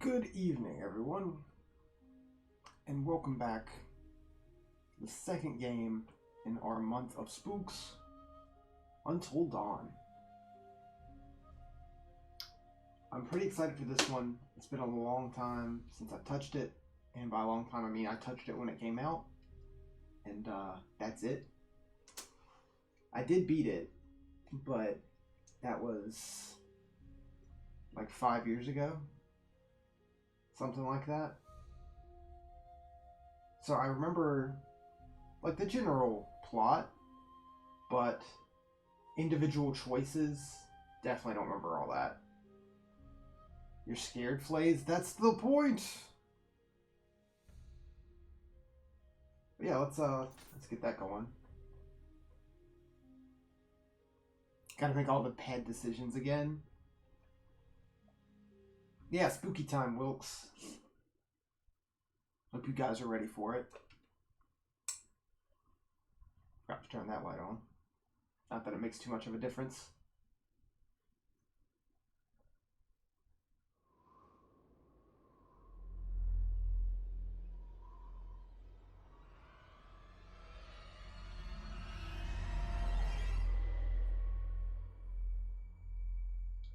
Good evening, everyone, and welcome back to the second game in our month of spooks, Until Dawn. I'm pretty excited for this one. It's been a long time since I touched it, and by a long time I mean I touched it when it came out, and that's it. I did beat it, but that was like 5 years ago. Something like that. So I remember, like, the general plot, but individual choices, definitely don't remember all that. You're scared, Flays? That's the point! But yeah, let's get that going. Gotta make all the pad decisions again. Yeah, spooky time, Wilkes. Hope you guys are ready for it. Forgot to turn that light on. Not that it makes too much of a difference.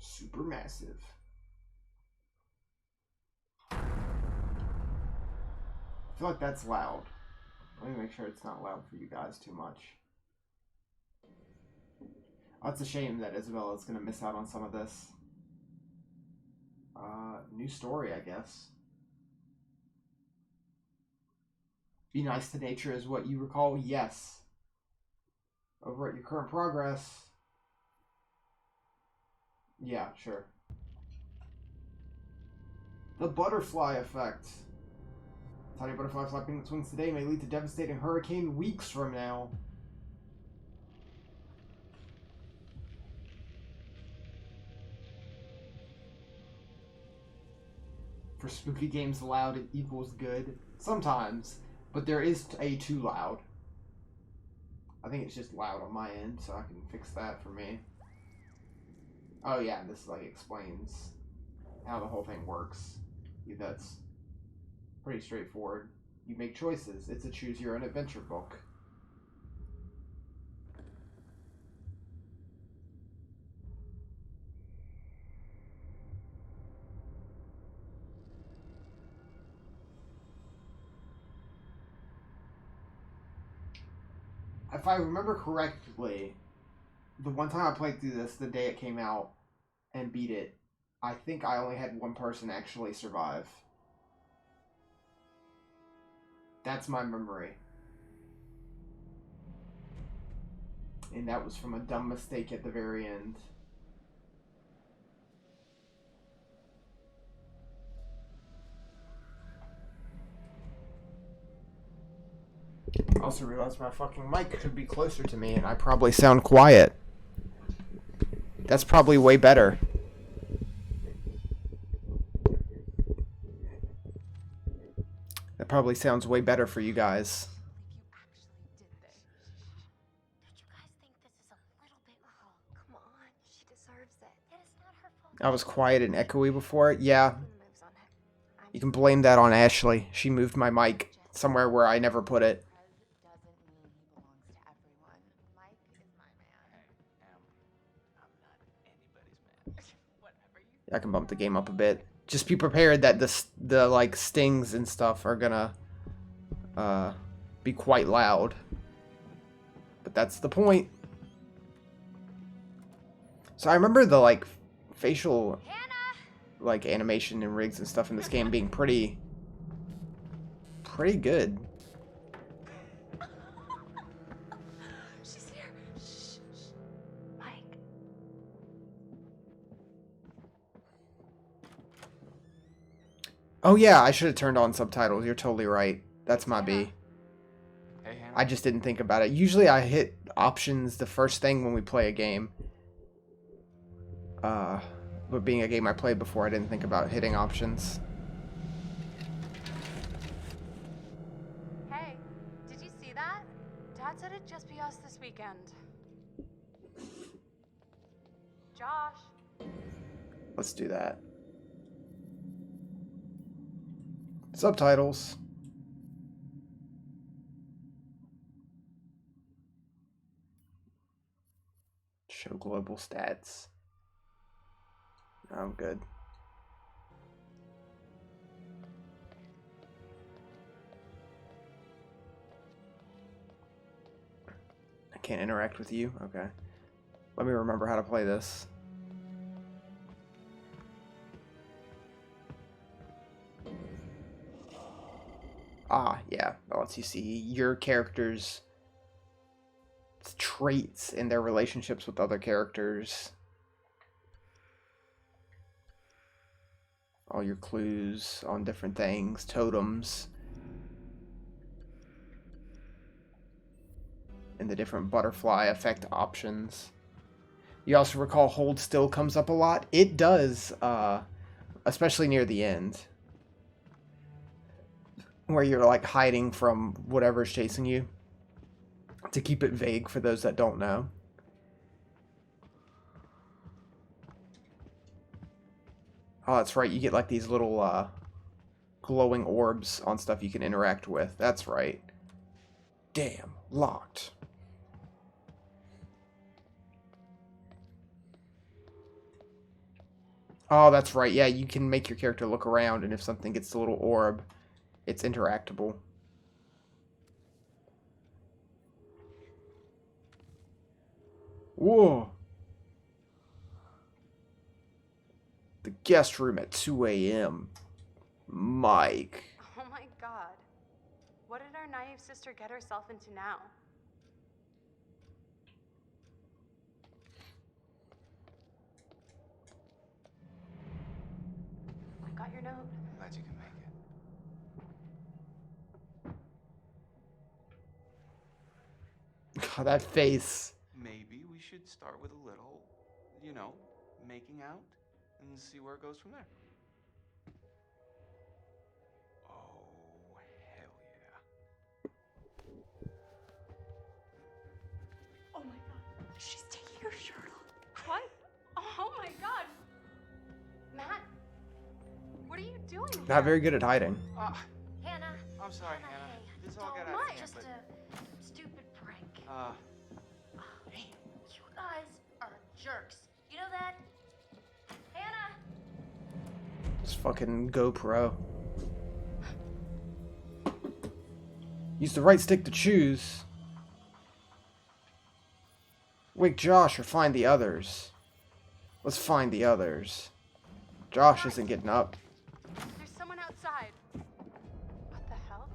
Supermassive. I feel like that's loud. Let me make sure it's not loud for you guys too much. Oh, it's a shame that Isabella's going to miss out on some of this. New story, I guess. Be nice to nature is what you recall? Yes. Over at your current progress. Yeah, sure. The butterfly effect. Tiny butterfly flapping its wings today may lead to devastating hurricane weeks from now. For spooky games, loud equals good. Sometimes, but there is a too loud. I think it's just loud on my end, so I can fix that for me. Oh yeah, this like explains how the whole thing works. That's pretty straightforward. You make choices. It's a choose your own adventure book. If I remember correctly, the one time I played through this, the day it came out, and beat it, I think I only had one person actually survive. That's my memory. And that was from a dumb mistake at the very end. I also realized my fucking mic could be closer to me and I probably sound quiet. That's probably way better. That probably sounds way better for you guys. I was quiet and echoey before. Yeah. You can blame that on Ashley. She moved my mic somewhere where I never put it. I can bump the game up a bit. Just be prepared that the like stings and stuff are gonna be quite loud. But that's the point. So I remember the like facial like animation and rigs and stuff in this game being pretty good. She's here. Shh, shh. Mike. Oh yeah, I should have turned on subtitles. You're totally right. That's my B. Hey, Hannah. I just didn't think about it. Usually I hit options the first thing when we play a game. But being a game I played before, I didn't think about hitting options. Hey, did you see that? Dad said it'd just be us this weekend. Josh. Let's do that. Subtitles. Show global stats. I'm good. I can't interact with you? Okay. Let me remember how to play this. Ah, yeah. That lets you see your character's traits and their relationships with other characters. All your clues on different things, totems, and the different butterfly effect options. You also recall hold still comes up a lot. It does, especially near the end, where you're like hiding from whatever's chasing you, to keep it vague for those that don't know. Oh, that's right. You get like these little glowing orbs on stuff you can interact with. That's right. Damn, locked. Oh, that's right. Yeah, you can make your character look around, and if something gets the little orb, it's interactable. Whoa. The guest room at 2 a.m. Mike. Oh my god. What did our naive sister get herself into now? I got your note. Glad you can make it. God, that face. Maybe we should start with a little, you know, making out and see where it goes from there. Oh, hell yeah. Oh my god. She's taking her shirt off. What? Oh my god. Matt, what are you doing here? Not very good at hiding. Hannah. I'm sorry, Hannah, Hannah. hey. This all got Don't out of mind. hand, Just but... a stupid prank. Hey. You guys are jerks. You know that? Hannah! It's fucking GoPro. Use the right stick to choose. Wake Josh or find the others. Let's find the others. Josh isn't getting up. There's someone outside. What the hell?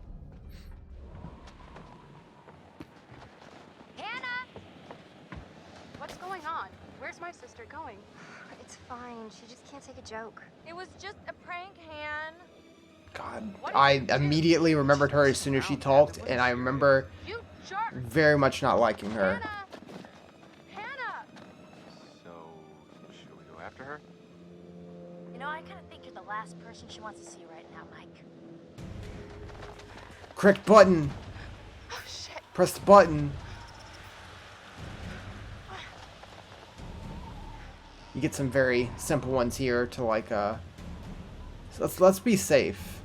Hannah! What's going on? Where's my sister going? It's fine. She just can't take a joke. It was just a prank, Han. God, What did I you do? immediately remembered her as soon as she talked, and I remember You jerk! very much not liking her. Hannah! Hannah! So, should we go after her? You know, I kind of think you're the last person she wants to see right now, Mike. Correct button. Oh shit. Press the button. You get some very simple ones here to like so let's be safe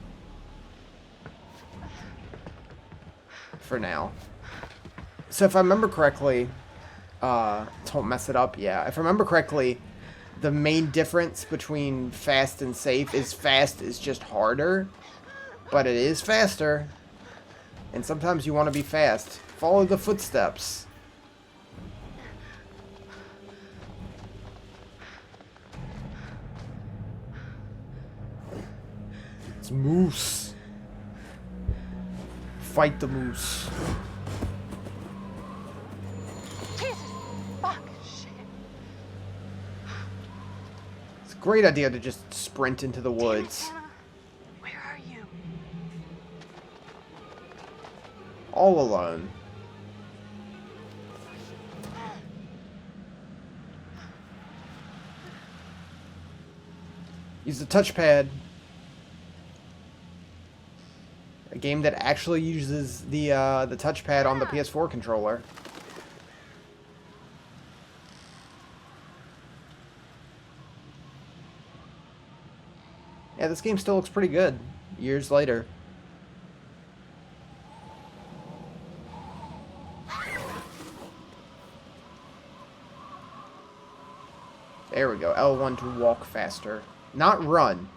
for now. So if I remember correctly, don't mess it up. Yeah, if I remember correctly, the main difference between fast and safe is fast is just harder, but it is faster. And sometimes you want to be fast. Follow the footsteps. It's moose. Fight the moose. Jesus! Fuck! Shit! It's a great idea to just sprint into the woods. Damn it, Hannah. Where are you? All alone. Use the touchpad. A game that actually uses the touchpad on the PS4 controller. Yeah, this game still looks pretty good years later. There we go. L1 to walk faster. Not run,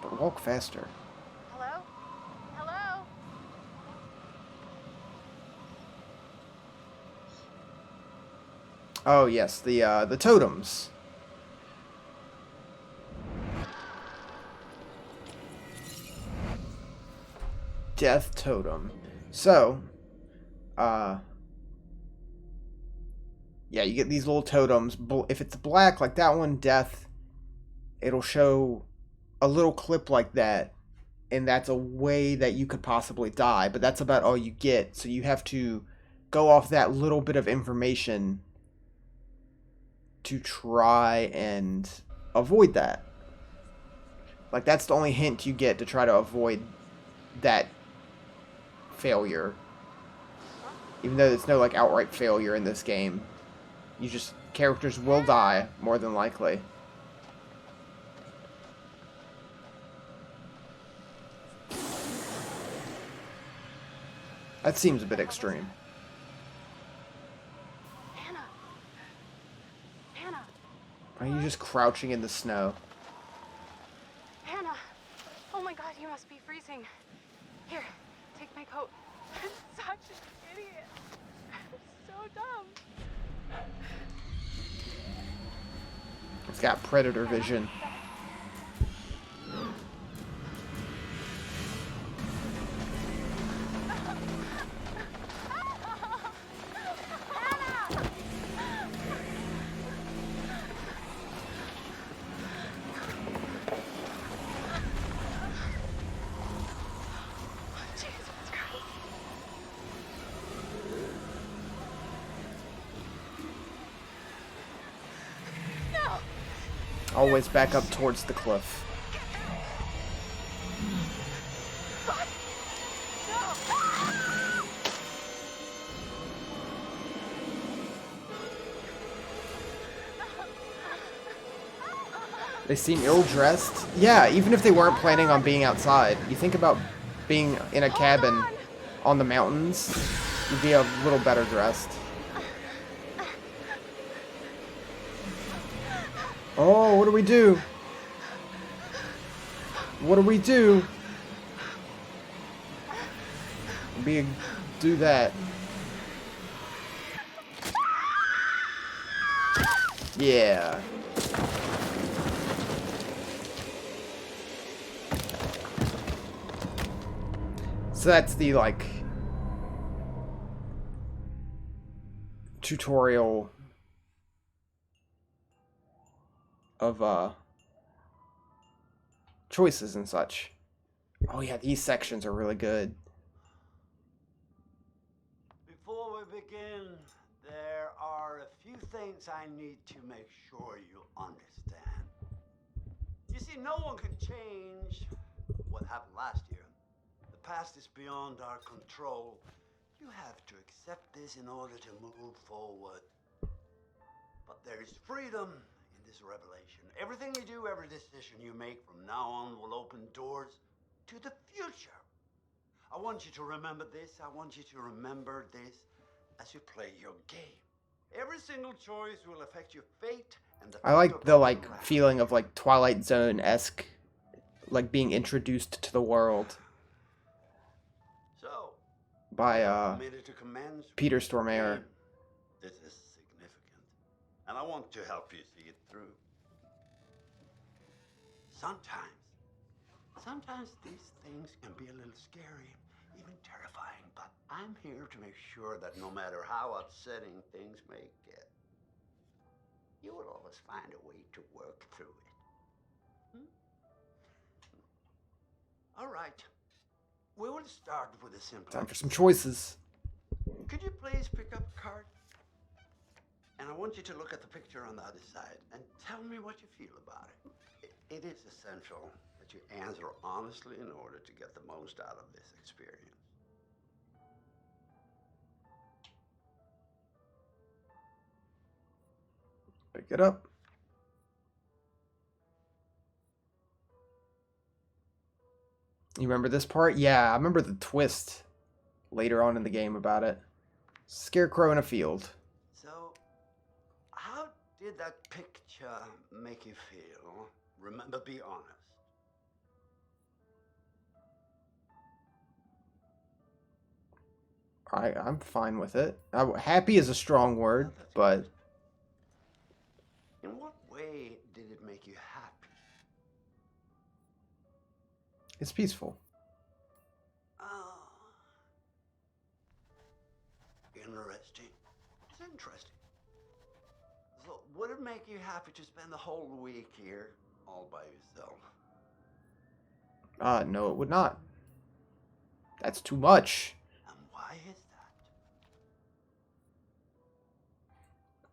but walk faster. Hello? Hello? Oh yes, the totems. Death totem. So, yeah, you get these little totems. If it's black, like that one, death, it'll show a little clip like that, and that's a way that you could possibly die, but that's about all you get. So you have to go off that little bit of information to try and avoid that. Like, that's the only hint you get to try to avoid that failure. Even though there's no, like, outright failure in this game. You just... characters will die, more than likely. That seems a bit extreme. Hannah. Hannah. Why are you just crouching in the snow? Hannah. Oh my God, you must be freezing. Here, take my coat. I'm such an idiot. I'm so dumb. It's got predator vision. Always back up towards the cliff. They seem ill-dressed. Yeah, even if they weren't planning on being outside. You think about being in a cabin on the mountains, you'd be a little better dressed. Oh, what do we do? What do we do? Do that. Yeah. So that's the, like, tutorial of, choices and such. Oh yeah, these sections are really good. Before we begin, there are a few things I need to make sure you understand. You see, no one can change what happened last year. The past is beyond our control. You have to accept this in order to move forward. But there is freedom in this revelation. Everything you do, every decision you make from now on will open doors to the future. I want you to remember this. I want you to remember this as you play your game. Every single choice will affect your fate and the I like the, like, feeling of, like, Twilight Zone-esque, like, being introduced to the world So, by, committed to commence Peter with the Stormare. game. This is significant, and I want to help you see it through. Sometimes these things can be a little scary, even terrifying, but I'm here to make sure that no matter how upsetting things may get, you will always find a way to work through it. All right. We will start with a simple... Time for some choices. Could you please pick up a card? And I want you to look at the picture on the other side and tell me what you feel about it. It is essential that you answer honestly in order to get the most out of this experience. Pick it up. You remember this part? Yeah, I remember the twist later on in the game about it. Scarecrow in a field. So, how did that picture make you feel? Remember, be honest. I'm fine with it. Happy is a strong word, but In what way did it make you happy? it's peaceful. Ah, interesting. It's interesting. So, would it make you happy to spend the whole week here all by yourself? No, it would not. That's too much. And why is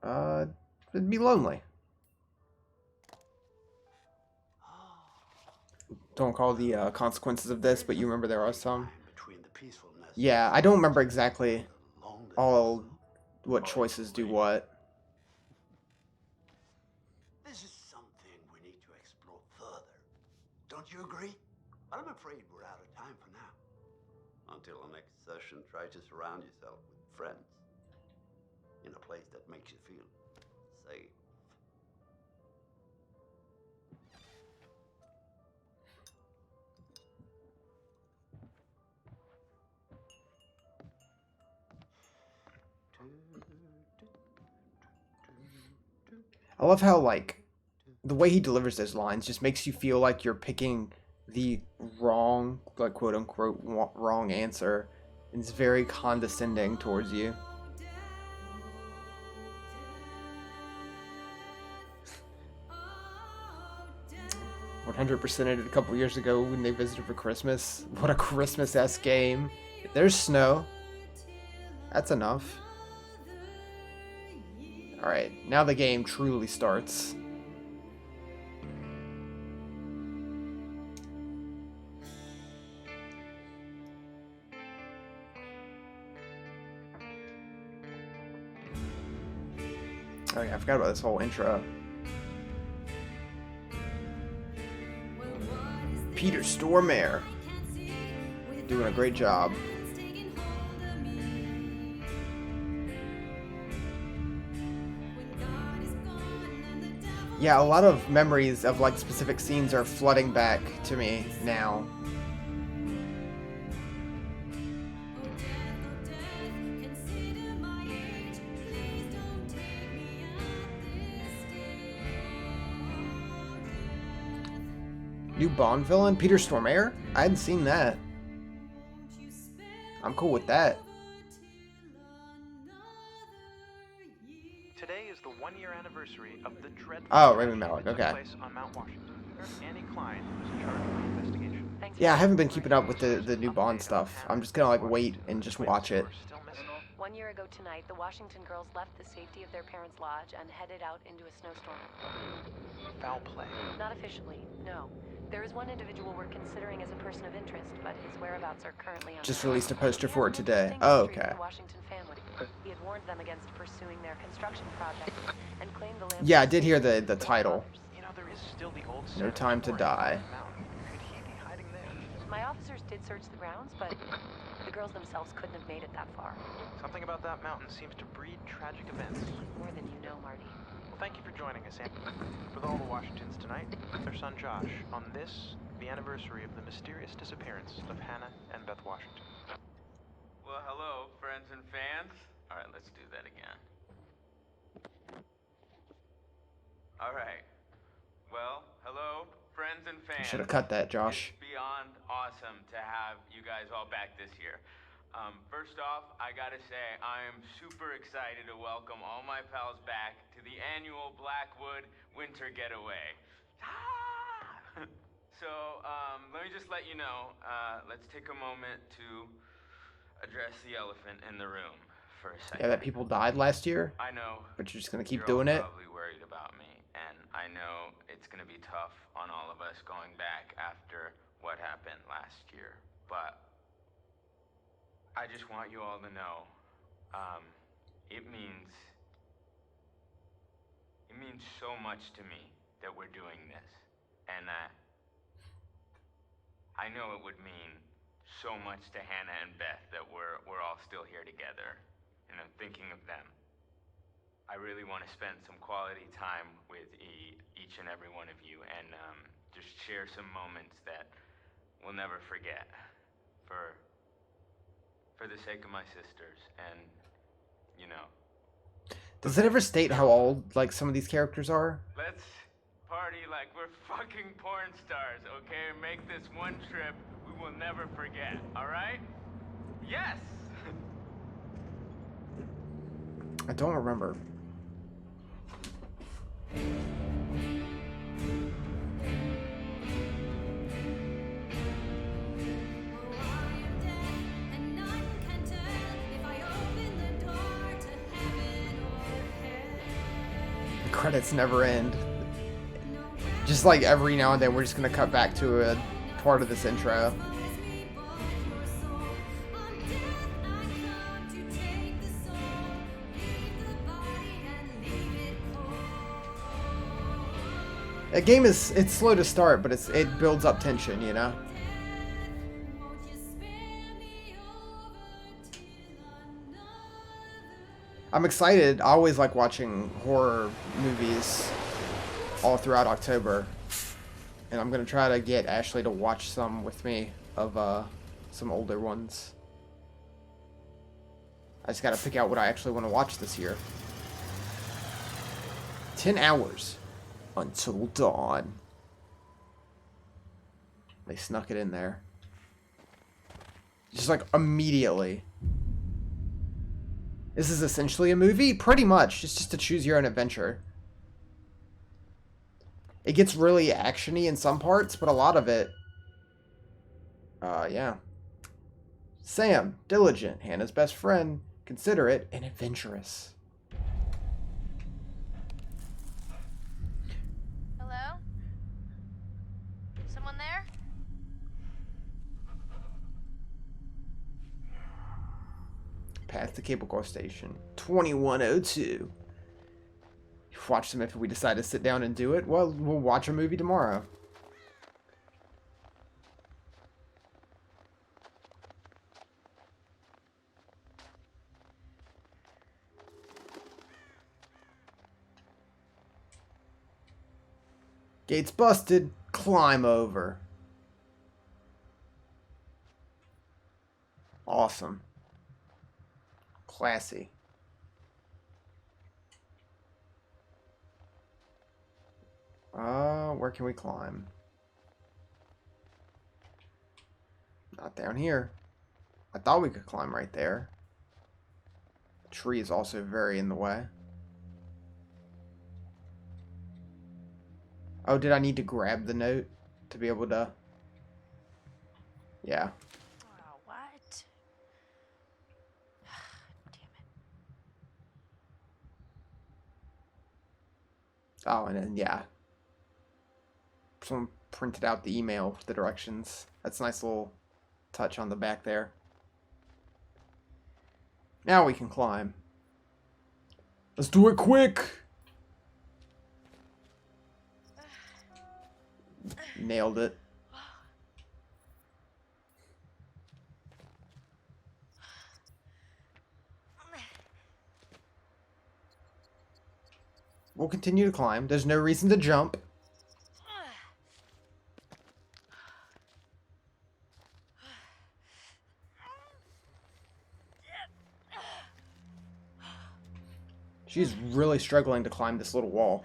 that? It'd be lonely. Don't call the consequences of this, but you remember there are some. Between the peacefulness Yeah, I don't remember exactly and the loneliness. all what choices do what. This is something we need to explore further. Don't you agree? But I'm afraid we're out of time for now. Until the next session, try to surround yourself with friends in a place that makes you feel safe. I love how, like, the way he delivers those lines just makes you feel like you're picking the wrong, like, quote unquote, wrong answer. And it's very condescending towards you. 100%ed it a couple years ago when they visited for Christmas. What a Christmas-esque game. There's snow. That's enough. Alright, now the game truly starts. Oh yeah, I forgot about this whole intro. Peter Stormare. Doing a great job. Yeah, a lot of memories of like specific scenes are flooding back to me now. New Bond villain? Peter Stormare? I hadn't seen that. I'm cool with that. Today is the one-year anniversary of the dreadful Rami tragedy Malek, that took okay. place on Mount Washington. Annie Klein was in charge of the investigation. Yeah, I haven't been keeping up with the new Bond stuff. I'm just gonna like wait and just watch it. 1 year ago tonight, the Washington girls left the safety of their parents' lodge and headed out into a snowstorm. Foul play. Not officially, no. There is one individual we're considering as a person of interest, but his whereabouts are currently unknown. Just released a poster for it today. He has an Oh, interesting history okay. with the Washington family. He had warned them against pursuing their construction project and claimed the land. Yeah, I did hear the title. You know, there is still the old No Time to Die. Could he be hiding there? My officers did search the grounds, but the girls themselves couldn't have made it that far. Something about that mountain seems to breed tragic events. More than you know, Marty. Well, thank you for joining us, Annie. With all the Washingtons tonight, their son Josh, on this, the anniversary of the mysterious disappearance of Hannah and Beth Washington. Well, hello, friends and fans. All right, let's do that again. All right. Well, hello, friends and fans. Should have cut that, Josh. It's beyond awesome to have you guys all back this year. First off, I gotta say, I am super excited to welcome all my pals back to the annual Blackwood Winter Getaway. Ah! So, let me just let you know, let's take a moment to address the elephant in the room for a second. Yeah, that people died last year, I know. but you're just gonna keep You're all doing it. probably worried about me, and I know it's gonna be tough on all of us going back after what happened last year, but I just want you all to know, it means so much to me that we're doing this, and I I know it would mean so much to Hannah and Beth that we're all still here together. You know, thinking of them. I really want to spend some quality time with each and every one of you and just share some moments that we'll never forget for the sake of my sisters and, you know. Does it ever state how old, like, some of these characters are? Let's party like we're fucking porn stars, okay? Make this one trip we will never forget, alright? Yes! I don't remember. The credits never end. Just like every now and then, we're just gonna cut back to a part of this intro. The game it's slow to start, but it builds up tension, you know? I'm excited. I always like watching horror movies all throughout October. And I'm going to try to get Ashley to watch some with me of some older ones. I just got to pick out what I actually want to watch this year. 10 hours until dawn. They snuck it in there. Just like immediately. This is essentially a movie? Pretty much. It's just to choose your own adventure. It gets really actiony in some parts, but a lot of it... yeah. Sam, diligent, Hannah's best friend, considerate, and adventurous. Hello? Someone there? Past the cable car station. 2102. Watch them if we decide to sit down and do it. Well, we'll watch a movie tomorrow. Gates busted. Climb over. Awesome. Classy. Where can we climb? Not down here. I thought we could climb right there. The tree is also very in the way. Oh, did I need to grab the note to be able to... Yeah. Oh, what? Damn it. Oh, and then, yeah. Someone printed out the email with the directions. That's a nice little touch on the back there. Now we can climb. Let's do it quick! Nailed it. We'll continue to climb. There's no reason to jump. She's really struggling to climb this little wall.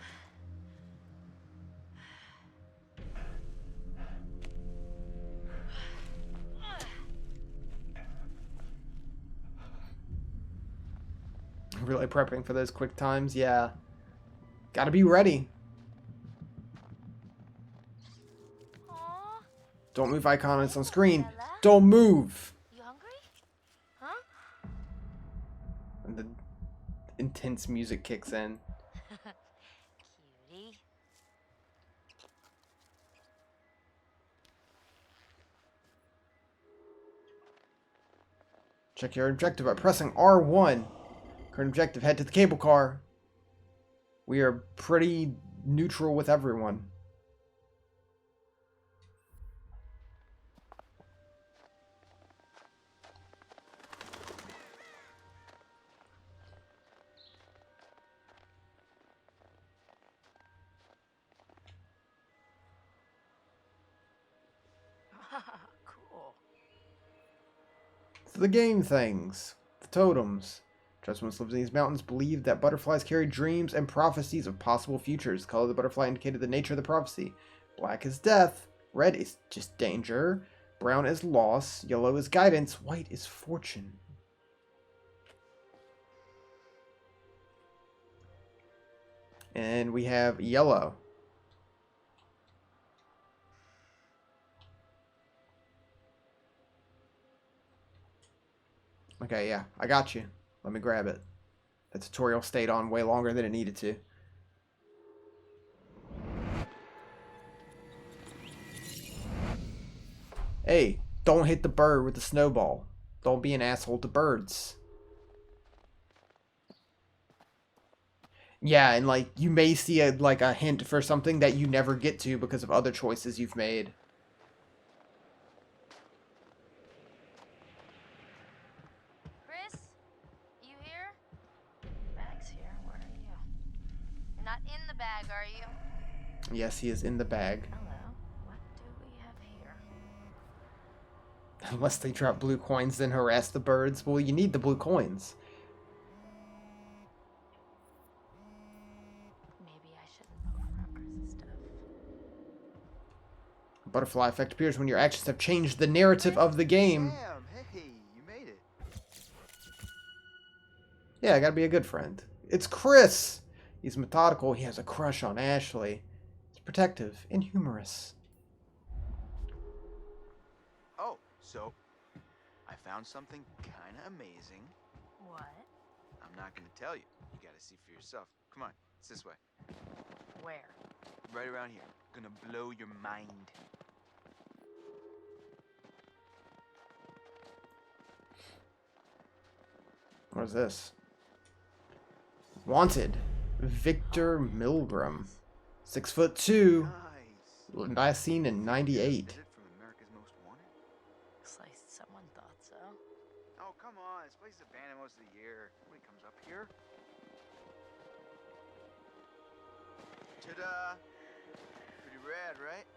Really prepping for those quick times, yeah. Gotta be ready. Aw. Don't move icons on screen. Bella? Don't move! You hungry? Huh? And the intense music kicks in. Cutie. Check your objective by pressing R1. Current objective, head to the cable car. We are pretty neutral with everyone. Cool. So the game things. The totems. Just once lived in these mountains believed that butterflies carried dreams and prophecies of possible futures. The color of the butterfly indicated the nature of the prophecy. Black is death. Red is just danger. Brown is loss. Yellow is guidance. White is fortune. And we have yellow. Okay, yeah, I got you. Let me grab it. The tutorial stayed on way longer than it needed to. Hey, don't hit the bird with the snowball. Don't be an asshole to birds. Yeah, and like you may see a hint for something that you never get to because of other choices you've made. Chris, you here? Bag's here. Where are you? You're not in the bag, are you? Yes, he is in the bag. Hello. What do we have here? Unless they drop blue coins, then harass the birds. Well, you need the blue coins. Maybe I shouldn't poke around Chris's stuff. Butterfly effect appears when your actions have changed the narrative of the game. Sam, hey, you made it. Yeah, I gotta be a good friend. It's Chris! He's methodical, he has a crush on Ashley. He's protective and humorous. Oh, so I found something kind of amazing. What? I'm not going to tell you. You got to see for yourself. Come on, it's this way. Where? Right around here. Gonna blow your mind. What is this? Wanted. Victor Milgram. 6'2". Nice. Last seen in 98. Visit from America's Most Wanted? Looks like someone thought so. Oh, come on. This place is abandoned most of the year. Nobody comes up here. Ta-da! Pretty rad, right?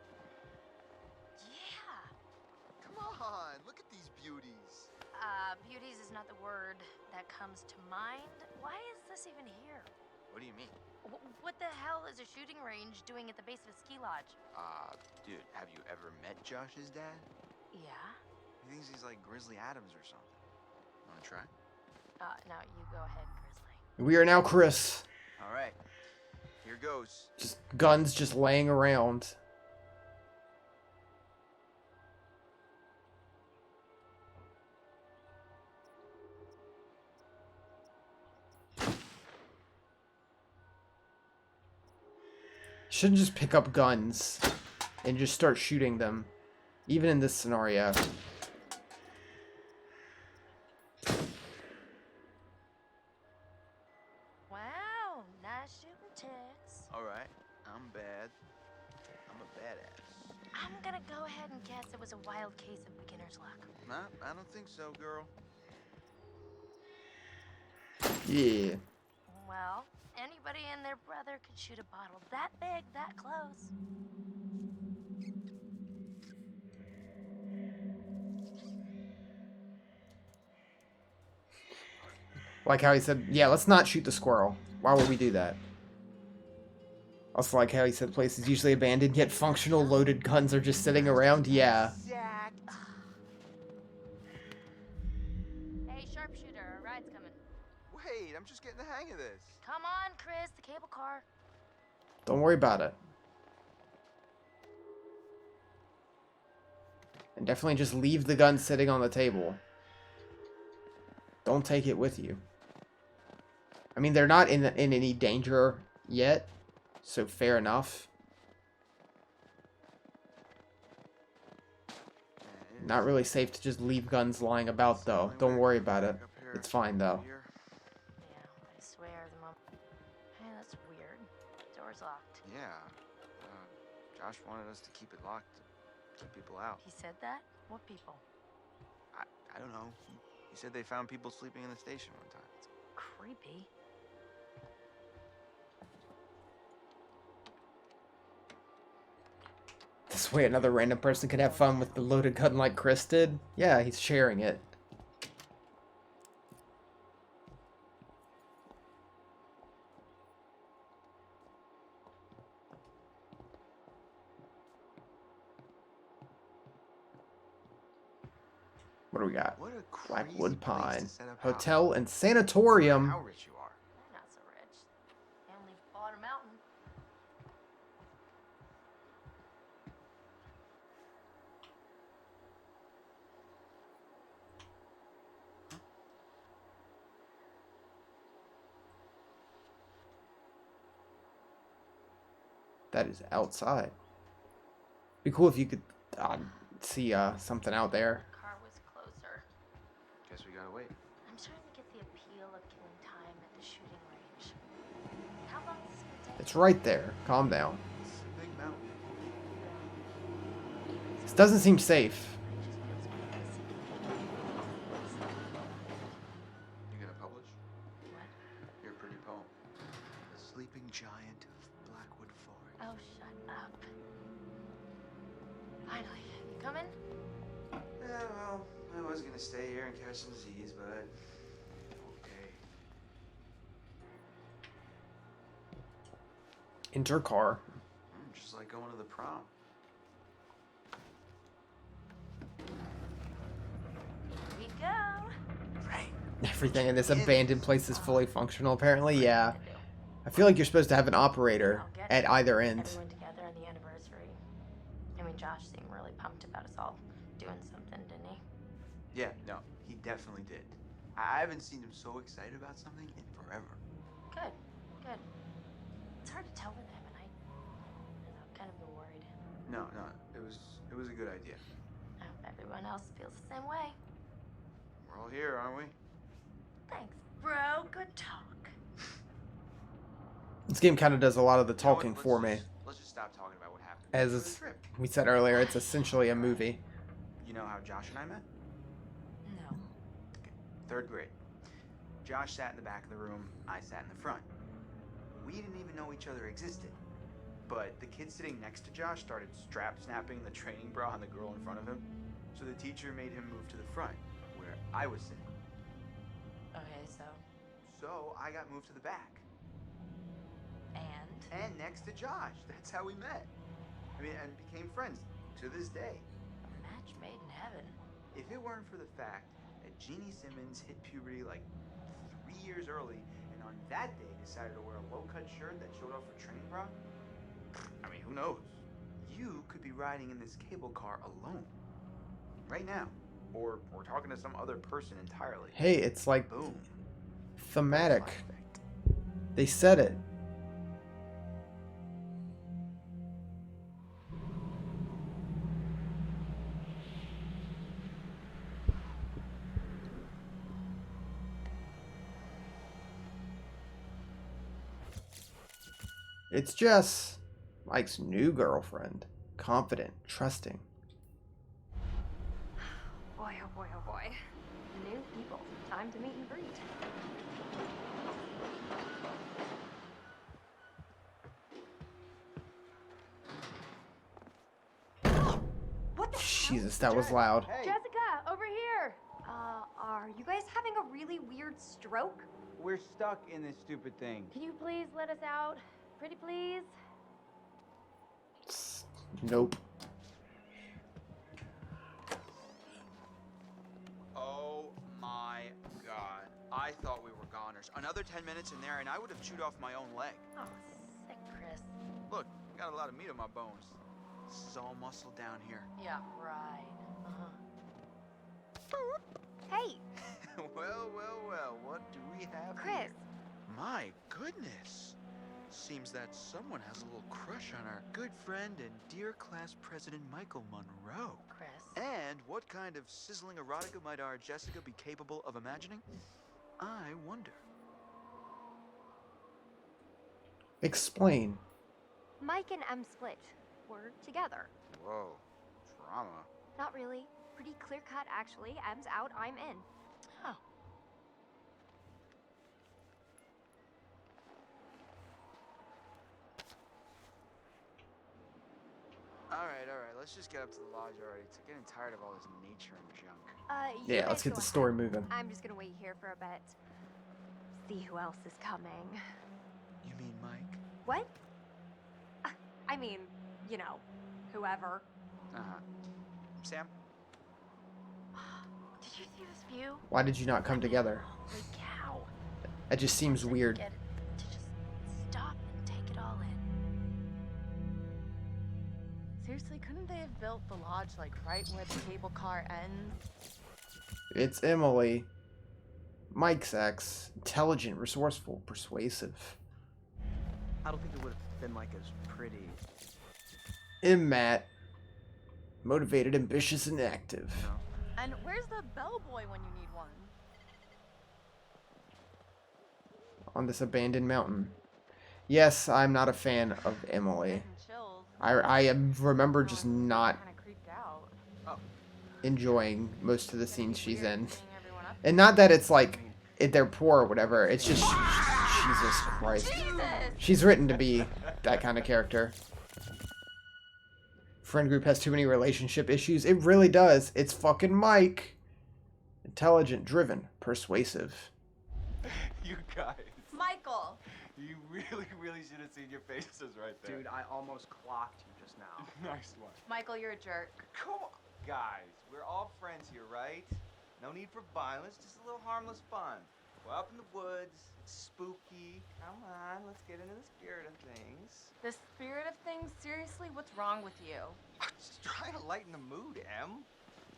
Yeah. Come on, look at these beauties. Beauties is not the word that comes to mind. Why is this even here? What do you mean? What the hell is a shooting range doing at the base of a ski lodge? Dude, have you ever met Josh's dad? Yeah? He thinks he's like Grizzly Adams or something. Wanna try? No, you go ahead, Grizzly. We are now Chris. Alright. Here goes. Just guns just laying around. Shouldn't just pick up guns and just start shooting them, even in this scenario. Wow, nice shooting ticks. Alright, I'm bad. I'm a badass. I'm gonna go ahead and guess it was a wild case of beginner's luck. Nah, I don't think so, girl. Yeah. Well, anybody and their brother could shoot a bottle that big, that close. Like how he said, yeah, let's not shoot the squirrel. Why would we do that? Also like how he said places usually abandoned, yet functional loaded guns are just sitting around. Yeah. Exact. Hey, sharpshooter, a ride's coming. Wait, I'm just getting the hang of this. Come on, Chris, the cable car. Don't worry about it. And definitely just leave the gun sitting on the table. Don't take it with you. I mean, they're not in any danger yet, so fair enough. Not really safe to just leave guns lying about, though. Don't worry about it. It's fine, though. Yeah, I swear the mom. Hey, that's weird. Door's locked. Yeah. Josh wanted us to keep it locked to keep people out. He said that? What people? I don't know. He said they found people sleeping in the station one time. It's creepy. This way another random person can have fun with the loaded gun like Chris did. Yeah, he's sharing it. What do we got? What a crazy Blackwood place Pine. to set up Hotel and house. sanatorium. How rich you are. They're not so rich. They only bought a mountain. That is outside. Be cool if you could see something out there. Car was closer. Guess we gotta wait. I'm starting to get the appeal of killing time at the shooting range. How long is this gonna take? It's right there. Calm down. It's a big mountain. This doesn't seem safe. You gonna publish? What? Your pretty poem. The Sleeping Giant of Blackwood Forest. Oh, shut up. Finally, you coming? Yeah, well, I was gonna stay here and catch some Z's, but okay. Enter car. Just like going to the prom. Here we go. Right. Everything in this abandoned place is fully functional, apparently. Yeah. I feel like you're supposed to have an operator at either end. Everyone together on the anniversary. I mean, Josh seemed really pumped about us all doing something, didn't he? Yeah, no, he definitely did. I haven't seen him so excited about something in forever. Good, good. It's hard to tell with him, and I've kind of been worried. No, it was a good idea. I hope everyone else feels the same way. We're all here, aren't we? Thanks, bro. Good talk. This game kind of does a lot of the You know what, talking let's for me. Let's just stop talking about what happened. As for is- the trip. We said earlier, it's essentially a movie. You know how Josh and I met? No. Third grade. Josh sat in the back of the room, I sat in the front. We didn't even know each other existed. But the kid sitting next to Josh started strap snapping the training bra on the girl in front of him. So the teacher made him move to the front, where I was sitting. Okay, so. So I got moved to the back. And? And next to Josh. That's how we met. I mean, and became friends to this day. A match made in heaven. If it weren't for the fact that Jeannie Simmons hit puberty like 3 years early, and on that day decided to wear a low-cut shirt that showed off her training bra, I mean, who knows? You could be riding in this cable car alone. Right now. Or talking to some other person entirely. Hey, it's like Boom. thematic. Butterfly effect. They said it. It's Jess, Mike's new girlfriend. Confident, trusting. Boy, oh boy, oh boy. New people. Time to meet and greet. What the Jesus, that was loud. Hey, Jessica, over here! Are you guys having a really weird stroke? We're stuck in this stupid thing. Can you please let us out? Pretty please? Nope. oh my god. I thought we were goners. Another 10 minutes in there and I would have chewed off my own leg. Oh, sick, Chris. Look, got a lot of meat on my bones. This is all muscle down here. Yeah, right. Hey, well, what do we have Chris. here? My goodness. Seems that someone has a little crush on our good friend and dear class president Michael Monroe. Chris. And what kind of sizzling erotica might our Jessica be capable of imagining? I wonder. Explain. Mike and Em split. We're together. Whoa, drama. Not really. Pretty clear cut, actually. Em's out, I'm in. Oh. All right, let's just get up to the lodge already. It's getting tired of all this nature and junk. You Yeah, let's guys get go the story ahead. moving. I'm just gonna wait here for a bit. See who else is coming. You mean Mike? What? I mean, you know, whoever. Uh-huh. Sam? Did you see this view? Why did you not come together? Holy cow. It just seems weird. Get to just stop and take it all in. Seriously, couldn't they have built the lodge like right where the cable car ends? It's Emily. Mike's ex. Intelligent, resourceful, persuasive. I don't think it would have been like as pretty. Matt. Motivated, ambitious, and active. You know? And where's the bellboy when you need one? On this abandoned mountain. Yes, I'm not a fan of Emily. Chills. I remember just not Kind of creeped out. Oh, enjoying most of the scenes she's in. Seeing everyone up. And not that it's like they're poor or whatever. It's just Jesus Christ. Jesus! She's written to be that kind of character. Friend group has too many relationship issues. It really does. It's fucking Mike. Intelligent, driven, persuasive. You guys. Michael! You really should have seen your faces right there. dude, I almost clocked you just now. Nice one. Michael, you're a jerk. Come on. Guys, we're all friends here, right? No need for violence, just a little harmless fun. We're up in the woods, it's spooky. Come on, let's get into the spirit of things. The spirit of things? Seriously, what's wrong with you? I'm just trying to lighten the mood, Em.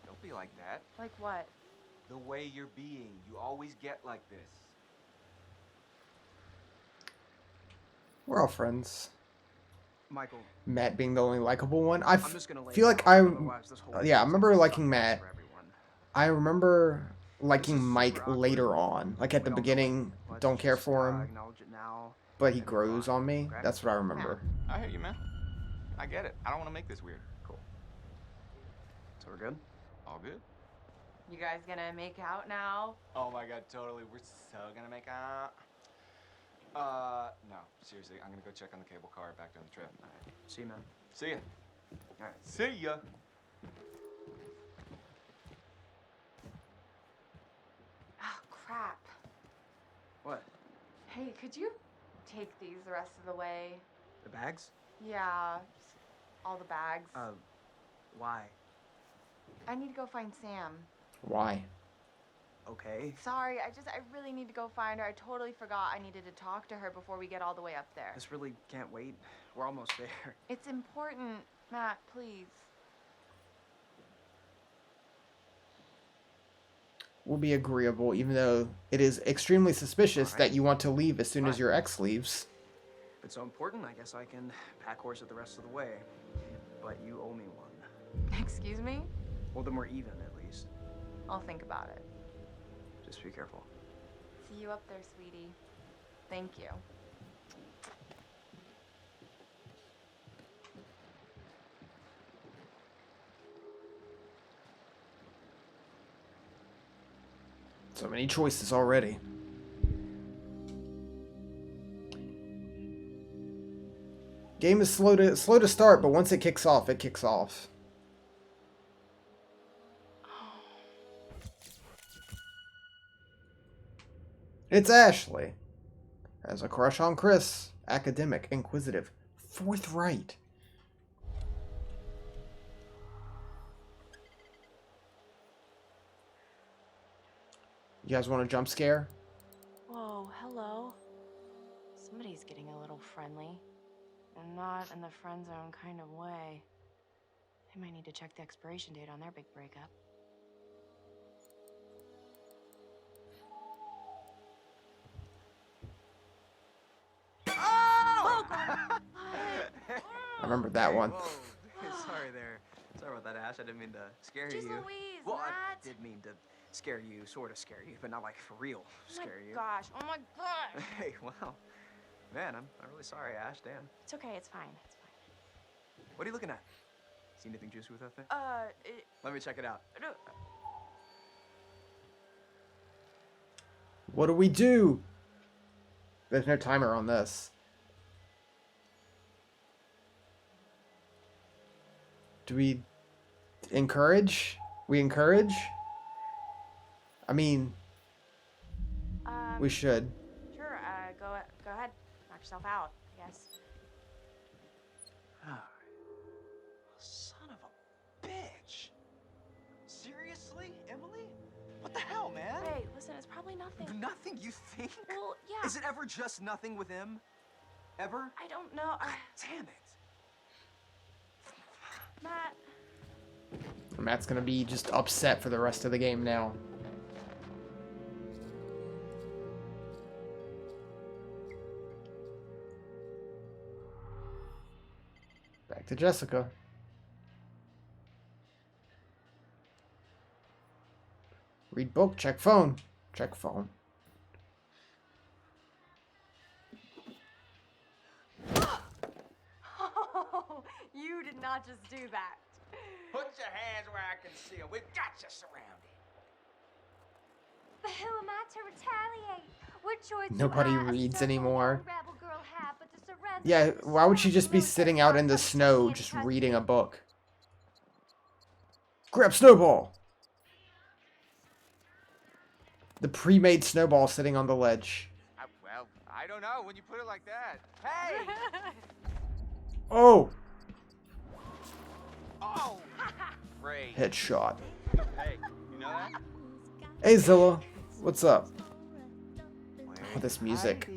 Don't be like that. Like what? The way you're being, you always get like this. We're all friends. Michael, Matt being the only likable one. I I'm just gonna lay feel it like out, I... otherwise this whole Yeah, I thing's remember gonna liking suck Matt. for everyone. I remember liking This is Mike super awkward. later on. Like at We the all know beginning, it. Let's don't care just, for him. Acknowledge it now. But he and move grows on me. okay? That's what I remember. I hear you, man. I get it. I don't want to make this weird. Cool. So we're good? All good? You guys gonna make out now? Oh my god, totally. We're so gonna make out. No, seriously, I'm gonna go check on the cable car back down the trip. All right. See you, man. See ya. All right. See ya. Oh, crap. What? Hey, could you take these the rest of the way? The bags? Yeah, just all the bags. Why? I need to go find Sam. Why? Okay. Sorry, I really need to go find her. I totally forgot I needed to talk to her before we get all the way up there. This really can't wait. We're almost there. It's important, Matt, please. Will be agreeable, even though it is extremely suspicious Alright. that you want to leave as soon as Fine. your ex leaves. If it's so important, I guess I can pack horse it the rest of the way. But you owe me one. Excuse me? Well, then we're even, at least. I'll think about it. Just be careful. See you up there, sweetie. Thank you. So many choices already. Game is slow to start, but once it kicks off, it kicks off. It's Ashley. Has a crush on Chris. Academic, inquisitive, forthright. You guys want a jump scare? Whoa, hello. Somebody's getting a little friendly. And not in the friend zone kind of way. They might need to check the expiration date on their big breakup. Oh! I remember that one. Whoa. Sorry there. Sorry about that, Ash. I didn't mean to scare Jeez you. Louise, Well, I Matt. did mean to scare you, sort of scare you, but not like for real scare you. Gosh, oh my gosh. Hey, wow. Man, I'm really sorry, Ash. Damn. It's okay, it's fine, it's fine. What are you looking at? See anything juicy with that thing? It, Let me check it out. no, What do we do? There's no timer on this. Do we encourage? We encourage? I mean, we should. Sure, go ahead. Knock yourself out, I guess. Son of a bitch. Seriously, Emily? What the hell, man? Hey, listen, it's probably nothing. Nothing, you think? Well, yeah. Is it ever just nothing with him? Ever? I don't know. Damn it. Matt. Matt's gonna be just upset for the rest of the game now. Back to Jessica. Read book, check phone. Check phone. Oh, you did not just do that. Put your hands where I can see them. We've got you surrounded. But who am I to retaliate? What choice do Nobody I, a reads stubborn anymore. rebel girl, have but to surrender Yeah, to the why would she storm just be of sitting militant out in the conflict snow and just trust reading a me? book? Grab Snowball! The pre-made Snowball sitting on the ledge. Well, I don't know when you put it like that. Hey! Oh! Oh! Great. Headshot. Hey, you know that? Hey Zilla, what's up? Oh, this music.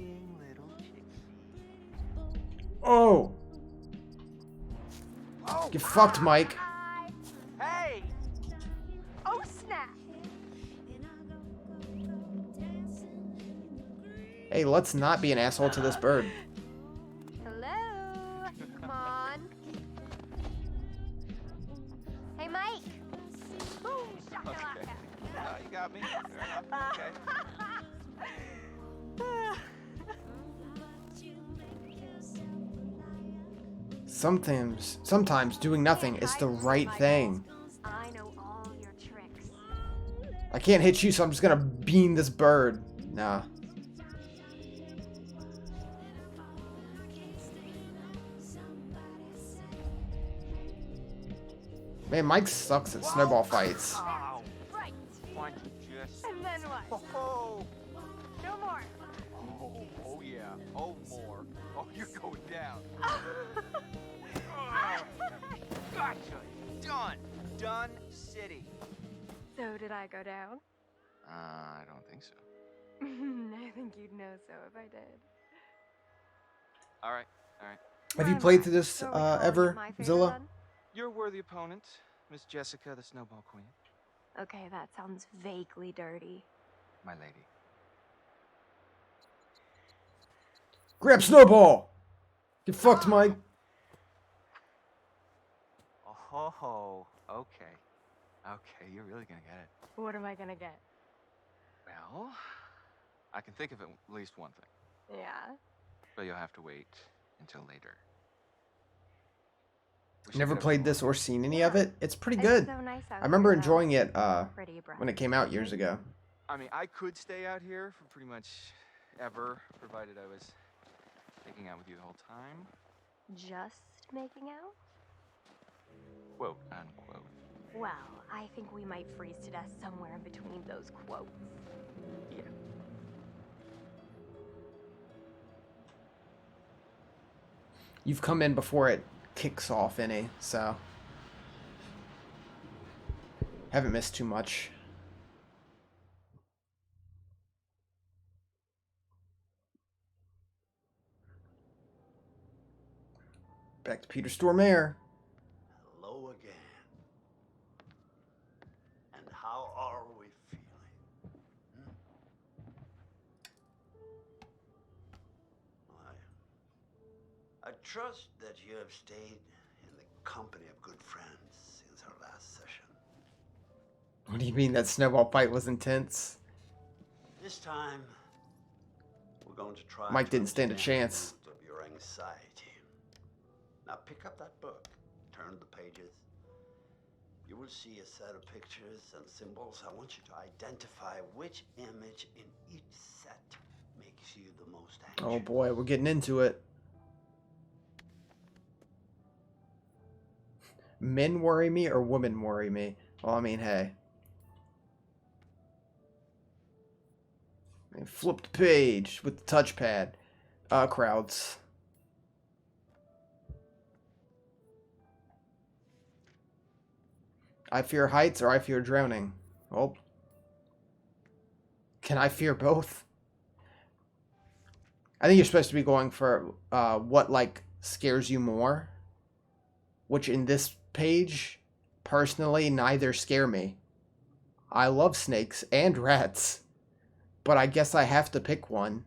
Oh! Get fucked, Mike. Hey! Oh, snap. Hey, let's not be an asshole to this bird. Hello? Come on. Hey, Mike. Boom, shakalaka. You got me. Fair enough. Okay. Sometimes doing nothing is the right thing. I know all your tricks. I can't hit you, so I'm just gonna bean this bird. Nah. Man, Mike sucks at snowball fights. Oh, Right. why don't you just... And then what? Oh, No more. oh yeah. Oh, more. Oh, you're going down. Gotcha. Done. Done city. So did I go down? I don't think so. I think you'd know so if I did. All right, all right. Have you played through this So we calling ever, it my favorite Zilla? then? You're a worthy opponent, Miss Jessica, the Snowball Queen. Okay, that sounds vaguely dirty. My lady. Grab Snowball! Get fucked, Mike. Oh, okay. Okay, you're really gonna get it. What am I gonna get? Well, I can think of at least one thing, Yeah. but you'll have to wait until later. We should Never get played everyone- this or seen any of it. It's pretty It's good. so nice out I remember here, though. enjoying it Pretty bright. when it came out years ago. I mean, I could stay out here for pretty much ever, provided I was making out with you the whole time. Just making out? Quote unquote. Well, I think we might freeze to death somewhere in between those quotes. Yeah. You've come in before it kicks off any, so haven't missed too much. Back to Peter Stormare. Hello again. And how are we feeling? I trust that you have stayed in the company of good friends since our last session. What do you mean that snowball fight was intense? This time, we're going to try. Mike to didn't stand a understand chance. the root of your anxiety. Now pick up that book, turn the pages. You will see a set of pictures and symbols. I want you to identify which image in each set makes you the most anxious. Oh boy, we're getting into it. Men worry me or women worry me? Well, I mean, hey. Flip the page with the touchpad. Crowds. I fear heights or I fear drowning. Well, can I fear both? I think you're supposed to be going for what, like, scares you more. Which in this page, personally, neither scare me. I love snakes and rats. But I guess I have to pick one.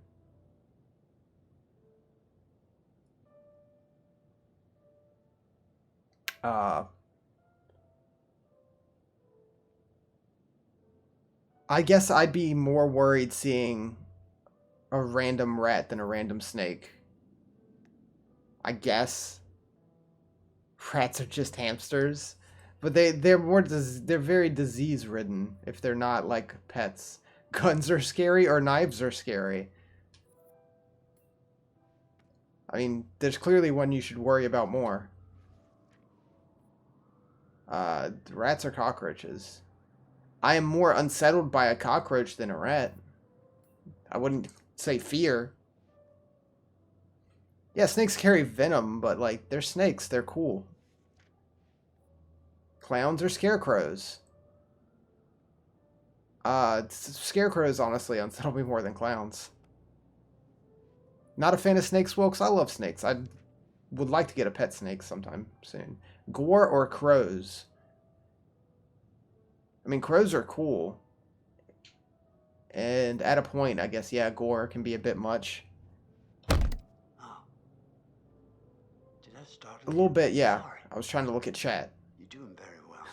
I guess I'd be more worried seeing a random rat than a random snake. I guess. Rats are just hamsters. But they're very disease ridden if they're not like pets. Guns are scary or knives are scary. I mean, there's clearly one you should worry about more. Rats or cockroaches? I am more unsettled by a cockroach than a rat. I wouldn't say fear. Yeah, snakes carry venom, but, like, they're snakes. They're cool. Clowns or scarecrows? Scarecrows, honestly, unsettle me more than clowns. Not a fan of snakes, Wilkes. I love snakes. I would like to get a pet snake sometime soon. Gore or crows? I mean, crows are cool. And at a point, I guess, yeah, gore can be a bit much. Oh. Did I start A little bit, yeah. Sorry. I was trying to look at chat. You're doing very well.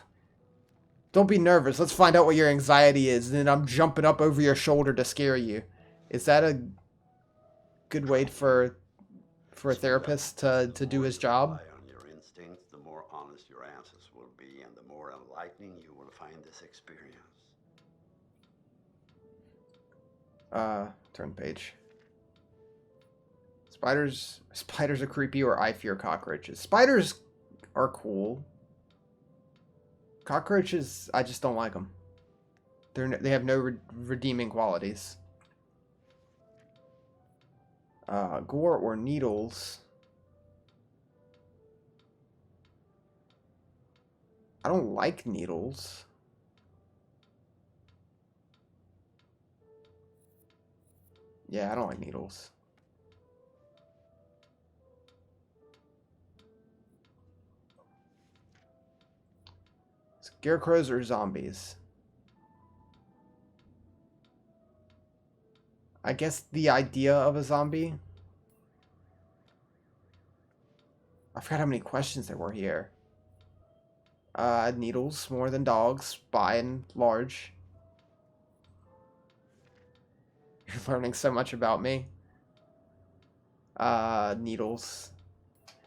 Don't be nervous. Let's find out what your anxiety is. And then I'm jumping up over your shoulder to scare you. Is that a good way for a therapist to do his job? Rely on your instincts, the more honest your answers will be, and the more enlightening you will find this experience. Turn page. Spiders are creepy or I fear cockroaches. Spiders are cool. Cockroaches, I just don't like them. They have no redeeming qualities. Gore or needles? I don't like needles. Yeah, I don't like needles. Scarecrows or zombies? I guess the idea of a zombie. I forgot how many questions there were here. Needles more than dogs, by and large. You're learning so much about me. Needles.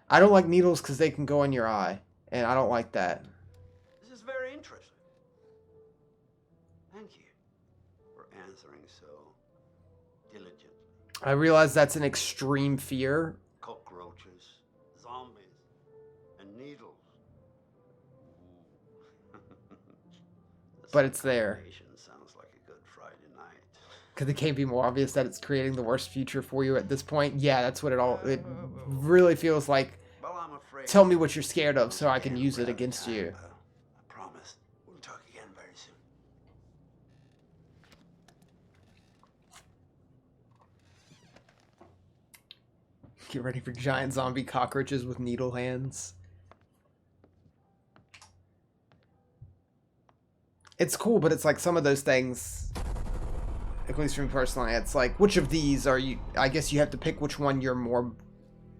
I don't like needles because they can go in your eye, and I don't like that. This is very interesting. Thank you for answering so diligently. I realize that's an extreme fear. Cockroaches, zombies, and needles. But it's there. Sounds like a good Friday night. Could the game be more obvious that it's creating the worst future for you at this point? Yeah, that's what it really feels like. Well, I'm afraid. Tell me what you're scared of so I can use it against you. I promise. We'll talk again very soon. Get ready for giant zombie cockroaches with needle hands. It's cool, but it's like some of those things, at least for me personally, it's like, which of these are you, I guess you have to pick which one you're more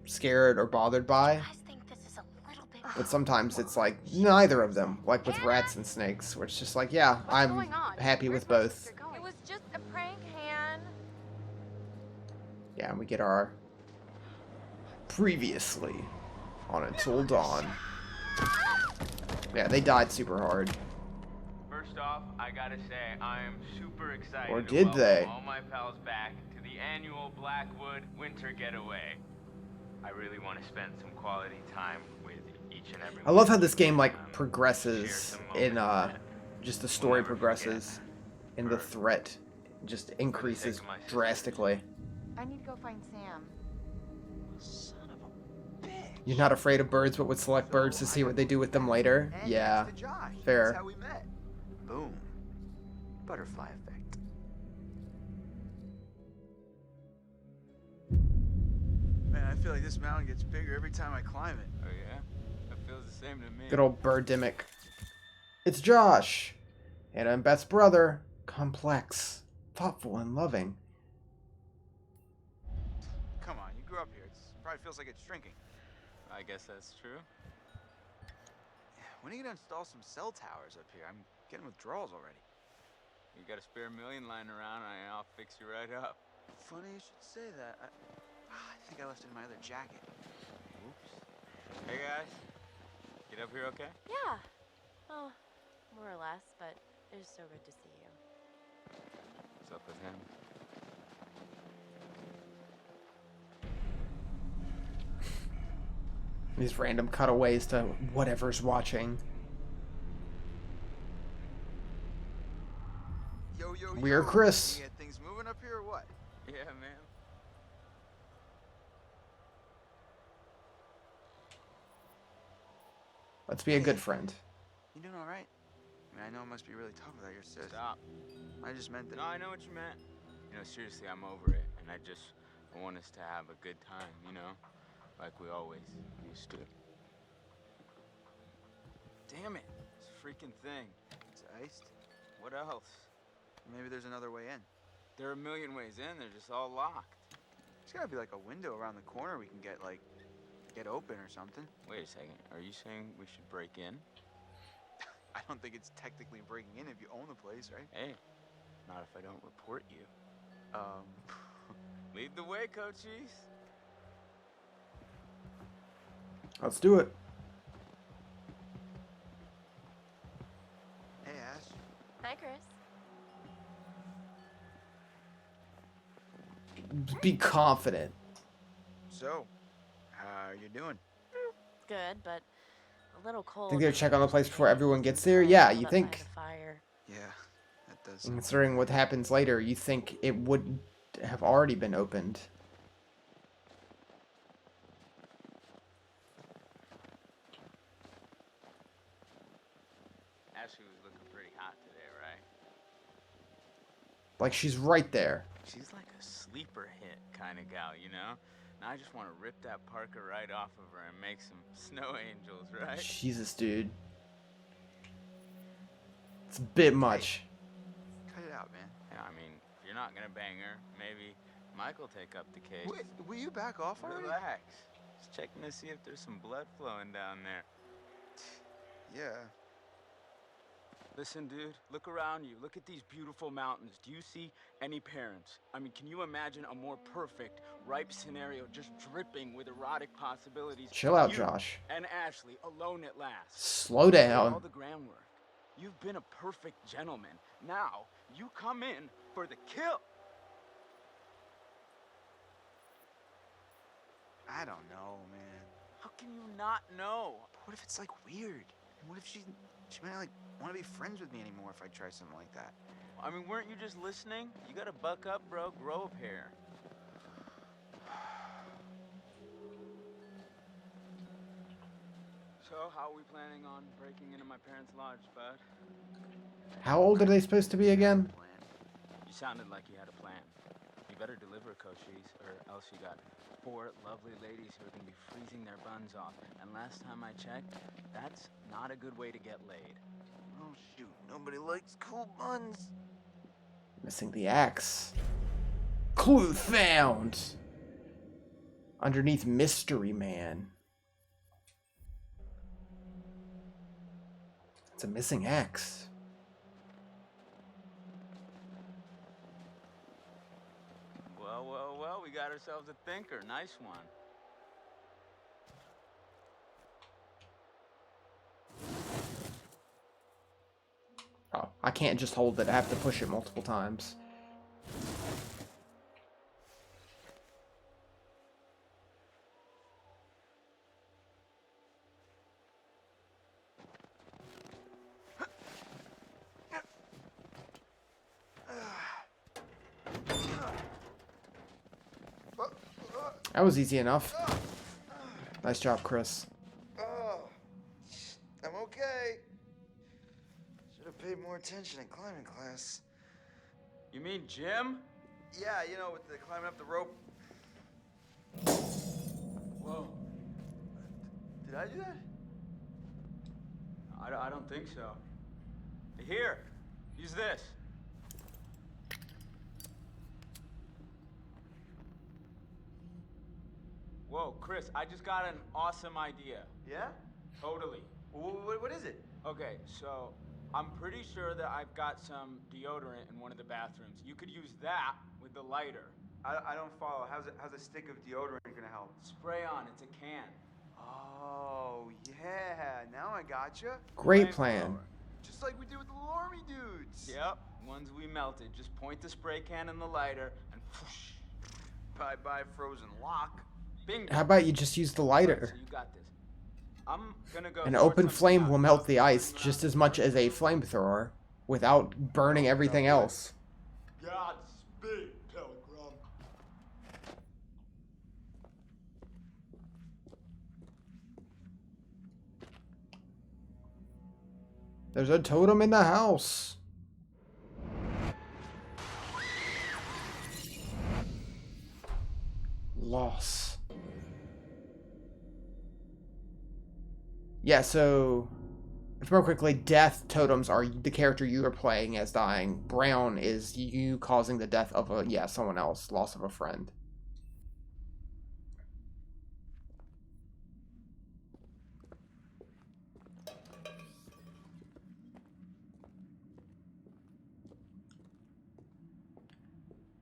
scared or bothered by. I think this is a little bit. But sometimes it's like, neither of them, like with rats and snakes, where it's just like, yeah, I'm happy with both. It was just a prank, Han. Yeah, and we get our previously on Until Dawn. Yeah, they died super hard. First off, I gotta say, I am super excited Or to did welcome they? all my pals back to the annual Blackwood Winter Getaway. I really want to spend some quality time with you. each and every I love one how of this you, game like share progresses some in moments that just the we'll story never progresses forget. and the threat just For the sake increases of my sisters. drastically. I need to go find Sam. Son of a bitch. You're not afraid of birds, but would select birds to see what they do with them later? And Yeah, next to Josh. fair. That's how we met. Boom. Butterfly effect. Man, I feel like this mountain gets bigger every time I climb it. Oh yeah? That feels the same to me. Good old Birdemic. It's Josh, Hannah and Beth's brother. Complex, thoughtful, and loving. Come on, you grew up here. It probably feels like it's shrinking. I guess that's true. When are you gonna install some cell towers up here? I'm getting withdrawals already. You got a spare million lying around, I'll fix you right up. Funny you should say that. I think I left it in my other jacket. Oops. Hey guys, get up here okay? Yeah. Oh, more or less, but it is so good to see you. What's up with him? These random cutaways to whatever's watching. Yo, yo, We're yo. Chris. You get things moving up here or what? Yeah, man. Let's be a good friend. You doing all right? I mean, I know it must be really tough without your sis. Stop. I just meant that. No, I know what you meant. You know, seriously, I'm over it, and I want us to have a good time, you know? Like we always used to. Damn it, this freaking thing. It's iced. What else? Maybe there's another way in. There are a million ways in, they're just all locked. There's gotta be like a window around the corner we can get open or something. Wait a second, are you saying we should break in? I don't think it's technically breaking in if you own the place, right? Hey, not if I don't report you. Lead the way, coachies. Let's do it. Hey, Ash. Hi, Chris. Be confident. So, how are you doing? Good, but a little cold. Think they'd check on the place before everyone gets there? Yeah, you think. Yeah, that does. And considering what happens later, you think it would have already been opened. Ashley was looking pretty hot today, right? Like she's right there. She's like a sleeper hit kind of gal, you know? Now I just want to rip that Parker right off of her and make some snow angels, right? Jesus, dude. It's a bit much. Cut it out, man. Yeah, I mean, if you're not gonna bang her, maybe Michael take up the case. Wait, will you back off already? Relax. Just checking to see if there's some blood flowing down there. Yeah. Listen, dude, look around you. Look at these beautiful mountains. Do you see any parents? I mean, can you imagine a more perfect, ripe scenario just dripping with erotic possibilities? Chill out, You Josh. and Ashley alone at last. Slow down. All the groundwork. You've been a perfect gentleman. Now, you come in for the kill. I don't know, man. How can you not know? What if it's like weird? And what if she might not like want to be friends with me anymore if I try something like that? I mean, weren't you just listening? You gotta buck up, bro. Grow a pair. So, how are we planning on breaking into my parents' lodge, bud? How old are they supposed to be again? You sounded like you had a plan. You better deliver, Cochise, or else you got 4 lovely ladies who are gonna be freezing their buns off. And last time I checked, that's not a good way to get laid. Oh shoot, nobody likes cool buns. Missing the axe. Clue found! Underneath Mystery Man. It's a missing axe. Well, well, well, we got ourselves a thinker. Nice one. Oh, I can't just hold it. I have to push it multiple times. That was easy enough. Nice job, Chris. Oh, I'm okay. Should have paid more attention in climbing class. You mean Jim? Yeah, you know, with the climbing up the rope. Whoa. Did I do that? I don't think so. Here, use this. Whoa, Chris, I just got an awesome idea. Yeah? Totally. What is it? Okay, so I'm pretty sure that I've got some deodorant in one of the bathrooms. You could use that with the lighter. I don't follow. How's a stick of deodorant gonna help? Spray on, it's a can. Oh, yeah. Now I gotcha. Great plan. Just like we did with the little army dudes. Yep, ones we melted. Just point the spray can in the lighter and whoosh. Bye-bye frozen lock. Bingo. How about you just use the lighter? So you got this. I'm gonna go. An sort open something flame out. will melt the ice just as much as a flamethrower without burning everything else. Godspeed, Pilgrim. There's a totem in the house. Loss. Yeah, so real quickly, death totems are the character you are playing as dying. Brown is you causing the death of someone else, loss of a friend.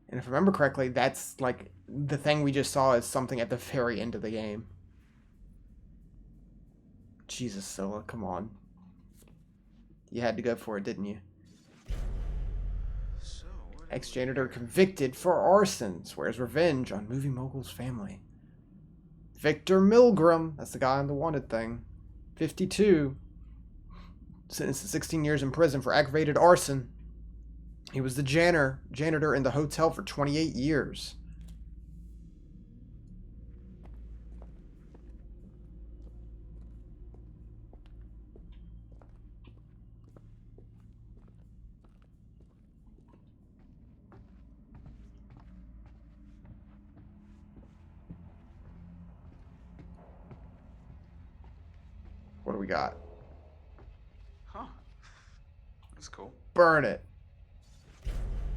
And if I remember correctly, that's like the thing we just saw is something at the very end of the game. Jesus, Scylla, come on. You had to go for it, didn't you? So, Ex-janitor convicted for arson. Swears revenge on movie mogul's family. Victor Milgram. That's the guy on the wanted thing. 52. Sentenced to 16 years in prison for aggravated arson. He was the janitor in the hotel for 28 years. What do we got? Huh. That's cool. Burn it.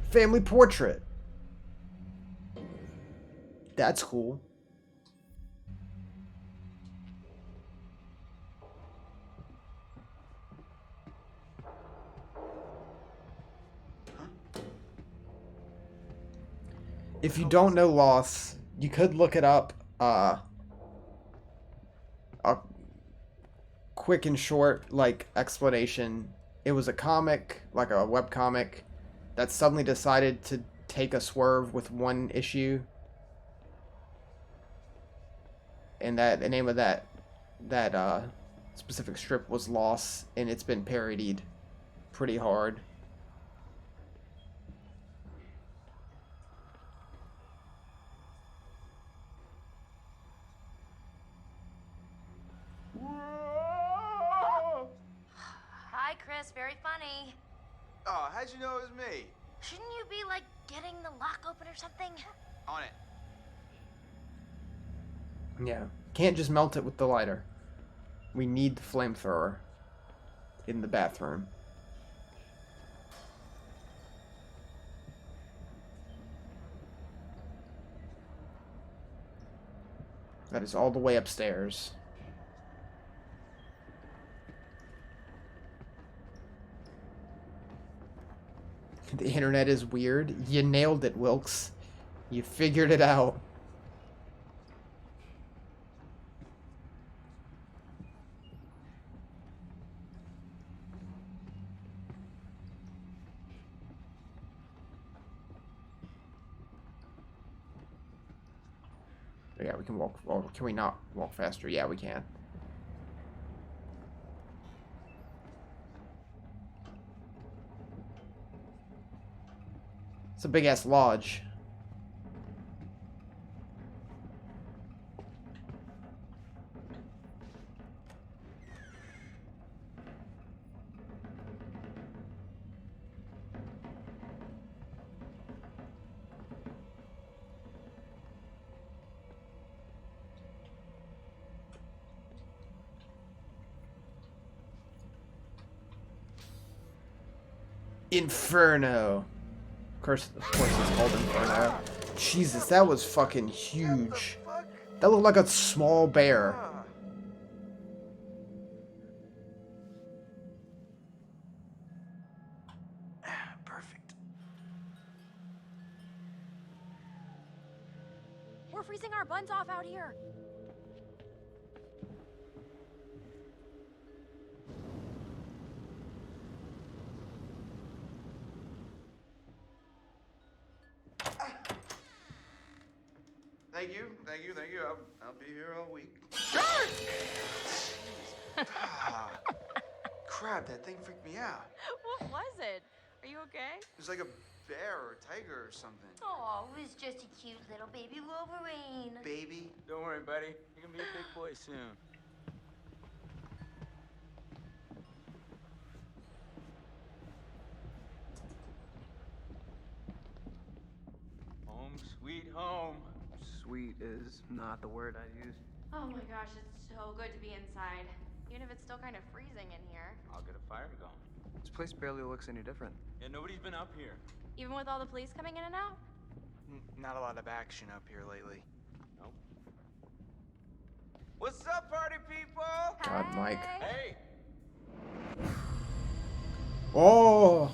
Family portrait. That's cool. If you don't know Loss, you could look it up. A quick and short, like, explanation. It was a comic, like a webcomic, that suddenly decided to take a swerve with one issue. And that the name of that specific strip was Loss, and it's been parodied pretty hard. Hi, Chris. Very funny. Oh, how'd you know it was me? Shouldn't you be, like, getting the lock open or something? On it. Yeah. Can't just melt it with the lighter. We need the flamethrower in the bathroom. That is all the way upstairs. The internet is weird. You nailed it, Wilkes. You figured it out. Yeah, we can walk. Or can we not walk faster? Yeah, we can. It's a big ass lodge. Inferno. Of course it's called Inferno. Jesus, that was fucking huge. That looked like a small bear. Perfect. We're freezing our buns off out here. Thank you. I'll be here all week. Crap, that thing freaked me out. What was it? Are you okay? It was like a bear or a tiger or something. Oh, it was just a cute little baby Wolverine. Baby? Don't worry, buddy. You're gonna be a big boy soon. Home, sweet home. Sweet is not the word I use. Oh my gosh, it's so good to be inside. Even if it's still kind of freezing in here. I'll get a fire going. This place barely looks any different. Yeah, nobody's been up here. Even with all the police coming in and out? Not a lot of action up here lately. Nope. What's up, party people? God, Mike. Hey! Oh!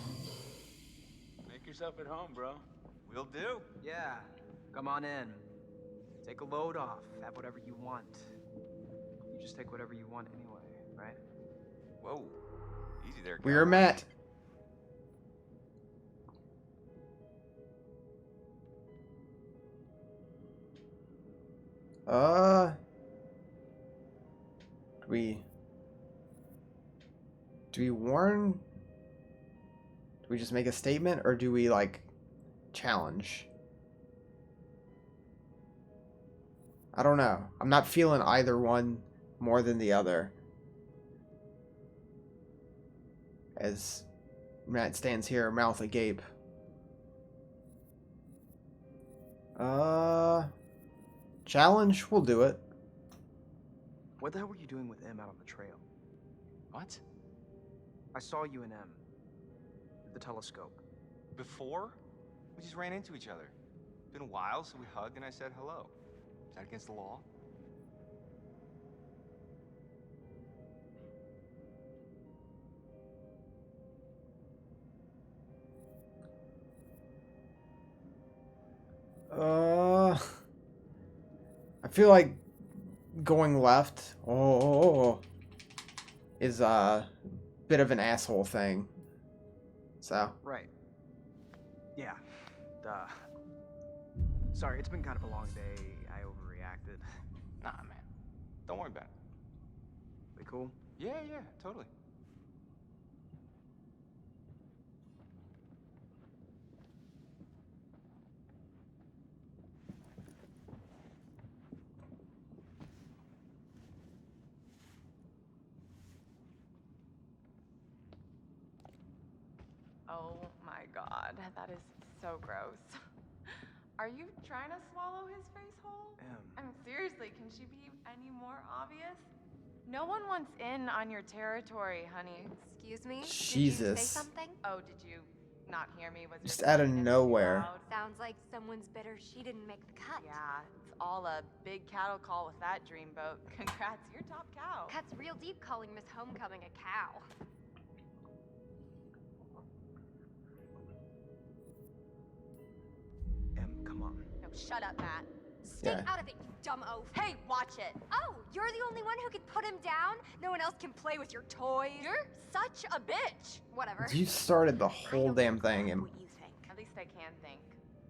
Make yourself at home, bro. Will do. Yeah, come on in. Take a load off. Have whatever you want. You just take whatever you want anyway, right? Whoa. Easy there, We're cowboy. Matt. Do we warn? Do we just make a statement, or do we, like, challenge? I don't know. I'm not feeling either one more than the other. As Matt stands here, mouth agape. Challenge? We'll do it. What the hell were you doing with M out on the trail? What? I saw you and M. With the telescope. Before? We just ran into each other. It's been a while, so we hugged and I said hello. Is that against the law? I feel like going left is a bit of an asshole thing. So. Right. Yeah. Duh. Sorry, it's been kind of a long day. I overreacted. Nah, man. Don't worry about it. We cool? Yeah, totally. Oh my god, that is so gross. Are you trying to swallow his face whole? I mean, seriously, can she be any more obvious? No one wants in on your territory, honey. Excuse me? Jesus. Did you say something? Oh, did you not hear me? Was Just your out of silence too nowhere. loud? Sounds like someone's bitter she didn't make the cut. Yeah, it's all a big cattle call with that dreamboat. Congrats, you're top cow. Cuts real deep calling Miss Homecoming a cow. M, come on. No, shut up, Matt. Stay Yeah. out of it, you dumb oaf. Hey, watch it. Oh, you're the only one who can put him down? No one else can play with your toys? You're such a bitch. Whatever. You started the whole damn thing, and What you think? At least I can think.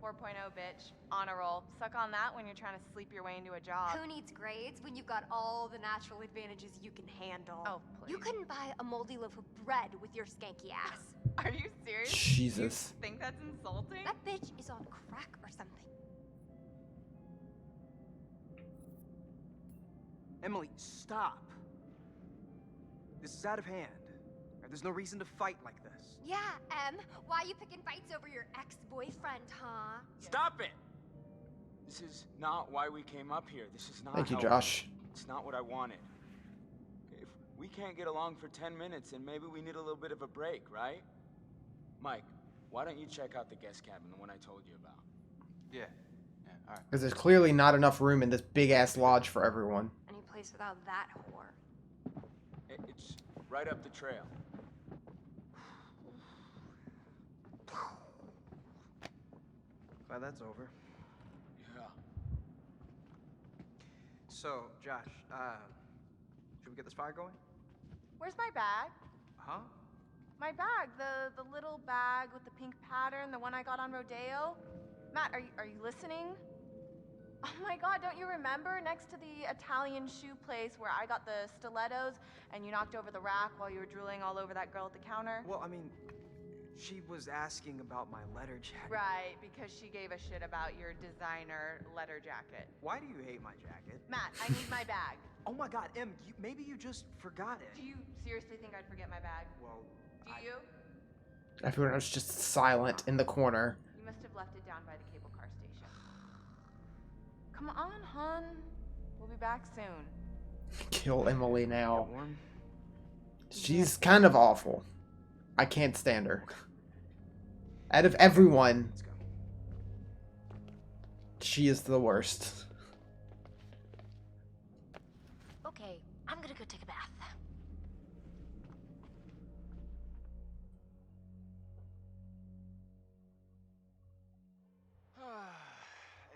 4.0, bitch. On a roll. Suck on that when you're trying to sleep your way into a job. Who needs grades when you've got all the natural advantages you can handle? Oh, please. You couldn't buy a moldy loaf of bread with your skanky ass. Are you serious? Jesus. You think that's insulting? That bitch is on crack or something. Emily, stop. This is out of hand. There's no reason to fight like this. Yeah, why you picking fights over your ex-boyfriend, huh? Stop it! This is not why we came up here. This is not Thank you, how- Josh. It's not what I wanted. If we can't get along for 10 minutes, then maybe we need a little bit of a break, right? Mike, why don't you check out the guest cabin, the one I told you about? Yeah. Yeah, all right. Because there's clearly not enough room in this big-ass lodge for everyone. Any place without that whore. It's right up the trail. Glad that's over. Yeah. So, Josh, should we get this fire going? Where's my bag? Huh? My bag, the little bag with the pink pattern, the one I got on Rodeo. Matt, are you listening? Oh my god, don't you remember? Next to the Italian shoe place where I got the stilettos and you knocked over the rack while you were drooling all over that girl at the counter? Well, I mean, she was asking about my letter jacket. Right, because she gave a shit about your designer letter jacket. Why do you hate my jacket? Matt, I need my bag. Oh my god, Em, maybe you just forgot it. Do you seriously think I'd forget my bag? Well, Do you? Everyone was just silent in the corner. You must have left it down by the cable car station. Come on, hon. We'll be back soon. Kill Emily now. Get warm? She's kind of awful. I can't stand her. Out of everyone, Let's go. she is the worst. Okay, I'm gonna go take a bath.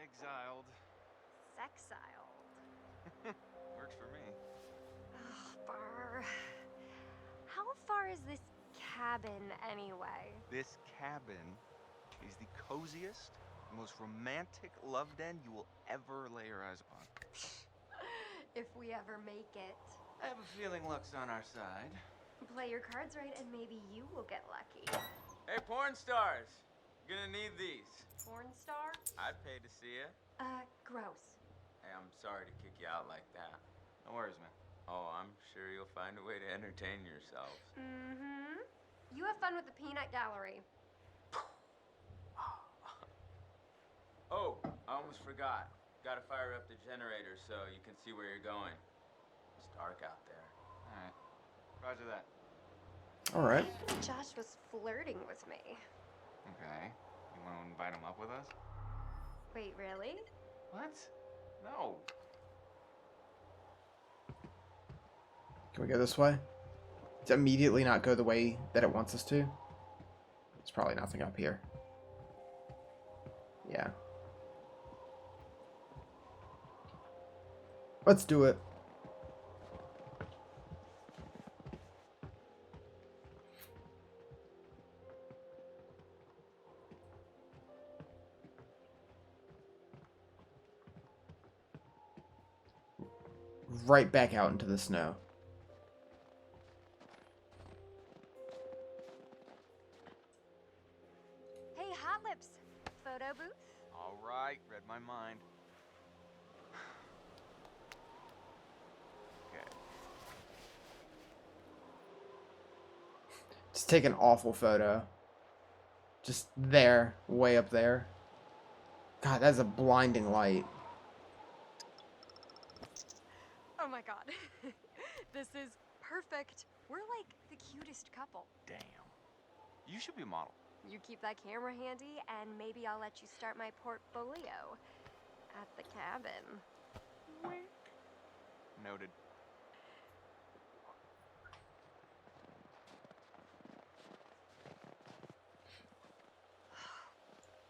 Exiled. Sexiled. Works for me. Ugh, Bar. How far is this cabin anyway? This cabin is the coziest, most romantic love den you will ever lay your eyes upon. If we ever make it. I have a feeling luck's on our side. Play your cards right and maybe you will get lucky. Hey, porn stars. You're gonna need these. Porn star? I'd pay to see you. Gross. Hey, I'm sorry to kick you out like that. No worries, man. Oh, I'm sure you'll find a way to entertain yourselves. Mm-hmm. You have fun with the peanut gallery. Oh, I almost forgot. Gotta fire up the generator so you can see where you're going. It's dark out there. All right. Roger that. All right. Josh was flirting with me. Okay. You want to invite him up with us? Wait, really? What? No. Can we go this way? To immediately not go the way that it wants us to? There's probably nothing up here. Yeah. Let's do it. Right back out into the snow. Hey, Hot Lips. Photo booth? All right. Read my mind. Okay. Just take an awful photo. Just there, way up there. God, that's a blinding light. Oh my god. This is perfect. We're like the cutest couple. Damn. You should be a model. You keep that camera handy, and maybe I'll let you start my portfolio at the cabin. Wink. Noted.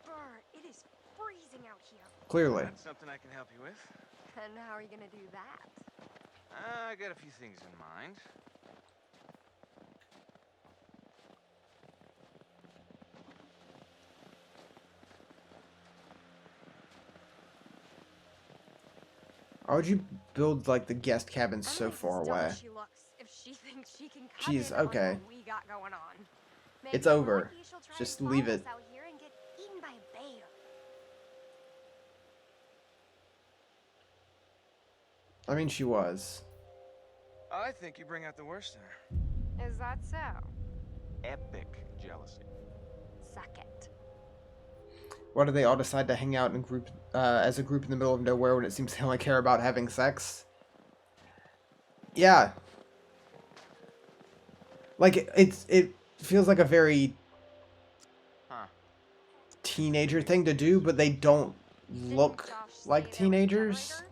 Brr, it is freezing out here. Clearly. That's something I can help you with. And how are you gonna do that? I got a few things in mind. Why would you build like the guest cabin so far away? She looks if she thinks she can come Jeez, in on okay. what we got going on. It's Maybe over. lucky she'll try Just and leave follow it. us out here and get eaten by a bear. I mean, she was. I think you bring out the worst in her. Is that so? Epic jealousy. Suck it. Why do they all decide to hang out in group as a group in the middle of nowhere when it seems they only care about having sex? Yeah. Like it feels like a very teenager thing to do, but they don't look like teenagers.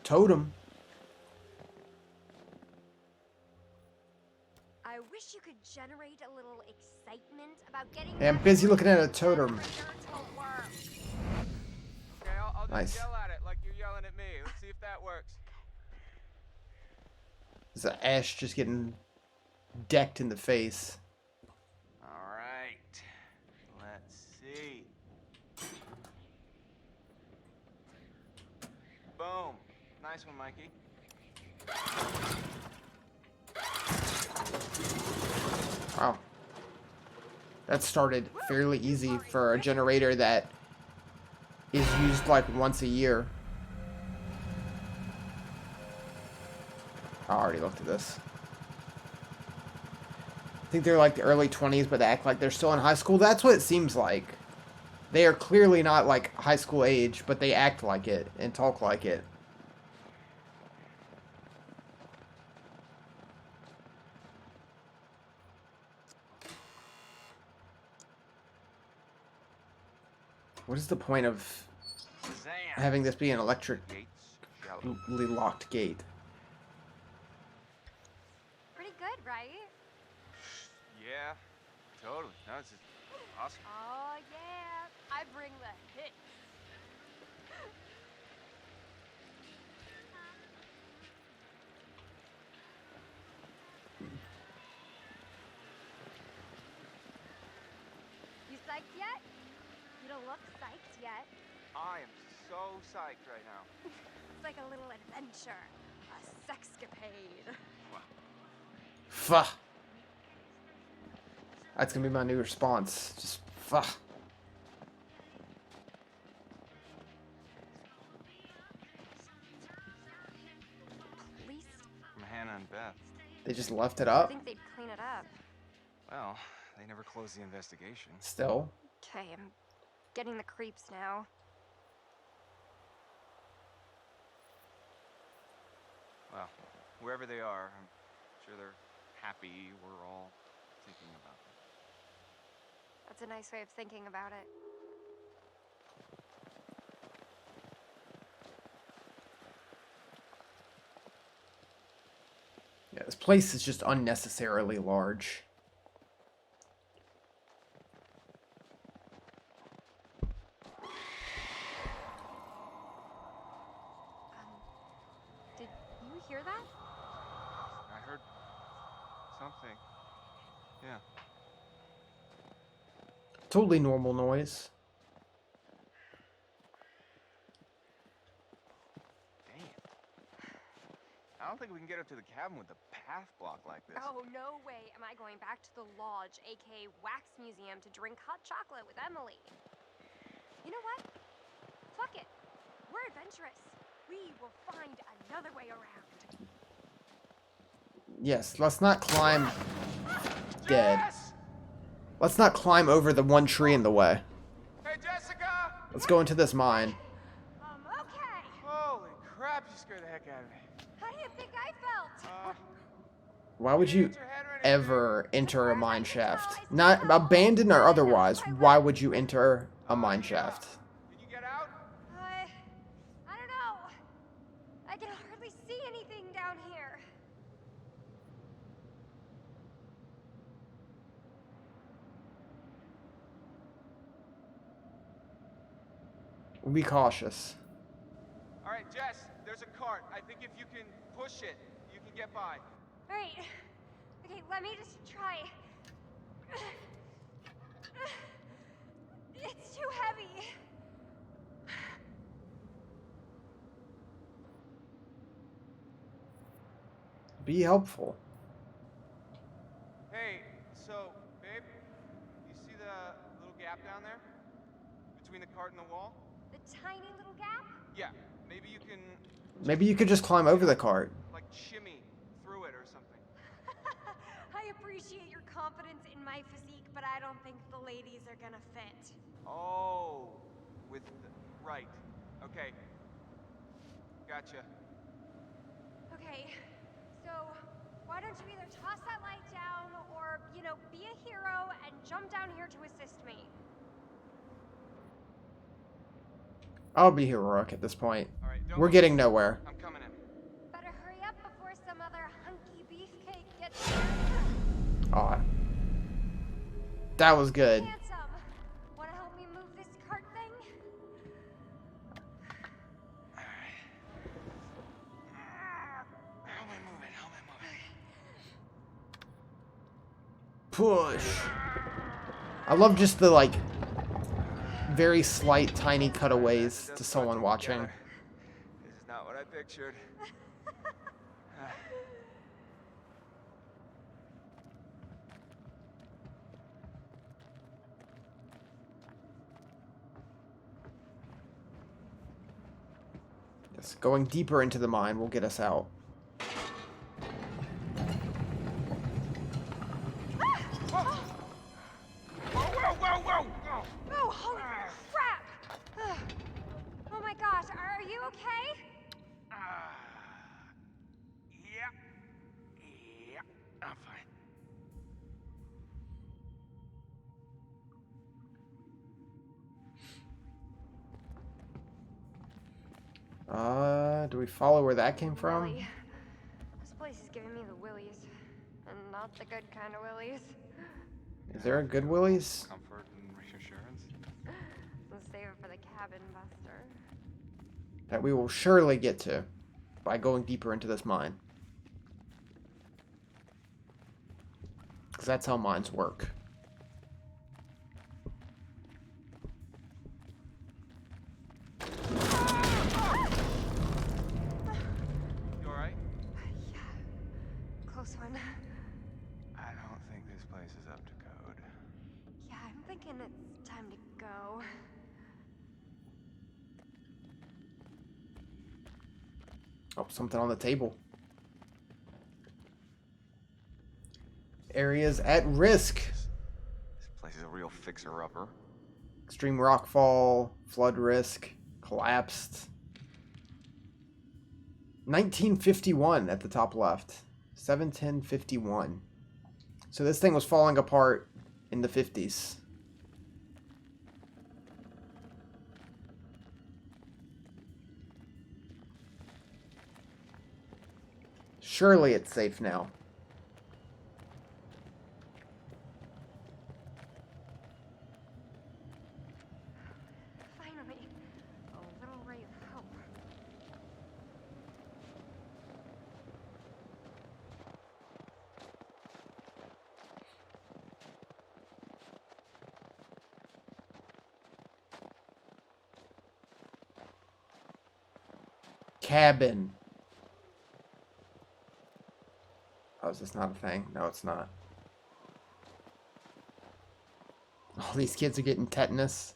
Totem. I wish you could generate a little excitement about getting. Hey, I'm busy looking at a totem. Okay, I'll just Nice. yell at it like you're yelling at me. Let's see if that works. Is that Ash just getting decked in the face? All right. Let's see. Boom. Nice one, Mikey. Wow. That started fairly easy for a generator that is used like once a year. I already looked at this. I think they're like the early 20s, but they act like they're still in high school. That's what it seems like. They are clearly not like high school age, but they act like it and talk like it. What is the point of having this be an electrically locked gate? Pretty good, right? Yeah, totally. No, it's just awesome. Oh yeah, I bring the hits. You psyched yet? You don't look psyched yet. I am so psyched right now. It's like a little adventure, a sexcapade. Fuh. That's gonna be my new response. Just fuh. Police? From Hannah and Beth. They just left it I up? think they'd clean it up. Well, they never closed the investigation. Still. Okay, I'm getting the creeps now. Well, wherever they are, I'm sure they're happy we're all thinking about them. That's a nice way of thinking about it. Yeah, this place is just unnecessarily large. Did you hear that? I heard something. Yeah. Totally normal noise. Damn. I don't think we can get up to the cabin with the path blocked like this. Oh, no way am I going back to the lodge, aka Wax Museum, to drink hot chocolate with Emily. You know what? Fuck it. We're adventurous. We will find another way around. Yes, let's not climb dead. Let's not climb over the one tree in the way. Hey, Jessica! Let's go into this mine. Okay. Holy crap, you scared the heck out of me. How do you think I felt? Why would you ever enter a mine shaft? Not abandoned or otherwise, why would you enter a mine shaft? Can you get out? I don't know. I can hardly see anything down here. Be cautious. All right, Jess, there's a cart. I think if you can push it, you can get by. Alright. Okay, let me just try. It's too heavy. Be helpful. Hey, so, babe, you see the little gap down there? Between the cart and the wall? The tiny little gap? Yeah, maybe you can... Maybe you could just climb over the cart. like, shimmy through it or something. I appreciate your confidence in my physique, but I don't think the ladies are gonna fit. Oh, with the... right. Okay. Gotcha. Okay, so be a hero and jump down here to assist me. I'll be heroic at this point. All right, We're getting nowhere. I'm coming in. Better hurry up before some other hunky beefcake gets here. Aw. That was good. Handsome. Wanna help me move this cart thing? How am I moving? Push. I love just the, like, very slight, tiny cutaways to someone watching. This is not what I pictured. Yes, going deeper into the mine will get us out. Oh, holy crap! Oh my gosh, are you okay? Yeah, I'm fine. Do we follow where that came from? Willy. This place is giving me the willies. And not the good kind of willies. Is there a good Willie's? Comfort and reassurance. Let's save it for the cabin buster. That we will surely get to by going deeper into this mine. Because that's how mines work. You alright? Yeah. Close one. I don't think this place is up to code. Yeah, I'm thinking it's time to go. Oh, something on the table. Areas at risk. This place is a real fixer-upper. Extreme rockfall, flood risk, collapsed. 1951 at the top left. 7/10/51. So this thing was falling apart in the 50s. Surely it's safe now. Finally, a little ray of hope. Cabin. Oh, is this not a thing? No, it's not. All these kids are getting tetanus.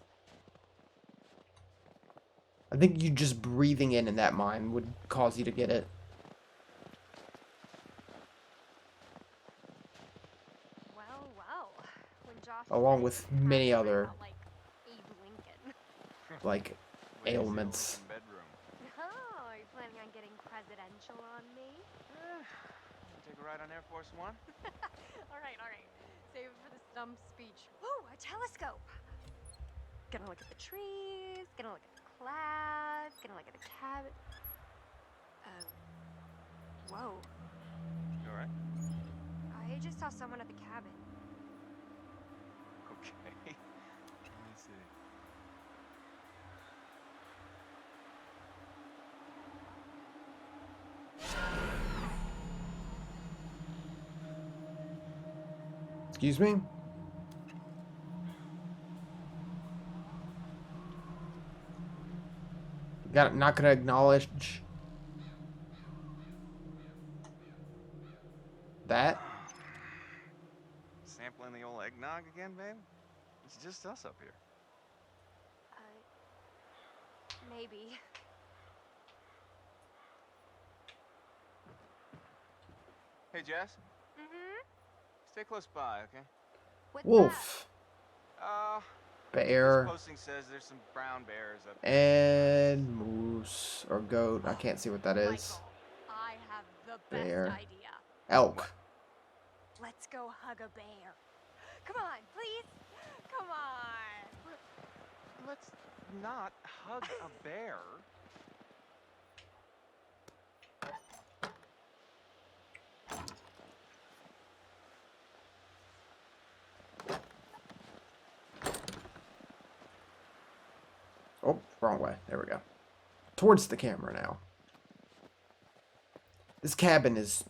I think you just breathing in that mine would cause you to get it. Well, well. When Josh Along with many other, like Abe Lincoln. like, ailments. Bedroom. Oh, are you planning on getting presidential on me? Take a ride on Air Force One? all right. Save it for the stump speech. Ooh, a telescope. Gonna look at the trees, gonna look at the clouds, gonna look at the cabin. Whoa. You alright? I just saw someone at the cabin. Okay. Let me see. Excuse me? Not gonna acknowledge that? Sampling the old eggnog again, babe? It's just us up here. Maybe. Hey, Jess. Mm-hmm. Stay close by, okay? What's Wolf. This Bear. posting says there's some brown bears up And moose. Or goat. I can't see what that is. Michael, I have the Bear. best idea. Elk. Let's go hug a bear. Come on, please. Come on. Let's not hug a bear. Oh, wrong way. There we go. Towards the camera now. This cabin is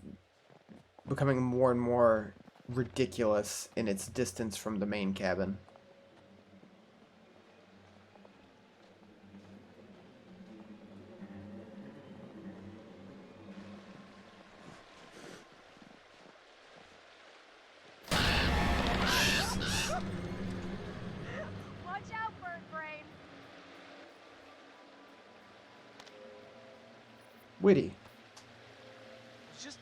becoming more and more ridiculous in its distance from the main cabin. Watch out, bird brain. Witty. Just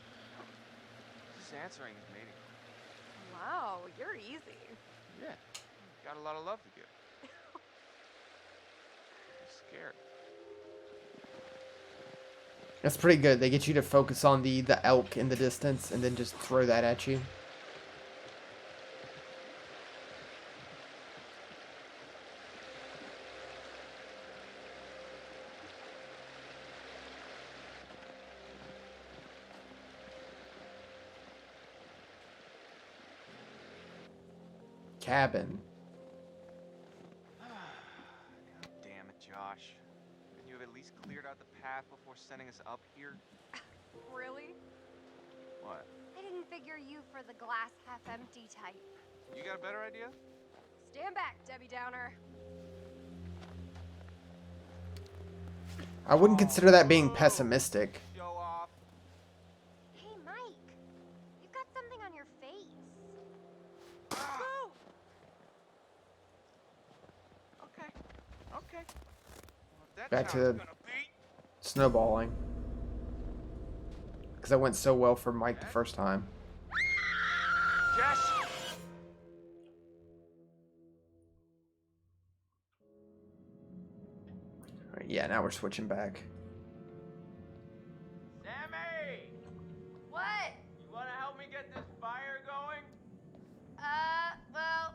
answering his mating. Wow, you're easy. Yeah, got a lot of love to give. I'm scared. That's pretty good. They get you to focus on the elk in the distance and then just throw that at you. Cabin. God damn it, Josh. Couldn't you have at least cleared out the path before sending us up here? Really? What? I didn't figure you for the glass half empty type. You got a better idea? Stand back, Debbie Downer. I wouldn't consider that being pessimistic. Show off. Hey, Mike. You've got something on your face. Okay. Okay. Well, if that Back to child's the gonna be... snowballing. Because that went so well for Mike the first time. Jess! Alright, yeah, now we're switching back. Sammy! What? You want to help me get this fire going? Well,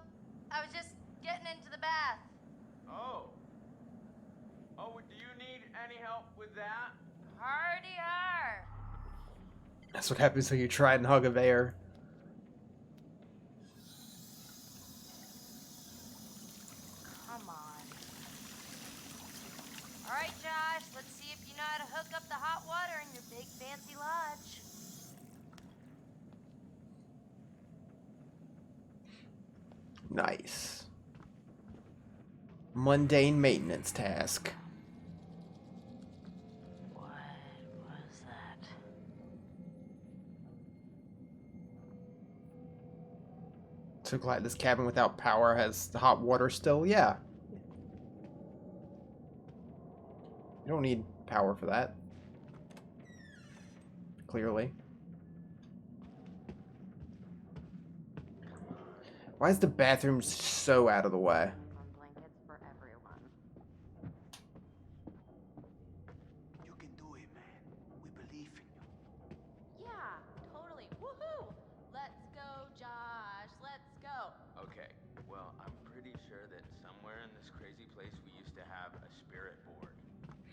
I was just getting into the bath. Oh. Oh, do you need any help with that? Hardy har. That's what happens when you try and hug a bear. Come on. All right, Josh, let's see if you know how to hook up the hot water in your big fancy lodge. Nice. Mundane maintenance task. What was that? So glad this cabin without power has the hot water still. Yeah. You don't need power for that. Clearly. Why is the bathroom so out of the way? Blankets for everyone. You can do it, man. We believe in you. Yeah, totally. Woohoo! Let's go, Josh. Let's go. Okay, well, I'm pretty sure that somewhere in this crazy place we used to have a spirit board.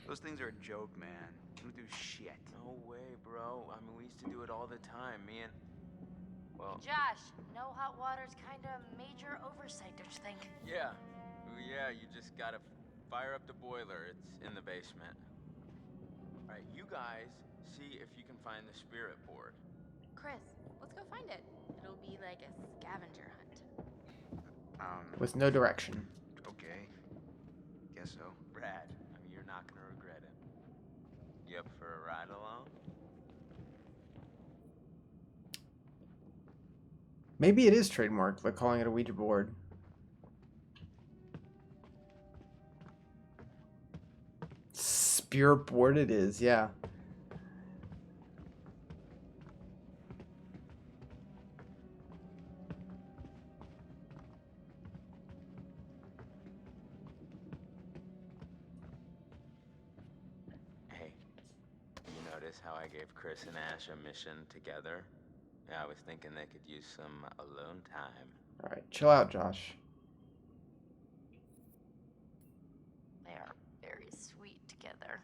Those things are a joke, man. We don't do shit. No way, bro. I mean, we used to do it all the time. Me and... Well... Josh, no hot water's kind of major oversight, don't you think? Yeah. Yeah, you just gotta fire up the boiler. It's in the basement. Alright, you guys see if you can find the spirit board. Chris, let's go find it. It'll be like a scavenger hunt. With no direction. Okay. Guess so. Brad, I mean, you're not gonna regret it. You up for a ride along? Maybe it is trademarked, like calling it a Ouija board. Spirit board it is, yeah. Hey, you notice how I gave Chris and Ash a mission together? Yeah, I was thinking they could use some alone time. Alright, chill out, Josh. They are very sweet together.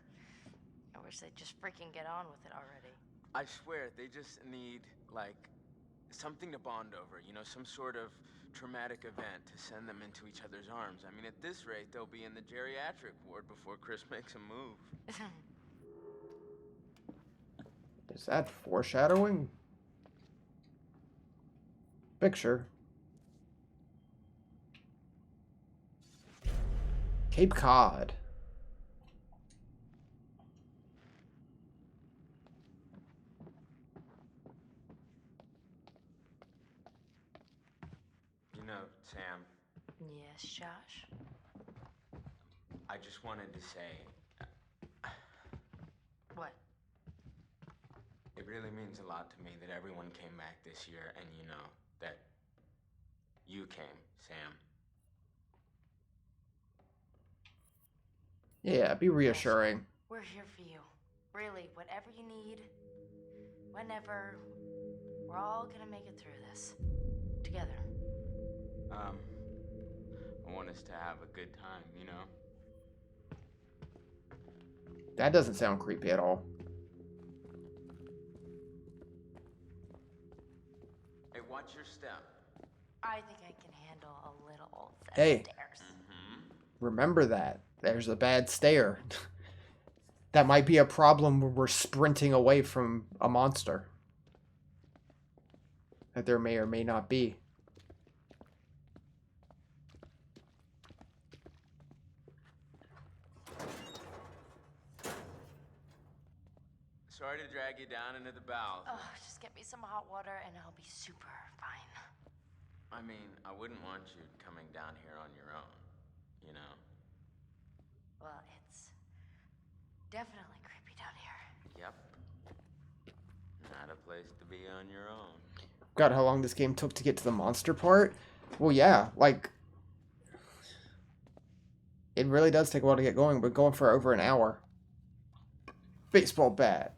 I wish they'd just freaking get on with it already. I swear, they just need, like, something to bond over, you know, some sort of traumatic event to send them into each other's arms. I mean, at this rate, they'll be in the geriatric ward before Chris makes a move. Is that foreshadowing? Picture. Cape Cod. You know, Sam, Yes, Josh? I just wanted to say, What? it really means a lot to me that everyone came back this year, and you know, that you came, Sam. Yeah, be reassuring. We're here for you. Really, whatever you need, whenever, we're all gonna make it through this. Together. I want us to have a good time, you know? That doesn't sound creepy at all. Hey, watch your step. I think I can handle a little set Hey. of stairs. Remember that. There's a bad stare. That might be a problem when we're sprinting away from a monster. That there may or may not be. Sorry to drag you down into the bowels. Oh, just get me some hot water and I'll be super fine. I mean, I wouldn't want you coming down here on your own, you know? Well, it's definitely creepy down here. Yep. Not a place to be on your own. God, how long this game took to get to the monster part? Well, yeah, like... It really does take a while to get going. We're going for over an hour. Baseball bat.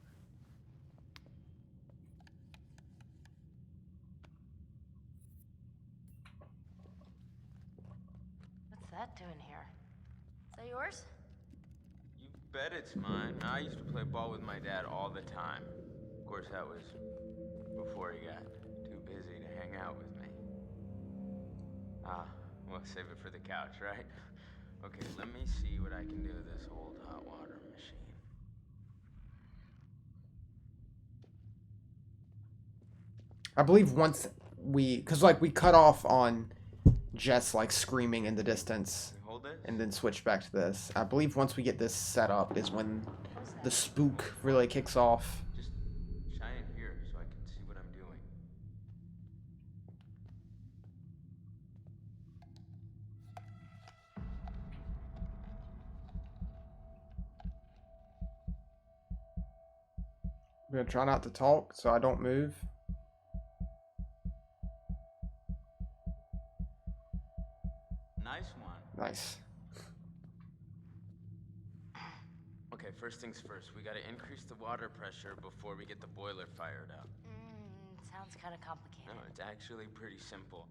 What's that doing here? Is that yours? You bet it's mine. I used to play ball with my dad all the time. Of course, that was before he got too busy to hang out with me. We'll save it for the couch, right? Okay, let me see what I can do with this old hot water machine. I believe once we... Because, like, we cut off on Jess, like, screaming in the distance. Hold it. And then switch back to this. I believe once we get this set up is when the spook really kicks off. Just shine it here so I can see what I'm doing. I'm going to try not to talk so I don't move. Nice one. Nice. Okay, first things first. We gotta increase the water pressure before we get the boiler fired up. Sounds kind of complicated. No, it's actually pretty simple.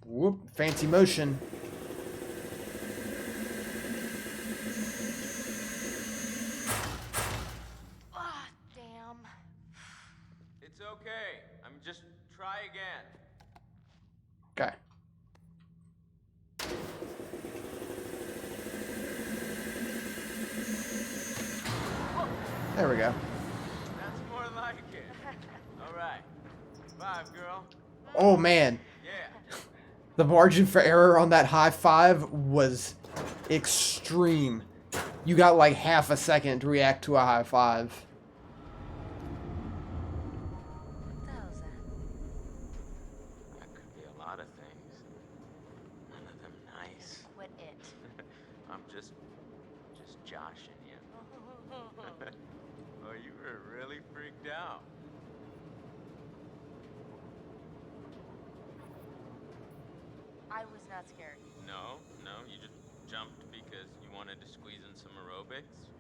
Whoop, fancy motion. Ah, damn. It's okay. I'm just try again. Okay. There we go. That's more like it. All right. 5, girl. Oh, man. Yeah. The margin for error on that high five was extreme. You got like half a second to react to a high five. What the hell is that? That could be a lot of things. None of them nice. Quit it. I'm just joshing you. Oh, you were really freaked out. I was not scared. No, you just jumped because you wanted to squeeze in some aerobics.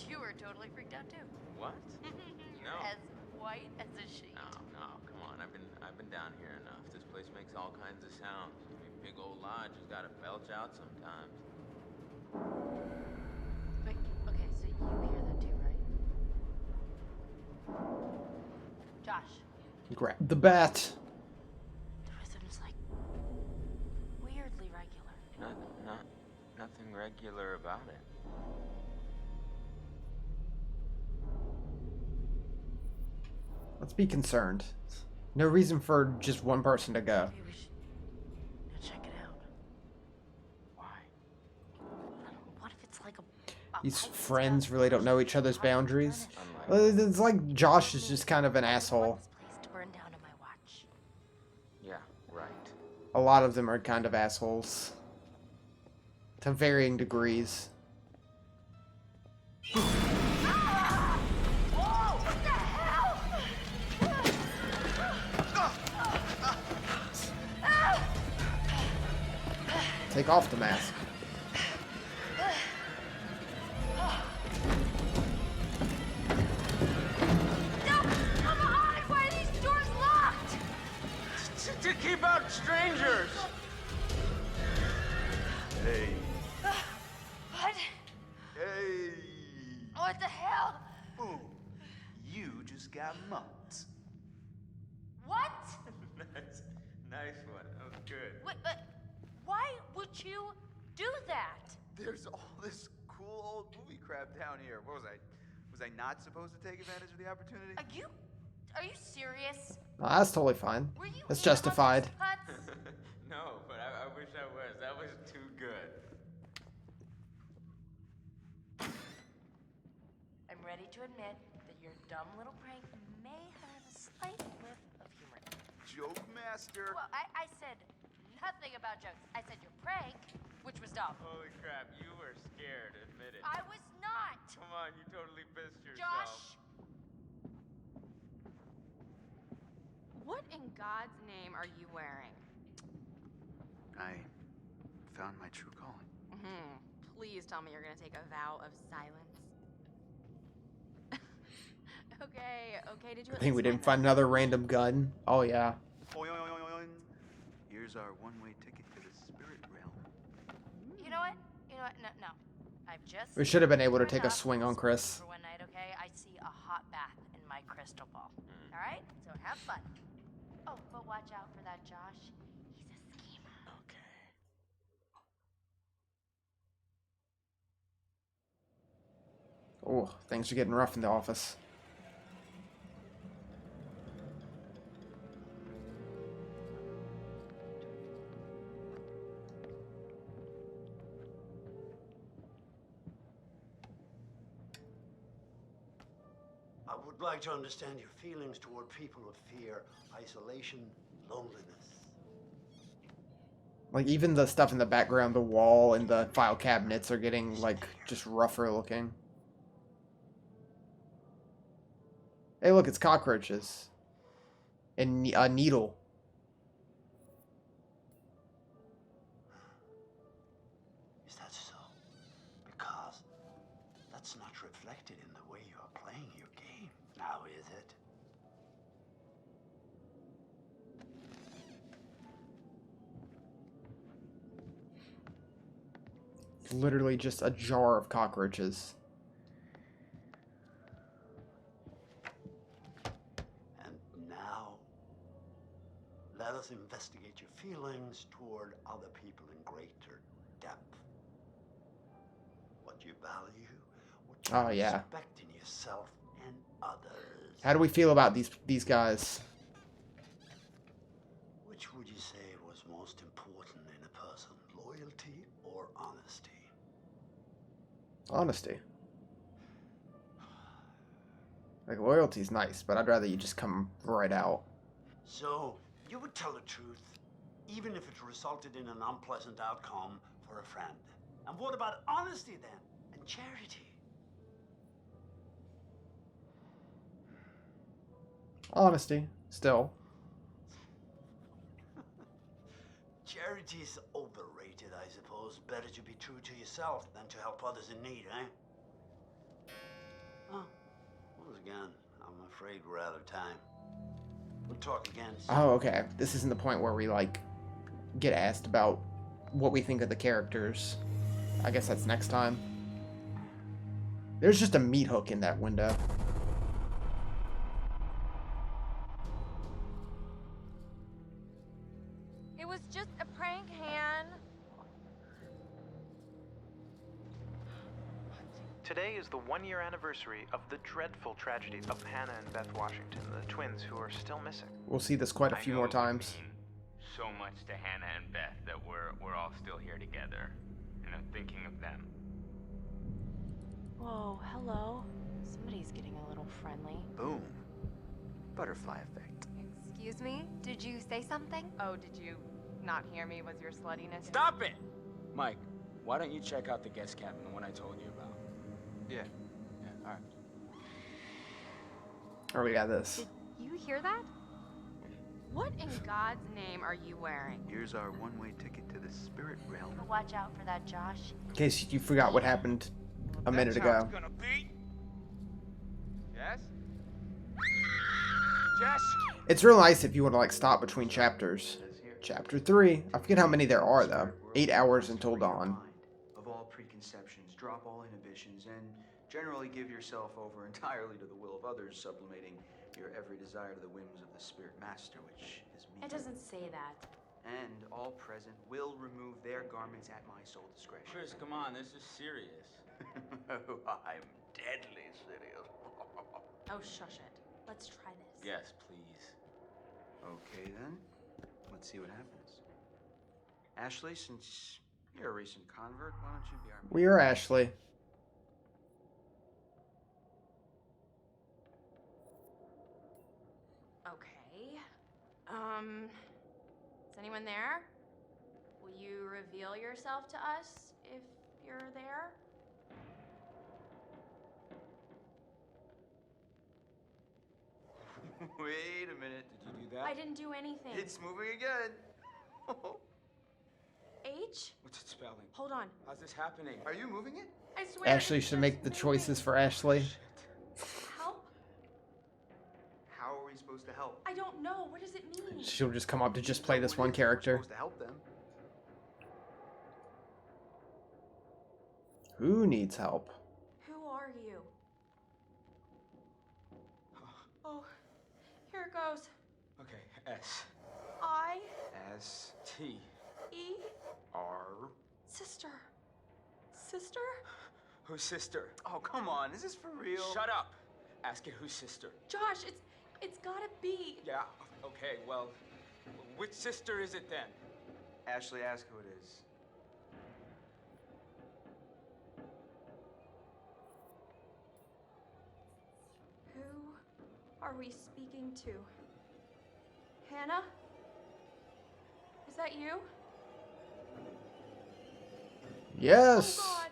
You were totally freaked out too. What? You're No. as white as a sheet. No, come on. I've been down here enough. This place makes all kinds of sounds. I mean, big old lodge has got to belch out sometimes. Wait, okay, so you hear that too, right? Josh. Grab the bat. The rhythm's like weirdly regular. Nothing regular about it. Let's be concerned. No reason for just one person to go. Maybe we should check it out. Why? I don't know, what if it's like a These pipe friends stuff? really don't know each other's boundaries. It's like Josh is just kind of an asshole. This place to burn down on my watch. Yeah, right. A lot of them are kind of assholes. To varying degrees. Take off the mask. Come on! Why are these doors locked? To keep out strangers! Hey. What? Hey. What the hell? Boom. You just got mugged. What? Nice one. That was good. Why would you do that? There's all this cool old movie crap down here. What was I? Was I not supposed to take advantage of the opportunity? Are you serious? No, that's totally fine. Were you That's in justified. on this putz? No, but I wish I was. That was too good. I'm ready to admit that your dumb little prank may have a slight whiff of humor. Joke master. Well, I said nothing about jokes. I said your prank, which was dumb. Holy crap, you were scared. Admit it. I was not. Come on, you totally pissed yourself. Josh. What in God's name are you wearing? I found my true calling. Please tell me you're gonna take a vow of silence. Okay, did you I think we didn't find another random gun. Oh yeah. Here's our one-way ticket to the spirit realm. You know what? No. I've just. We should have been able to turned take a up swing on this Chris. For one night, okay? I see a hot bath in my crystal ball. All right? So have fun. Oh, but watch out for that Josh. He's a schemer. Okay. Oh, things are getting rough in the office. I would like to understand your feelings toward people of fear, isolation, loneliness. Like, even the stuff in the background, the wall and the file cabinets are getting, like, just rougher looking. Hey, look, it's cockroaches. And a needle. Is that so? Because that's not reflected in the way you are playing your game. Now is it? It's literally just a jar of cockroaches. And now, let us investigate your feelings toward other people in greater depth. What you value, what you Oh, yeah. respect in yourself and others. How do we feel about these guys? Which would you say was most important in a person, loyalty or honesty? Honesty. Like, loyalty's nice, but I'd rather you just come right out. So, you would tell the truth, even if it resulted in an unpleasant outcome for a friend. And what about honesty then? And charity? Honesty, still. Charity's overrated, I suppose. Better to be true to yourself than to help others in need, eh? again. I'm afraid we're out of time. We'll talk again soon. Oh, okay. This isn't the point where we, like, get asked about what we think of the characters. I guess that's next time. There's just a meat hook in that window. It was just a prank, Han. Today is the one-year anniversary of the dreadful tragedy of Hannah and Beth Washington, the twins who are still missing. We'll see this quite a few more times. So much to Hannah and Beth that we're all still here together. And I'm thinking of them. Whoa, hello. Somebody's getting a little friendly. Boom. Butterfly effect. Excuse me? Did you say something? Oh, did you not hear me? Was your sluttiness? Stop it! Mike, why don't you check out the guest cabin, the one I told you about? Yeah. All right. Oh, we got this. Did you hear that? What in God's name are you wearing? Here's our one-way ticket to the spirit realm. Watch out for that, Josh. In case you forgot what happened a minute ago. Gonna be. Yes? Jess? It's real nice if you want to, like, stop between chapters. Chapter 3. I forget how many there are, though. 8 hours until dawn. Of all preconceptions, drop all inhibitions, and generally give yourself over entirely to the will of others, sublimating your every desire to the whims of the spirit master, which is me. It doesn't say that. And all present will remove their garments at my sole discretion. Chris, come on, this is serious. I'm deadly serious. Oh, shush it. Let's try this. Yes, please. Okay, then. Let's see what happens. Ashley, since you're a recent convert, why don't you be our... We are Ashley. Okay. Is anyone there? Will you reveal yourself to us if you're there? Wait a minute. Did you do that? I didn't do anything. It's moving again. H? What's it spelling? Hold on. How's this happening? Are you moving it? I swear. Ashley it's should just make the moving. choices for Ashley. Help? How are we supposed to help? I don't know. What does it mean? She'll just come up to just play this one We're character. supposed to help them. Who needs help? Who are you? Oh, here it goes. Okay, S. I S T. E R. sister. Sister? Whose sister? Oh, come on. Is this for real? Shut up. Ask it whose sister. Josh, it's gotta be. Yeah, okay, well, which sister is it then? Ashley, ask who it is. Who are we speaking to? Hannah? Is that you? Yes. Oh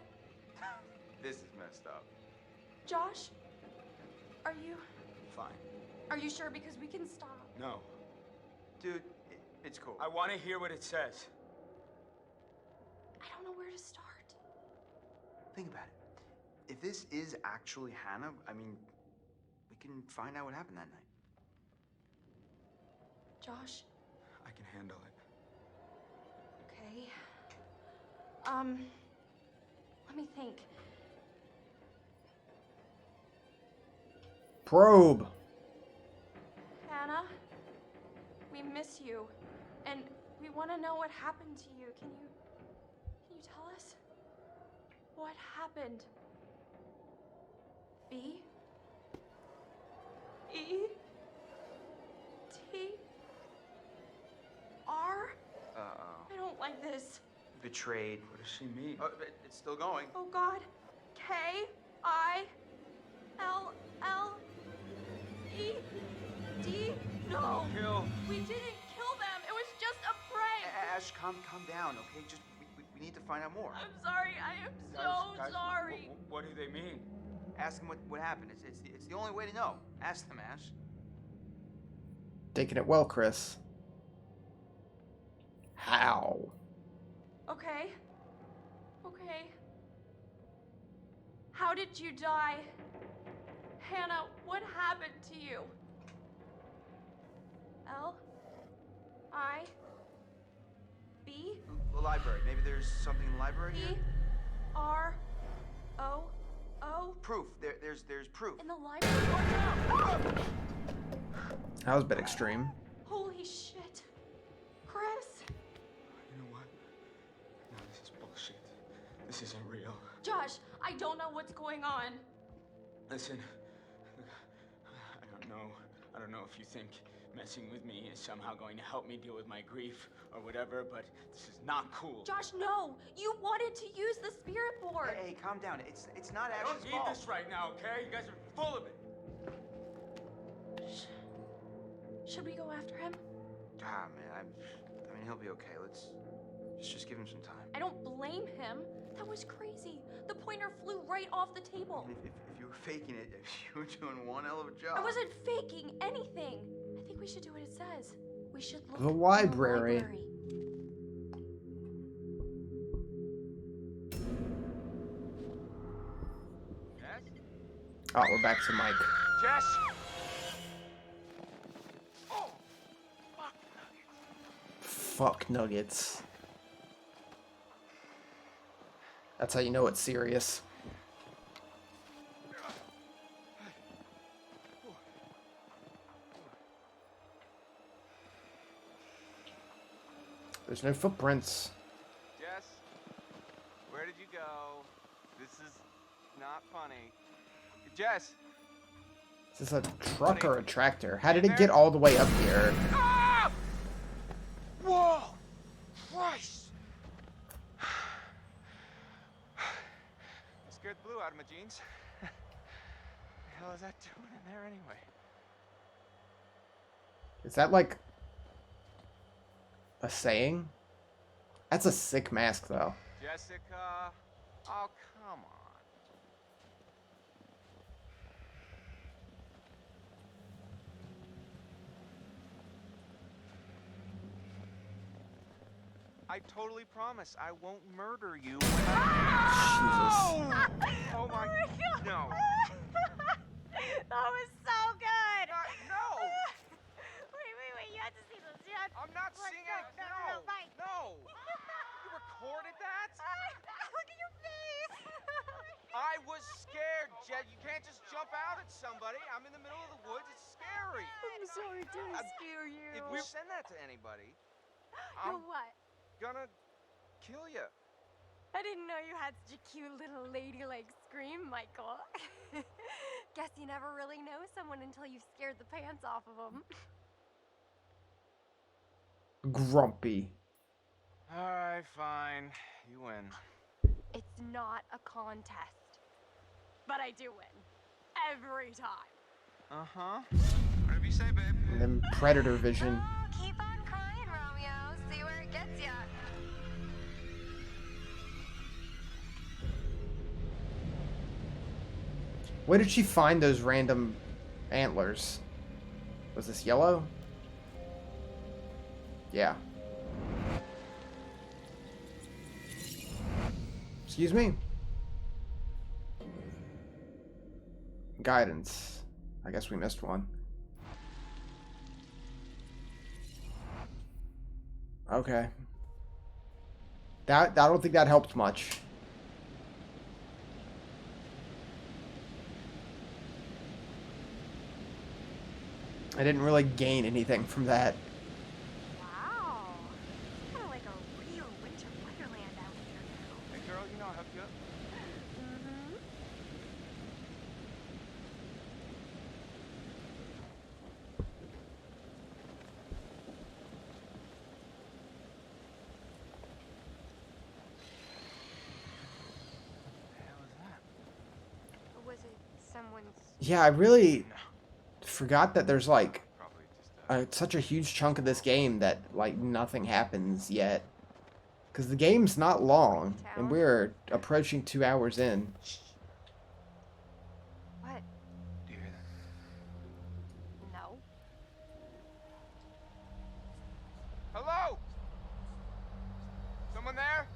God. This is messed up. Josh? Are you Fine. sure? Because we can stop. No. Dude, it's cool. I want to hear what it says. I don't know where to start. Think about it. If this is actually Hannah, I mean, we can find out what happened that night. Josh? I can handle it. Okay. Let me think. Probe. Hannah, we miss you, and we want to know what happened to you. Can you tell us? What happened? B? E? T? R? Uh-oh. I don't like this. Betrayed. What does she mean? Oh, it's still going. Oh God. K? I? L? L? E? D? No! Kill. We didn't kill them. It was just a prank. Ash, calm down, okay? Just, we need to find out more. I'm sorry. I am so Guys, sorry. What do they mean? Ask them what happened. It's the only way to know. Ask them, Ash. Taking it well, Chris. How? Okay. Okay. How did you die? Hannah, what happened to you? L? I? B? The library. Maybe there's something in the library here? E? R? O? O? Proof. There's proof. In the library? Oh no! That was a bit extreme. Holy shit. Chris? You know what? No, this is bullshit. This isn't real. Josh, I don't know what's going on. Listen, look, I don't know if you think messing with me is somehow going to help me deal with my grief or whatever, but this is not cool. Josh, no! You wanted to use the spirit board! Hey, calm down. It's not I Ash's don't need fault. this right now, okay? You guys are full of it. Should we go after him? Ah, man, I mean, he'll be okay. Let's just give him some time. I don't blame him. That was crazy. The pointer flew right off the table. And if you were faking it, you were doing one hell of a job. I wasn't faking anything. I think we should do what it says. We should look The in library. the library. Yes? Oh, we're back to Mike. Jess? Fuck nuggets. That's how you know it's serious. There's no footprints. Jess? Where did you go? This is not funny. Jess? Is this a truck or a tractor? How did it get all the way up here? Ah! Whoa! Christ! It scared the blue out of my jeans. What the hell is that doing in there anyway? Is that like a saying? That's a sick mask, though. Jessica? Oh, come on. I totally promise I won't murder you. Jesus. Oh my God. No. That was so good. No. Wait. You have to see this. I'm not seeing it. No, Mike. No. You recorded that? Look at your face. I was scared, Jed. You can't just jump out at somebody. I'm in the middle of the woods. It's scary. I'm sorry to scare you. If we send that to anybody, You're I'm what? gonna kill you. I didn't know you had such a cute little ladylike scream, Michael. Guess you never really know someone until you've scared the pants off of them. Grumpy. Alright, fine. You win. It's not a contest. But I do win. Every time. Uh-huh. Whatever you say, babe. And then predator vision. Oh, keep on crying, Romeo. See where it gets ya. Where did she find those random antlers? Was this yellow? Yeah. Excuse me? Guidance. I guess we missed one. Okay. I don't think that helped much. I didn't really gain anything from that. Wow. It's kind of like a real winter wonderland out here now. Hey, girl, you know I'll help you up. Mm-hmm. What the hell is that? Was it someone's... Yeah, I really forgot that there's like such a huge chunk of this game that like nothing happens yet. Because the game's not long, and we're approaching 2 hours in. What? Do you hear that? No. Hello? Someone there?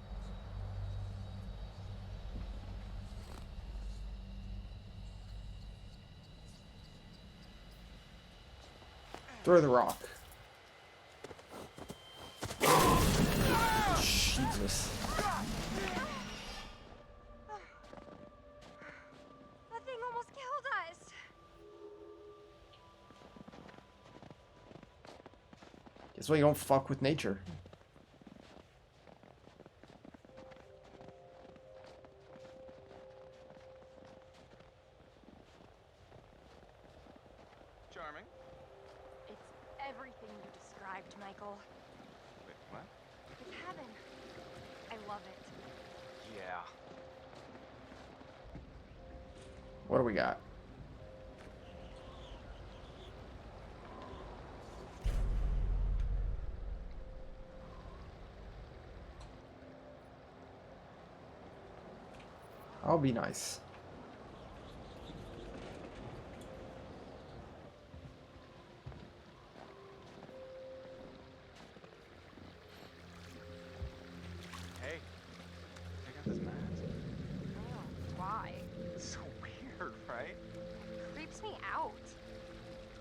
Throw the rock. Jesus. That thing almost killed us. Guess why you don't fuck with nature. Charming. It's everything you described, Michael. Wait, what? It's heaven. I love it. Yeah. What do we got? I'll be nice. Hey, check out this mask. Oh, why? It's so weird, right? Creeps me out.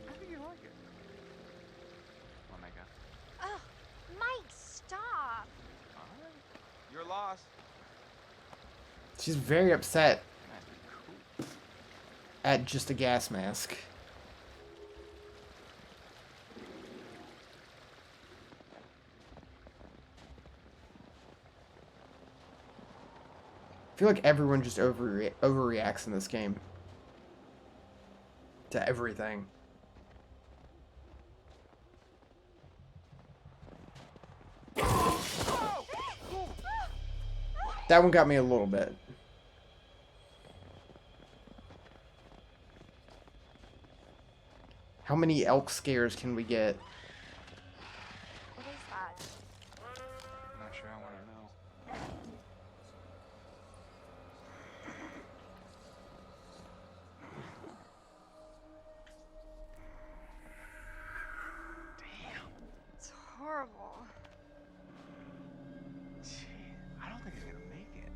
I think you like it. Wanna make up? Ugh, Mike, stop. Alright. You're lost. She's very upset Man, cool. at just a gas mask. I feel like everyone just overreacts in this game. To everything. That one got me a little bit. How many elk scares can we get? What is that? I'm not sure I want to know. Damn. It's horrible. Gee, I don't think he's gonna make it.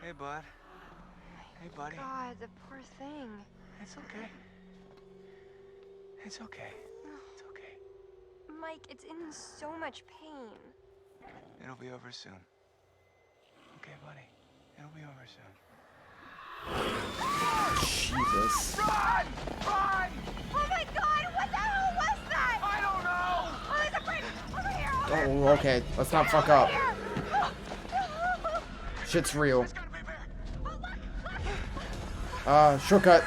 Hey, bud. Hey, buddy. God, the poor thing. It's okay. It's okay. It's okay. Mike, it's in so much pain. It'll be over soon. Okay, buddy. It'll be over soon. Jesus. Run! Run! Oh my God, what the hell was that? I don't know! Oh, there's a brain over here. Oh, okay. Let's not fuck up. Shit's real. Shortcut.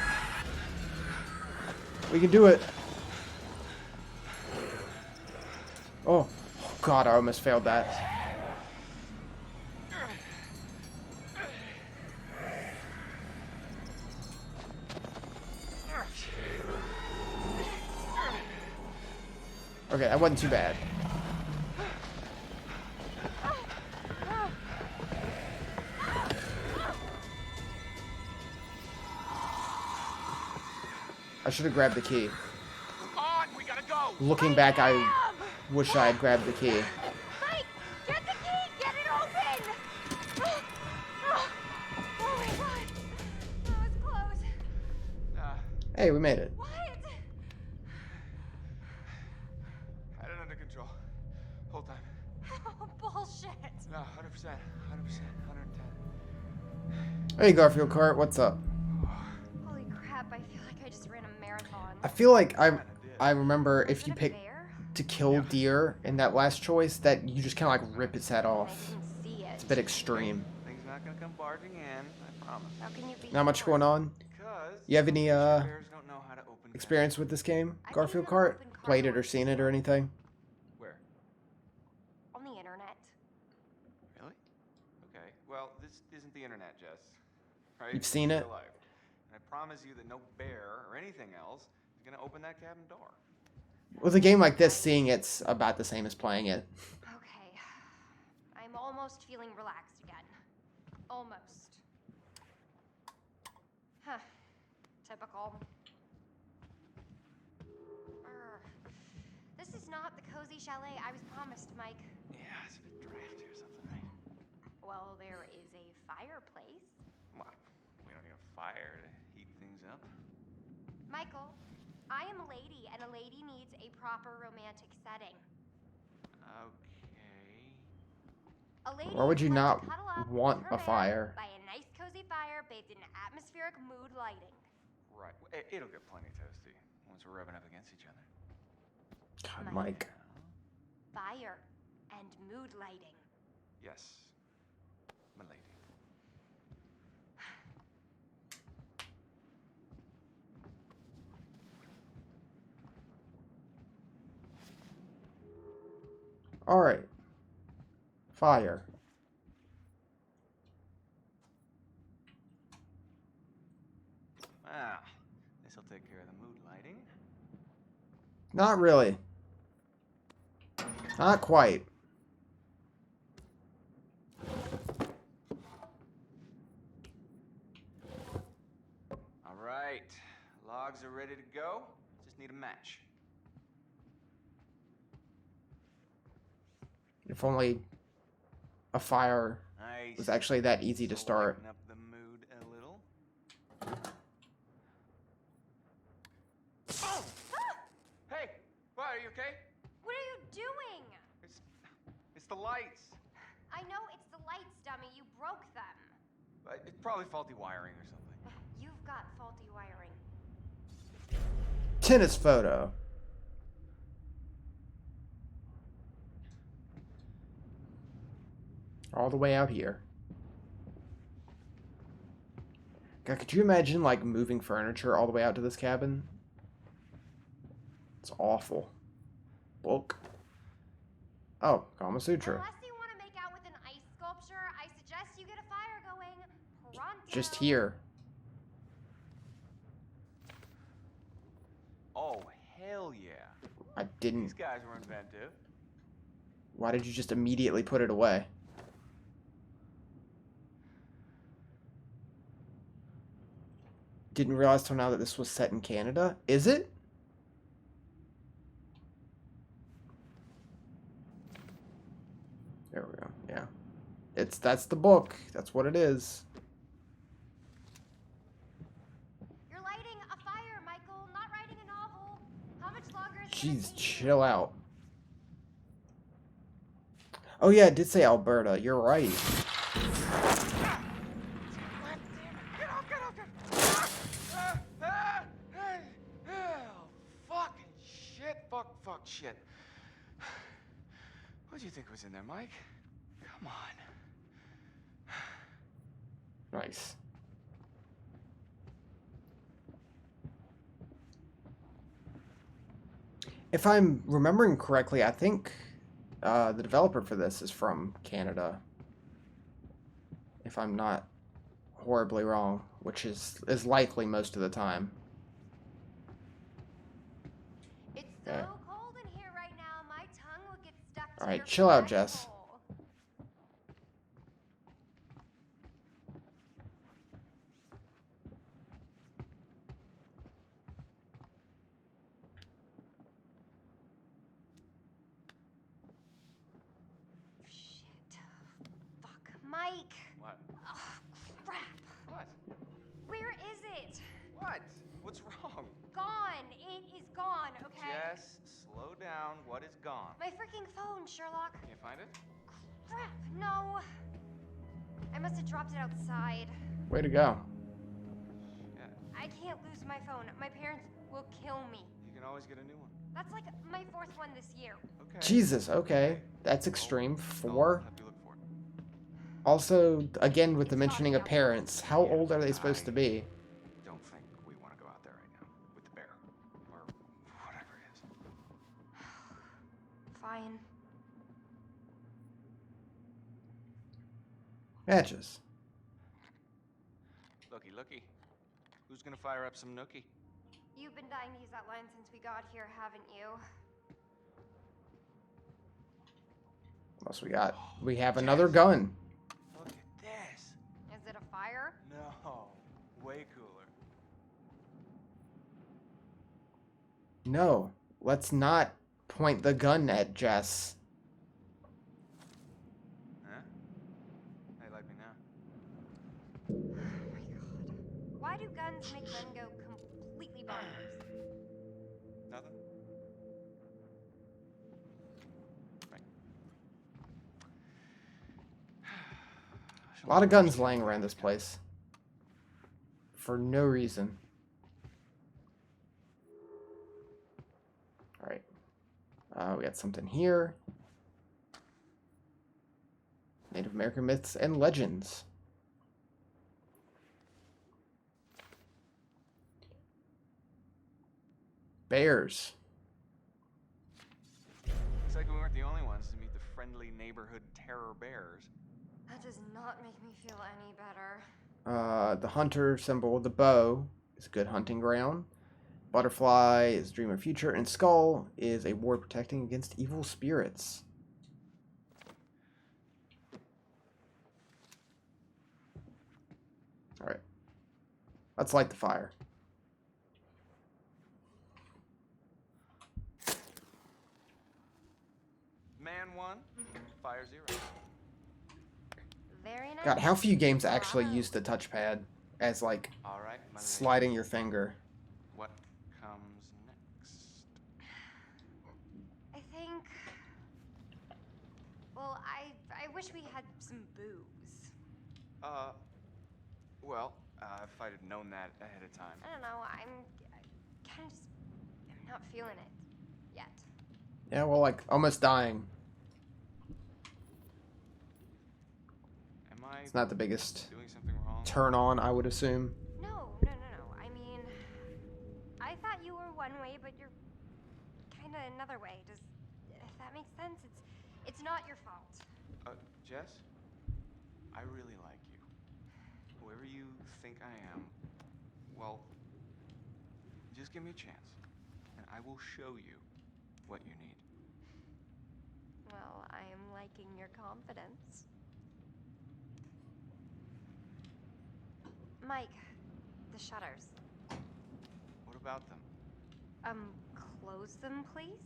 We can do it. Oh, God, I almost failed that. Okay, that wasn't too bad. I should have grabbed the key. On, we gotta go. Looking back, I wish I had grabbed the key. Mike, get the key, get it open. Oh my God, that was close. Hey, we made it. What? Had it under control. Whole time. Oh, bullshit. No, 100%. 100%. 110. Hey, Garfield Cart, what's up? Holy crap, I feel like I just ran a marathon. I feel like I remember if you pick to kill deer in that last choice, that you just kind of like rip its head off. It's a bit extreme. Things not gonna come barging in, I promise. How can you be Not much going on. You have any experience with this game, Garfield Cart? Played it or seen it or anything? Where? On the internet. Really? Okay. Well, this isn't the internet, Jess. Right? You've seen It's it? real life. And I promise you that no bear or anything else is gonna open that cabin door. With a game like this, seeing it's about the same as playing it. Okay. I'm almost feeling relaxed again. Almost. Huh. Typical. This is not the cozy chalet I was promised, Mike. Yeah, it's a bit drafty or something, right? Well, there is a fireplace. up? Michael, I am a lady, and a lady needs a proper romantic setting. Okay. A lady Why would you likes not to cuddle up want with her a man fire? by a nice cozy fire bathed in atmospheric mood lighting. Right. It'll get plenty toasty once we're rubbing up against each other. God, Mike. Fire and mood lighting. Yes, my lady. Alright. Fire. Wow. This'll take care of the mood lighting. Not really. Not quite. All right. Logs are ready to go. Just need a match. If only a fire was actually that easy to start. Lighten up the mood a little. Oh! Hey! What, are you okay? What are you doing? It's the lights. I know it's the lights, dummy. You broke them. It's probably faulty wiring or something. You've got faulty wiring. Tennis photo. All the way out here. God, could you imagine, like, moving furniture all the way out to this cabin? It's awful. Book. Oh, Kama Sutra. Unless you want to make out with an ice sculpture, I suggest you get a fire going. Pronto. Just here. Oh, hell yeah. I didn't... These guys were inventive. Why did you just immediately put it away? Didn't realize till now that this was set in Canada. Is it? There we go. Yeah. That's the book. That's what it is. You're lighting a fire, Michael, not writing a novel. How much longer is it Jeez, chill out. Oh yeah, it did say Alberta. You're right. Fuck, shit. What do you think was in there, Mike? Come on. Nice. If I'm remembering correctly, I think the developer for this is from Canada. If I'm not horribly wrong, which is likely most of the time. It's so cold in here right now, my tongue will get stuck to Alright, your chill out, flesh Jess. hole. Shit. Fuck. Mike! What? Oh, crap. What? Where is it? What? What's wrong? Gone. It is gone, okay? Jess, slow down. What is gone? My freaking phone, Sherlock. Can't find it? Crap, no. I must have dropped it outside. Way to go. Yeah. I can't lose my phone. My parents will kill me. You can always get a new one. That's like my 4th one this year. Okay. Jesus, okay. That's extreme. I'll 4? help you look for it. Also, again, with the mentioning of parents, how old are they supposed to be? Don't think we want to go out there right now with the bear. Or whatever it is. Fine. Matches. Looky. Who's gonna fire up some nookie? You've been dying to use that line since we got here, haven't you? Plus we have another gun. Look at this. Is it a fire? No, way cooler. No, let's not point the gun at Jess. Huh? How you like me now? Oh my god. Why do guns make men go bombers. Nothing? Right. A lot of guns laying around this place. For no reason. Alright. We got something here. Native American myths and legends. Bears. Looks like we weren't the only ones to meet the friendly neighborhood terror bears. That does not make me feel any better. The hunter symbol, the bow, is a good hunting ground. Butterfly is dream of future, and skull is a ward protecting against evil spirits. Alright. Let's light the fire. Man 1, fire 0. Very nice. God, how few games actually use the touchpad as, like, All right, sliding your finger. What comes next? I think... Well, I wish we had some booze. Well, if I'd have known that ahead of time. I don't know, I'm kind of just... I'm not feeling it. Yet. Yeah, well, like, almost dying. Am I It's not the biggest doing something wrong? turn on, I would assume. No. I mean... I thought you were one way, but you're kind of another way. If that makes sense, it's not your fault. Jess? I really like you. Whoever you think I am, well, just give me a chance, and I will show you what you need. Well, I am liking your confidence. Mike, the shutters. What about them? Close them, please?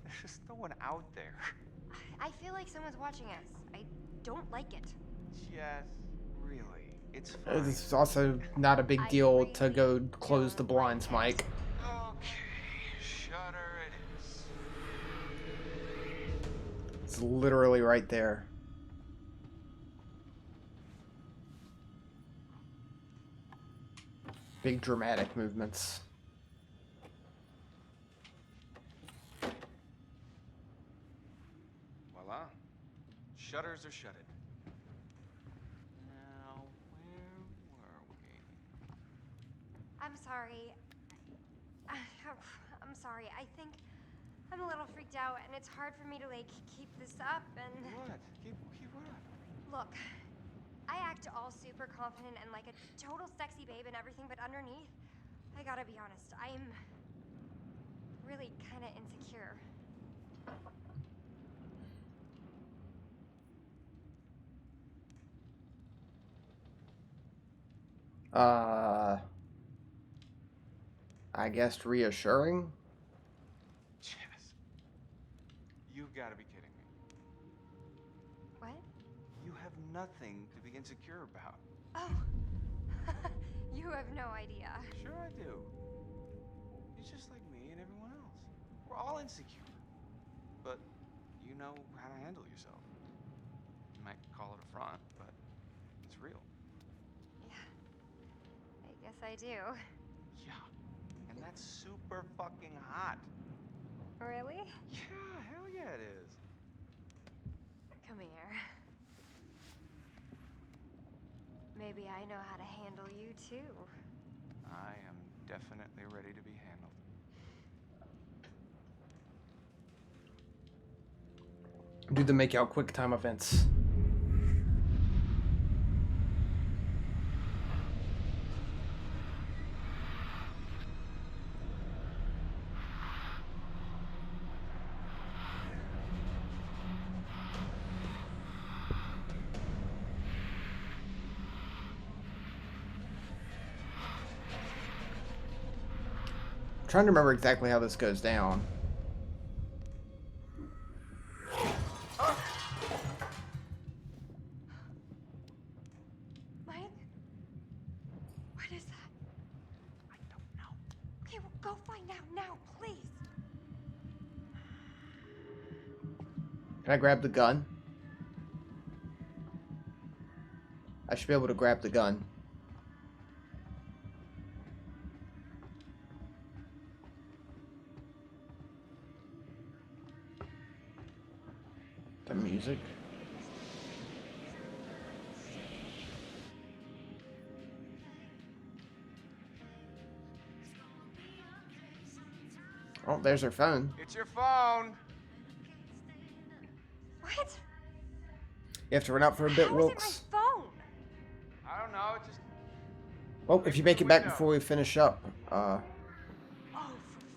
There's just no one out there. I feel like someone's watching us. I don't like it. Jess, really, it's fine. It's also not a big deal to go close the blinds, Mike. Okay, shutter it is. It's literally right there. Big dramatic movements. Voila. Shutters are shuttered. Now, where were we? I'm sorry. I'm sorry. I think I'm a little freaked out, and it's hard for me to, like, keep this up, and... What? Keep what up? Look, I act all super confident and like a total sexy babe and everything, but underneath, I gotta be honest, I'm really kind of insecure. I guess reassuring? Jess, you've got to be kidding me. What? You have nothing to be insecure about. Oh, you have no idea. Sure I do. You're just like me and everyone else. We're all insecure. But you know how to handle yourself. You might call it a front, but it's real. Yeah, I guess I do. Yeah, and that's super fucking hot. Really? Yeah, hell yeah it is. Come here. Maybe I know how to handle you too. I am definitely ready to be handled. Do the make out quick time events. I'm trying to remember exactly how this goes down. Mike? What is that? Go find out now, please. Can I grab the gun? I should be able to grab the gun. The music. Oh, there's her phone. It's your phone. What? You have to run out for a bit, How Wilkes. is it my phone? I don't know. It just. Well, if you make it back before we finish up,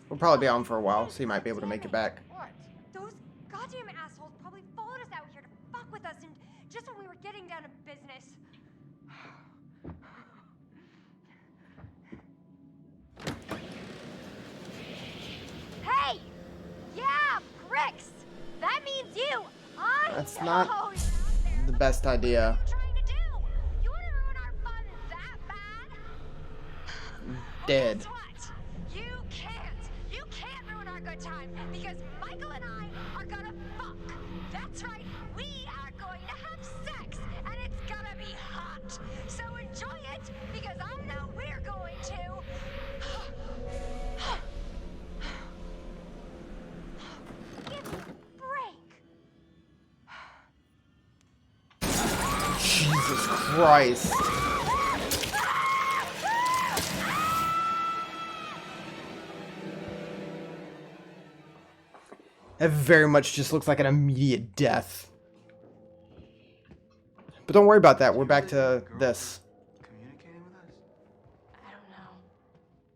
we'll probably be on for a while, so you might be able to make it back. What? Those goddamn assholes probably followed us out here to fuck with us, and just when we were getting down to business. Hey! Yeah, pricks! That means you! That's not the best idea. Dead. Guess what? You can't ruin our good time because Michael and I are gonna fuck. That's right, we are going to have sex and it's gonna be hot. So enjoy it because I know we're going to. Give me a break. Jesus Christ. It very much just looks like an immediate death. But don't worry about that. We're back to this. Communicating with us? I don't know.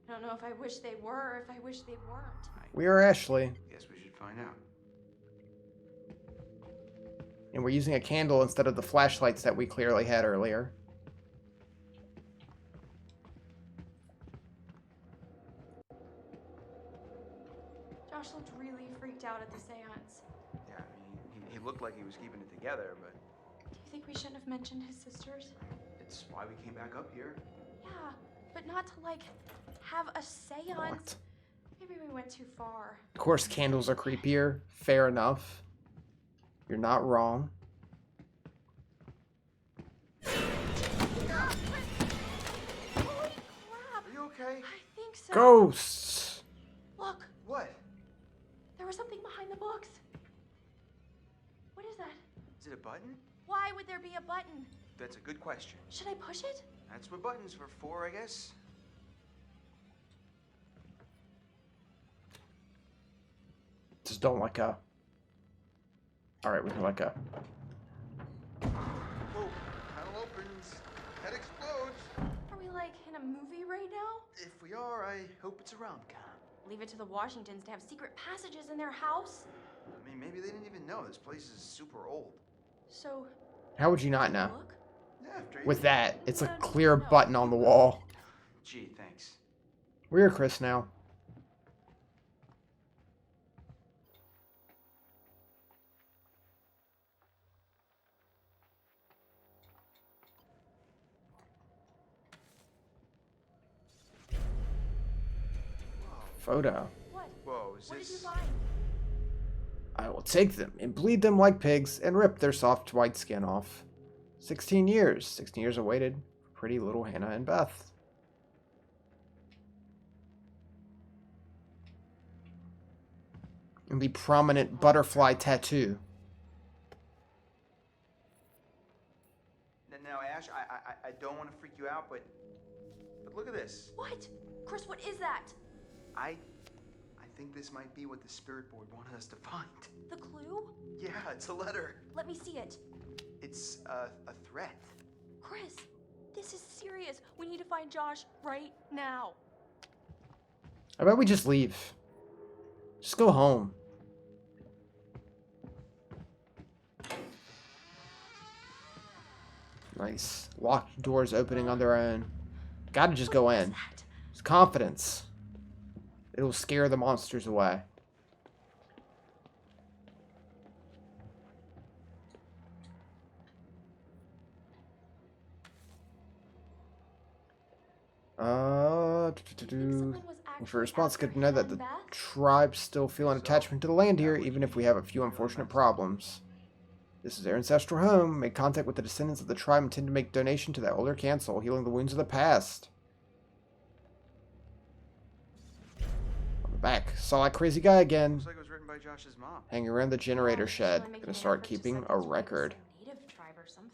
I don't know if I wish they were or if I wish they weren't. We are Ashley. Guess we should find out. And we're using a candle instead of the flashlights that we clearly had earlier. Josh looked really freaked out at the seance. Yeah, I mean, he looked like he was keeping it together, but Do you think we shouldn't have mentioned his sisters? it's why we came back up here. Yeah, but not to, like, have a seance. What? Maybe we went too far. Of course, candles are creepier. Fair enough. You're not wrong. Holy crap! Are you okay? I think so. Ghosts! Look, What? there was something behind the books. What is that? Is it a button? Why would there be a button? That's a good question. Should I push it? That's what buttons are for, I guess. Just don't let go. Alright, we can let go. Whoa, panel opens. Head explodes. Are we, like, in a movie right now? If we are, I hope it's a rom-com. Leave it to the Washingtons to have secret passages in their house? I mean, maybe they didn't even know. This place is super old. So, How would you not know? look? Yeah, after With you... that, it's a clear button on the wall. Gee, thanks. We're Chris now. Photo. What? Whoa, is What did you this... find? I will take them and bleed them like pigs and rip their soft white skin off. 16 years. 16 years awaited for pretty little Hannah and Beth. And the prominent butterfly tattoo. Now, Ash, I don't want to freak you out, but look at this. What? Chris, what is that? I think this might be what the spirit board wanted us to find. The clue? Yeah, it's a letter. Let me see it. It's a threat. Chris, this is serious. We need to find Josh right now. How about we just leave? Just go home. Nice. Locked doors opening on their own. Gotta just go in. It's confidence. It'll scare the monsters away. Someone was actually For response, after good to know that Hannah the and Beth? tribes still feel an attachment to the land here, even if we have a few unfortunate problems. This is their ancestral home. Make contact with the descendants of the tribe and intend to make donation to the older council, healing the wounds of the past. On the back, saw that crazy guy again. Looks like it was written by Josh's mom. Hanging around the generator Yeah, she's shed. really making Gonna an start effort to keeping set a things right with record. some native tribe or something.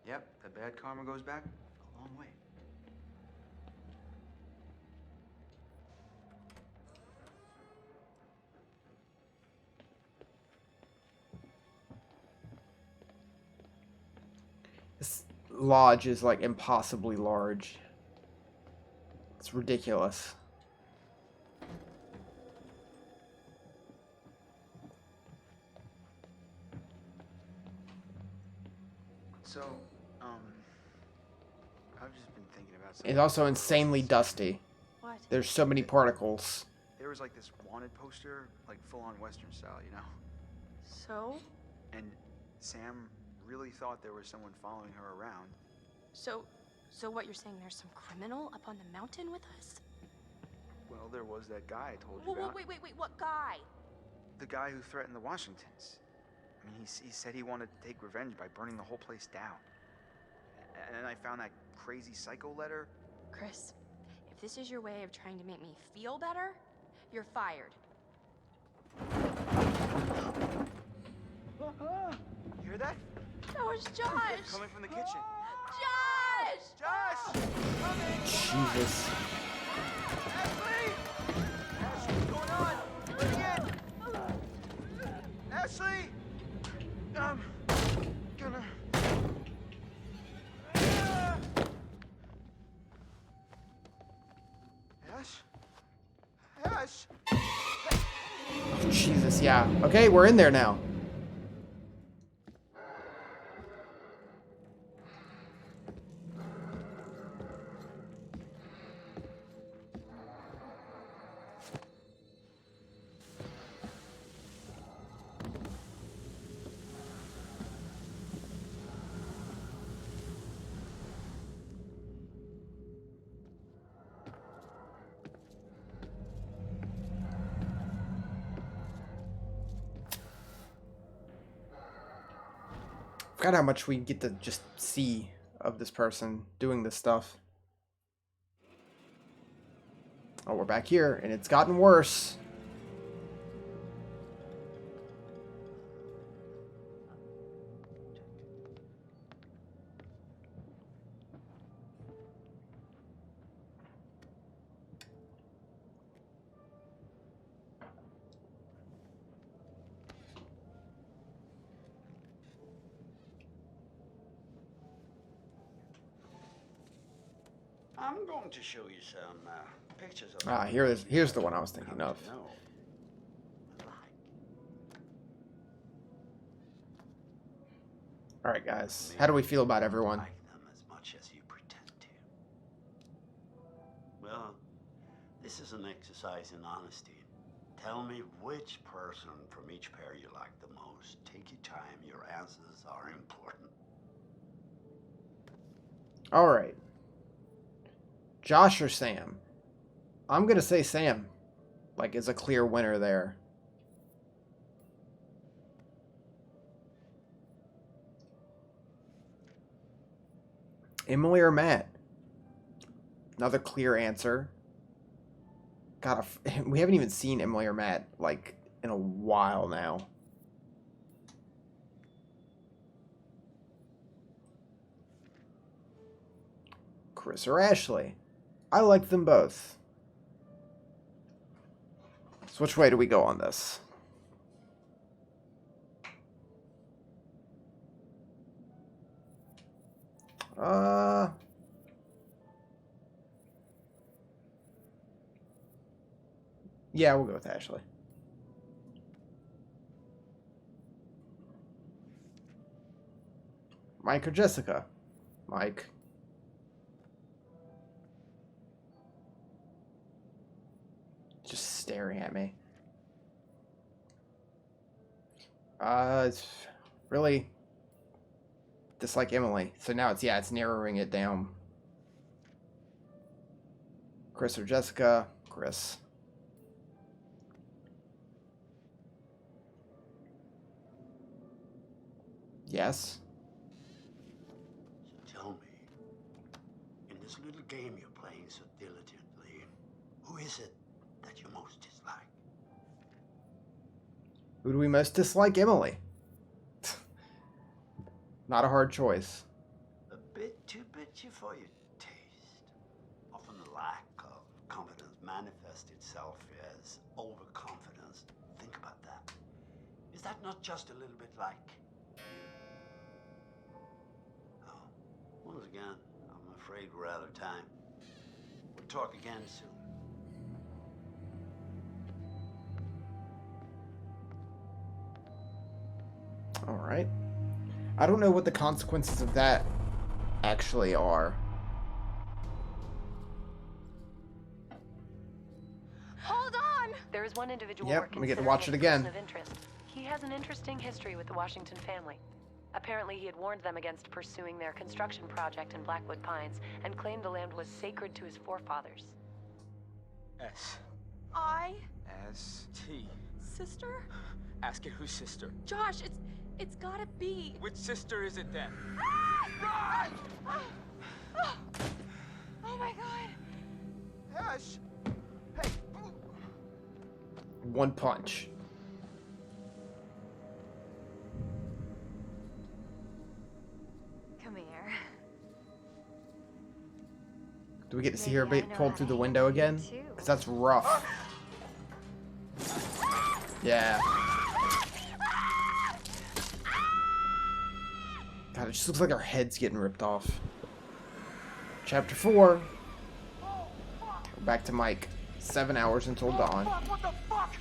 Yep, the bad karma goes back a long way. This lodge is like impossibly large. It's ridiculous. So, I've just been thinking about something. It's also insanely dusty. What? There's so many particles. There was like this wanted poster, like full on Western style, you know? So? And Sam really thought there was someone following her around. So what you're saying, there's some criminal up on the mountain with us? Well, there was that guy I told you Whoa, about. wait, what guy? The guy who threatened the Washingtons. I mean, he said he wanted to take revenge by burning the whole place down. And then I found that crazy psycho letter. Chris, if this is your way of trying to make me feel better, you're fired. You hear that? That was Josh! Coming from the kitchen. Josh! Josh! Coming! Jesus. Ashley! Ashley, what's going on? Let me in! Ashley! Gonna... Ash? Ash! Oh, Jesus, yeah. Okay, we're in there now. Forgot how much we get to just see of this person doing this stuff. Oh, we're back here, and it's gotten worse. I'm going to show you some pictures of. Here's the one I was thinking of. All right, guys. How do we feel about everyone? Like them as much as you pretend to. Well, this is an exercise in honesty. Tell me which person from each pair you like the most. Take your time. Your answers are important. All right. Josh or Sam? I'm going to say Sam. Like, is a clear winner there. Emily or Matt? Another clear answer. God, we haven't even seen Emily or Matt, like, in a while now. Chris or Ashley? I like them both. So which way do we go on this? Yeah, we'll go with Ashley. Mike or Jessica? Mike. Just staring at me. It's really dislike Emily. So now it's narrowing it down. Chris or Jessica? Chris. Yes? So tell me, in this little game you're playing so diligently, who is it that you most dislike? Who do we most dislike? Emily. Not a hard choice. A bit too bitchy for your taste. Often the lack of confidence manifests itself as overconfidence. Think about that. Is that not just a little bit like you? Oh, once again, I'm afraid we're out of time. We'll talk again soon. All right. I don't know what the consequences of that actually are. Hold on! There is one individual Yep, we're we get to considering watch as it a again. person of interest. He has an interesting history with the Washington family. Apparently, he had warned them against pursuing their construction project in Blackwood Pines and claimed the land was sacred to his forefathers. S. I... S. T. Sister? Ask it whose sister. Josh, it's gotta be. Which sister is it then? Run! Oh my god. Ash! Hey! One punch. Come here. Do we get to see Maybe her I be know pulled how through to the window handle you again? too. Because that's rough. Yeah. God, it just looks like our head's getting ripped off. Chapter 4. We're back to Mike. 7 hours until dawn. What the fuck?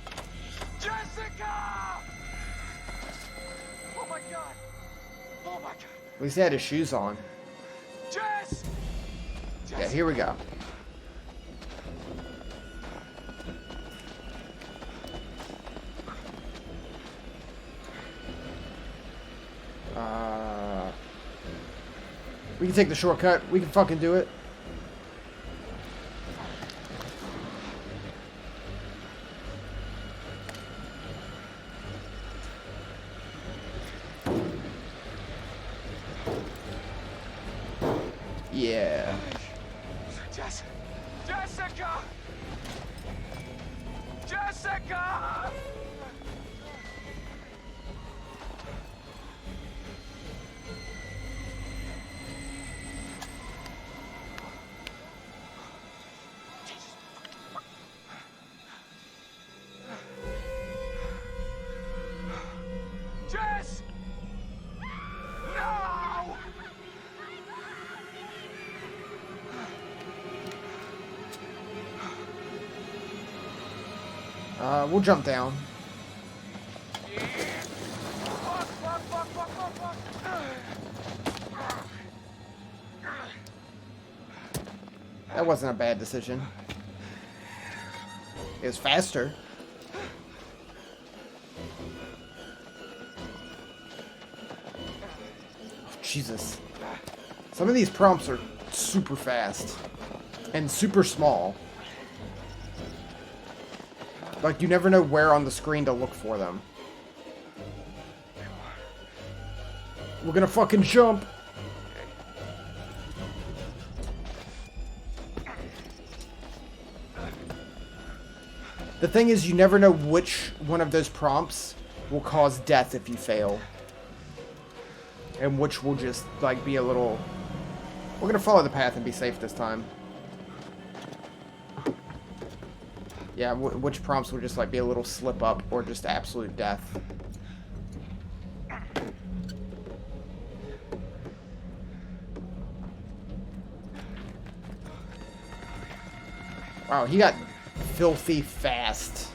Jessica! Oh my god! Oh my god! At least he had his shoes on. Jess! Yeah, here we go. We can take the shortcut. We can fucking do it. Yeah. Jessica! Jessica! Jess! No! We'll jump down. That wasn't a bad decision. It was faster. Oh, Jesus. Some of these prompts are super fast. And super small. Like, you never know where on the screen to look for them. We're gonna fucking jump! The thing is, you never know which one of those prompts will cause death if you fail. And which will just, like, be a little... We're gonna follow the path and be safe this time. Yeah, which prompts will just, like, be a little slip up or just absolute death. Wow, he got filthy fast.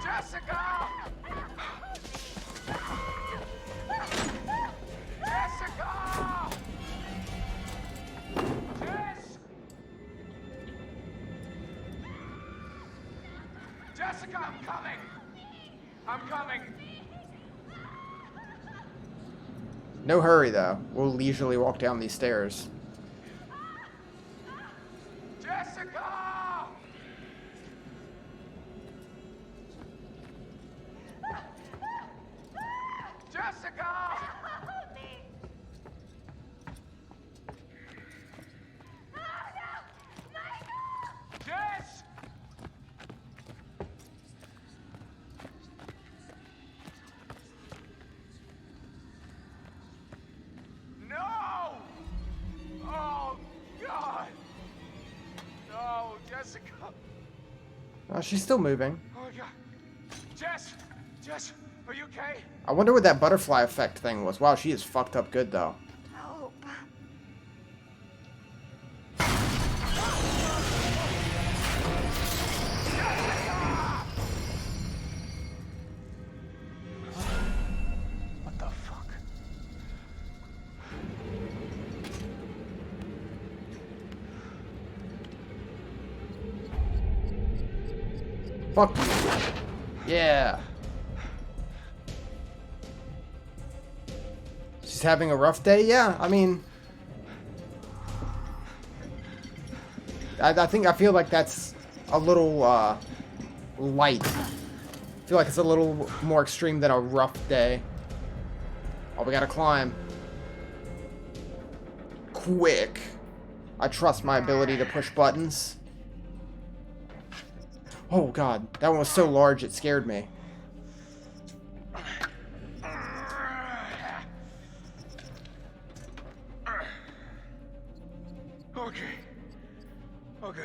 Jessica! Jessica! Jess! Jessica, I'm coming! I'm coming! No hurry, though. We'll leisurely walk down these stairs. Jessica! She's still moving. Oh my god. Jess! Jess, are you okay? I wonder what that butterfly effect thing was. Wow, she is fucked up good, though. Help. What the fuck? Fuck you. Yeah. She's having a rough day? Yeah, I mean... I feel like that's a little, light. I feel like it's a little more extreme than a rough day. Oh, we gotta climb. Quick. I trust my ability to push buttons. Oh, God. That one was so large, it scared me. Okay. Okay.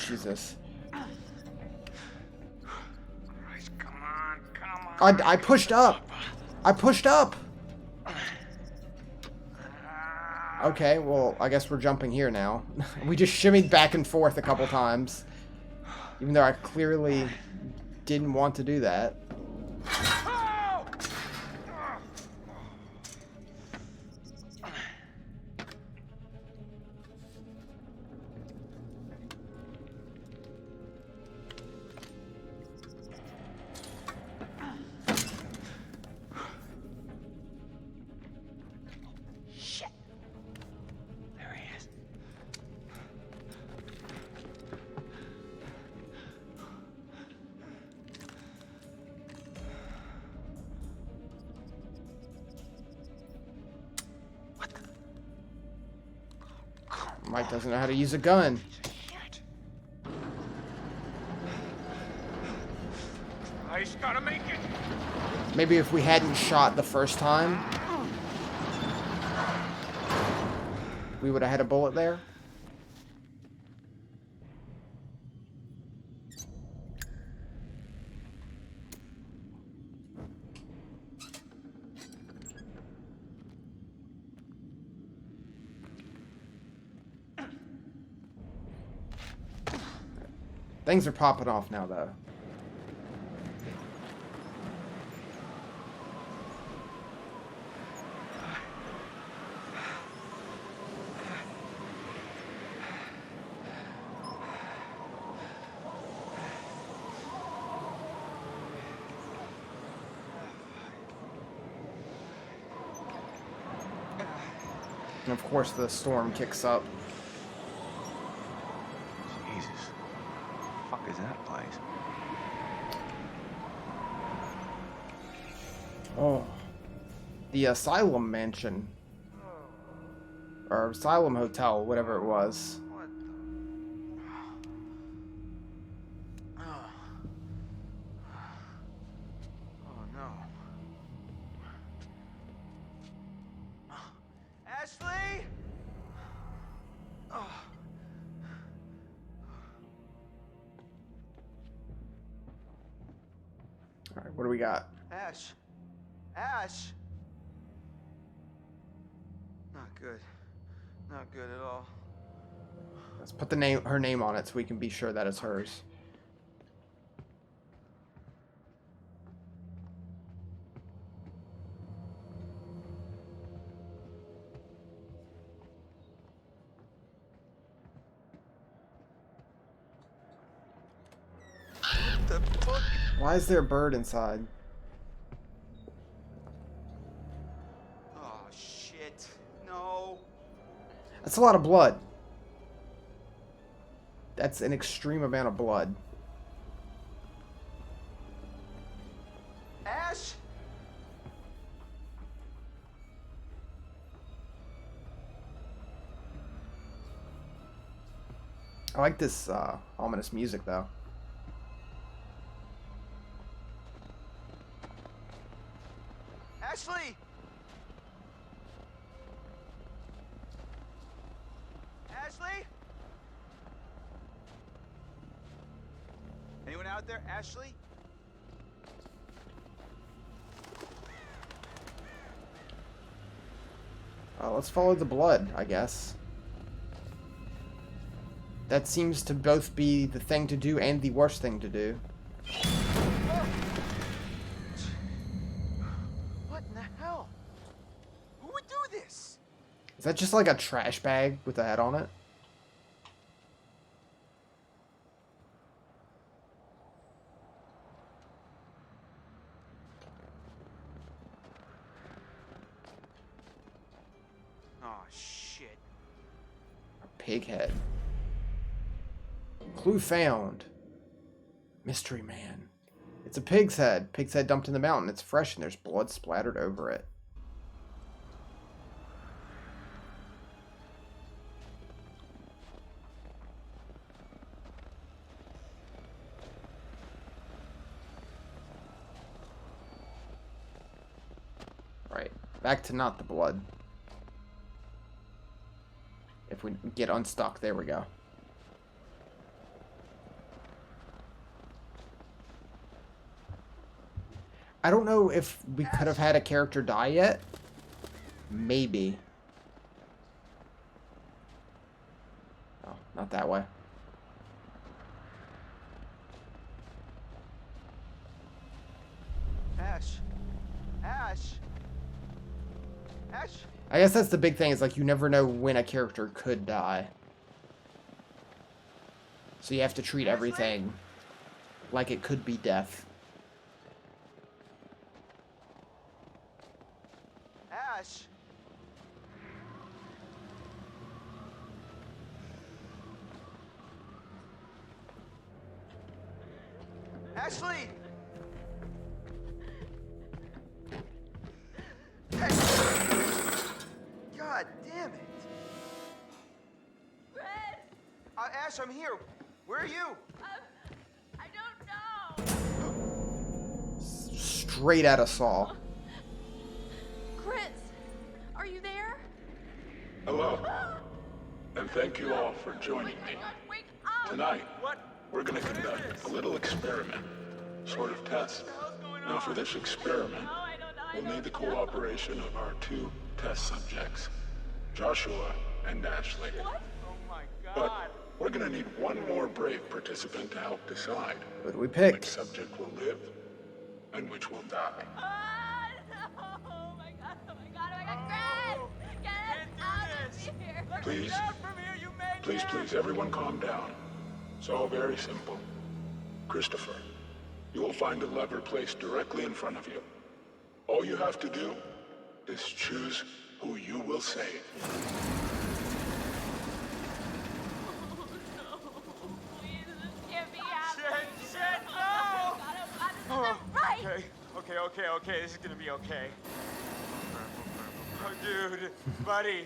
Jesus. Christ, come on. I pushed up. I pushed up. Okay, well, I guess we're jumping here now. We just shimmied back and forth a couple times. Even though I clearly didn't want to do that. Mike doesn't know how to use a gun. He's gotta make it. Maybe if we hadn't shot the first time, we would have had a bullet there. Things are popping off now, though. And of course the storm kicks up. Jesus. The fuck is that place? Oh. The Asylum Mansion. Or Asylum Hotel, whatever it was. Oh no. Ashley? Oh. Alright, what do we got? Ash. Ash. Not good. Not good at all. Let's put her name on it so we can be sure that it's hers. What the fuck? Why is there a bird inside? Oh shit. No. That's a lot of blood. That's an extreme amount of blood. Ash? I like this ominous music, though. Ashley! Ashley? Anyone out there? Ashley? Let's follow the blood, I guess. That seems to both be the thing to do and the worst thing to do. What in the hell? Who would do this? Is that just like a trash bag with a head on it? Oh, shit. A pig head. Clue found. Mystery man. It's a pig's head. Pig's head dumped in the mountain. It's fresh and there's blood splattered over it. Right. Back to not the blood. If we get unstuck, there we go. I don't know if we could have had a character die yet. Maybe. Oh, not that way. Ash. Ash. Ash. I guess that's the big thing, is like you never know when a character could die. So you have to treat everything like it could be death. Ash. Ashley. God damn it. Chris! Ash, I'm here. Where are you? I don't know. Straight out of Saw. Chris, are you there? Hello. And thank you all for joining me. Wake up! Tonight, we're going to conduct a little experiment. Sort of test. Now for this experiment, we'll need the cooperation of our two test subjects, Joshua and Ashley. What? Oh my God. But we're going to need one more brave participant to help decide What do we pick? which subject will live and which will die. No! Oh my god, oh my god, oh my god, Chris! Get us out of here! Please, please, everyone calm down. It's all very simple. Christopher, you will find a lever placed directly in front of you. All you have to do is choose who you will save. Can't be happening. Shit, no! Oh god, right! Okay, this is gonna be okay. Oh, dude, buddy,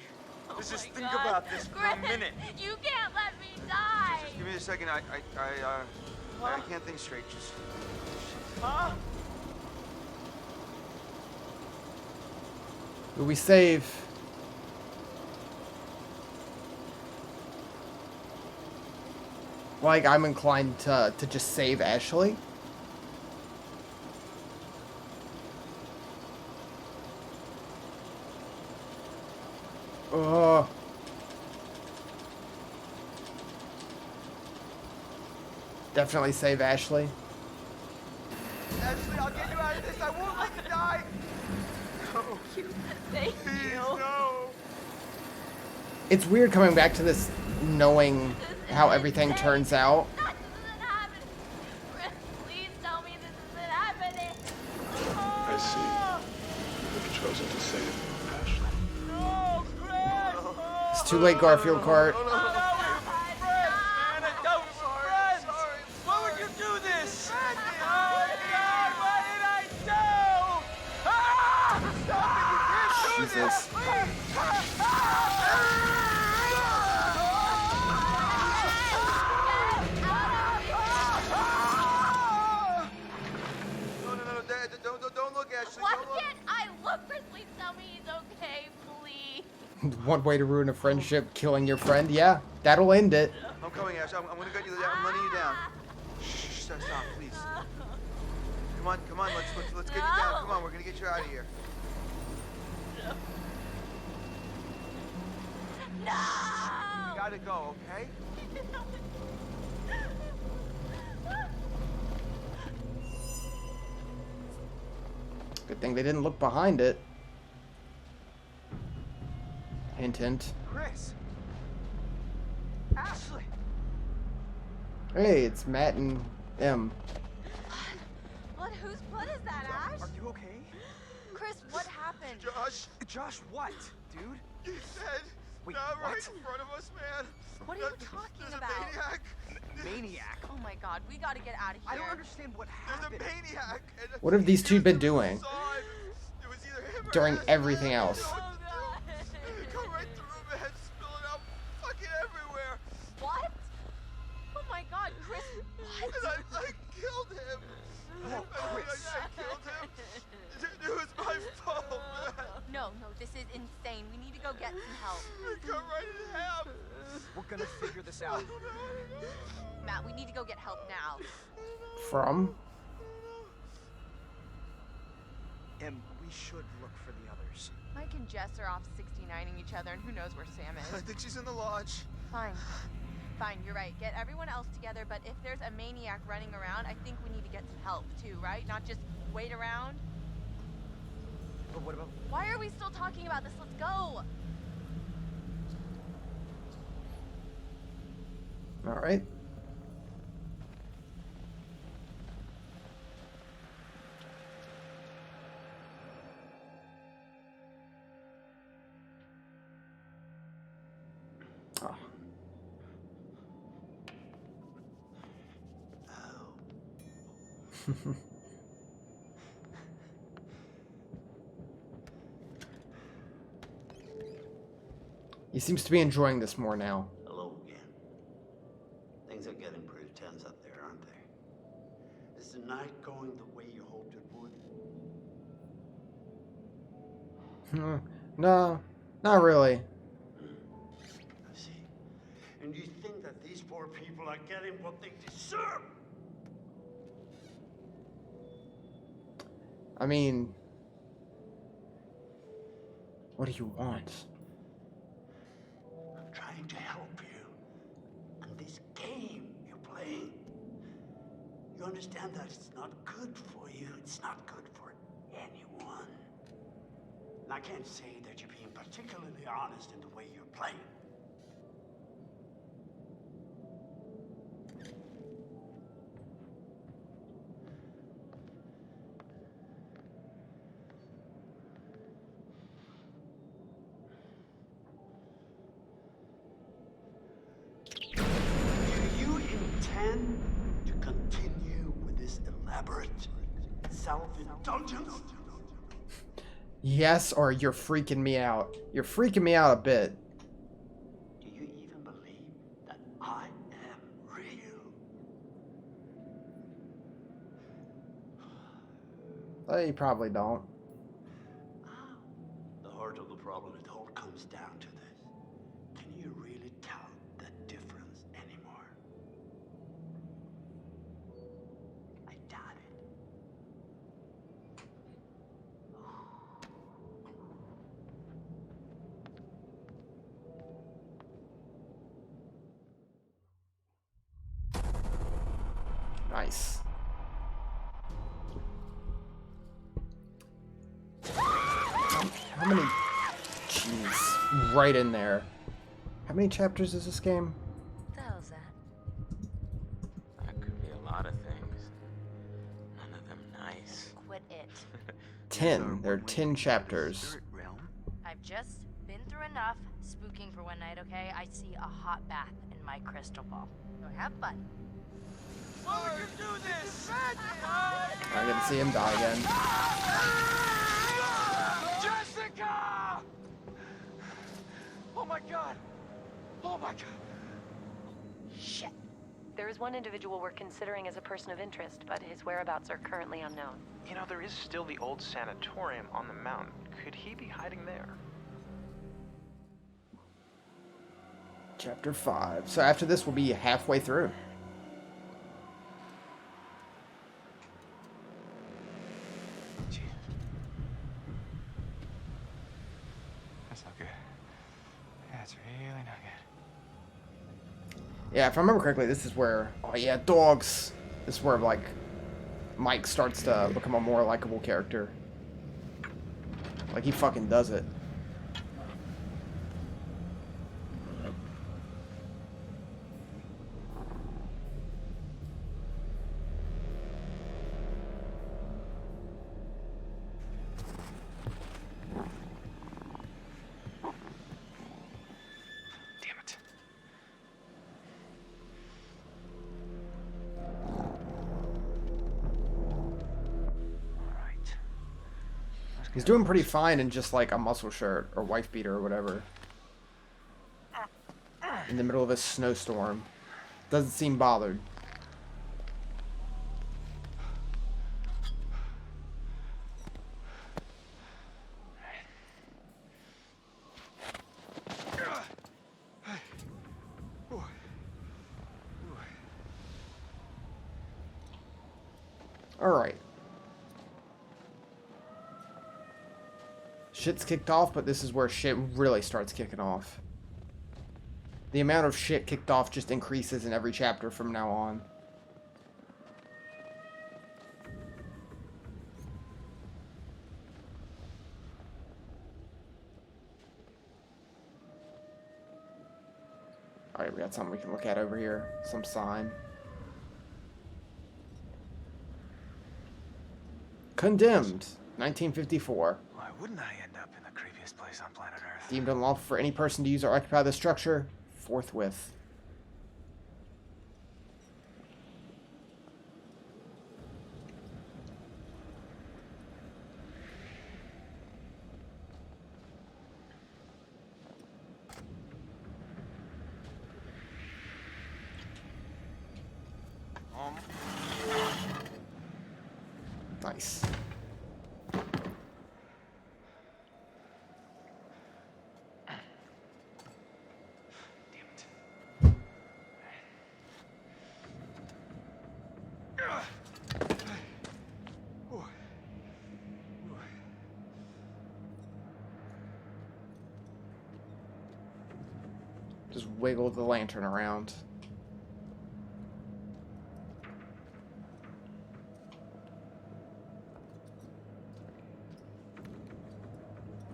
let's just think about this for a Chris, minute. You can't let me die! Just give me a second. I can't think straight. Just. Huh? Who we save? Like, I'm inclined to just save Ashley. Oh. Definitely save Ashley. Ashley, I'll get you out of this. I won't let you die. No. Thank Please, you. no. It's weird coming back to this knowing how everything turns out. That isn't happening. Chris, please tell me this isn't happening. I see. You've chosen to save Ashley. No, Chris! It's too late, Garfield Cart. Why would you do this? Oh my God, what did I do? Ah! Jesus. No, don't look, Ashley. Why Don't look. can't I look? Chris, please tell me he's okay, please. One way to ruin a friendship, killing your friend. Yeah, that'll end it. I'm coming, Ash. I'm gonna get you. I'm letting you down. Shh, stressed out, please. Come on, let's get you down. Come on, we're gonna get you out of here. No! You gotta go, okay? Good thing they didn't look behind it. Hint, hint. Chris! Ashley! Hey, it's Matt and M. Blood, whose blood is that, Ash? Are you okay? Chris, what happened? Josh, what, dude? You said. Wait, Not what? right in front of us, man. What are you talking There's about? a maniac. Maniac? Oh my god, we gotta get out of here. I don't understand what happened. There's a maniac. And What have these two been doing it was either him or during us. everything else? Oh god. It come right through, man. Spilling out fucking everywhere. What? Oh my god, Chris, what? And I killed him. Oh, Chris. I killed him. It was my fault, man. No, this is insane. We need to go get some help. It cut right in half. We're gonna figure this out. Matt, we need to go get help now. From? And we should look for the others. Mike and Jess are off 69ing each other, and who knows where Sam I is. think she's in the lodge. Fine, you're right. Get everyone else together, but if there's a maniac running around, I think we need to get some help too, right? Not just wait around. But what about... Why are we still talking about this? Let's go! All right. Oh. He seems to be enjoying this more now. Hello again. Things are getting pretty tense up there, aren't they? Is the night going the way you hoped it would? No, not really. I see. And you think that these poor people are getting what they deserve? I mean, what do you want? I'm trying to help you. And this game you're playing, you understand that it's not good for you. It's not good for anyone. And I can't say that you're being particularly honest in the way you're playing. To continue with this elaborate self-indulgence? Yes, or you're freaking me out. You're freaking me out a bit. Do you even believe that I am real? You probably don't. The heart of the problem, it all comes down to this. Can you really tell the difference anymore? I doubt it. Nice. How many? Jeez, right in there. How many chapters is this game? What the hell's that? That could be a lot of things. None of them nice. Quit it. 10. There are 10 chapters. I've just been through enough spooking for one night, okay? I see a hot bath in my crystal ball. So have fun. Why would you do this? I get to see him die again. Jessica! Oh my god! Oh my god! Shit. There is one individual we're considering as a person of interest, but his whereabouts are currently unknown. You know, there is still the old sanatorium on the mountain. Could he be hiding there? Chapter 5. So after this, we'll be halfway through. That's not good. That's really not good. Yeah, if I remember correctly, this is where... Oh, yeah, dogs! This is where, like, Mike starts to become a more likable character. Like, he fucking does it. He's doing pretty fine in just like a muscle shirt or wife beater or whatever. In the middle of a snowstorm. Doesn't seem bothered. Alright. Shit's kicked off, but this is where shit really starts kicking off. The amount of shit kicked off just increases in every chapter from now on. Alright, we got something we can look at over here. Some sign. Condemned, 1954. Why wouldn't I end up in the creepiest place on planet Earth? Deemed unlawful for any person to use or occupy the structure forthwith. Nice. Just wiggle the lantern around.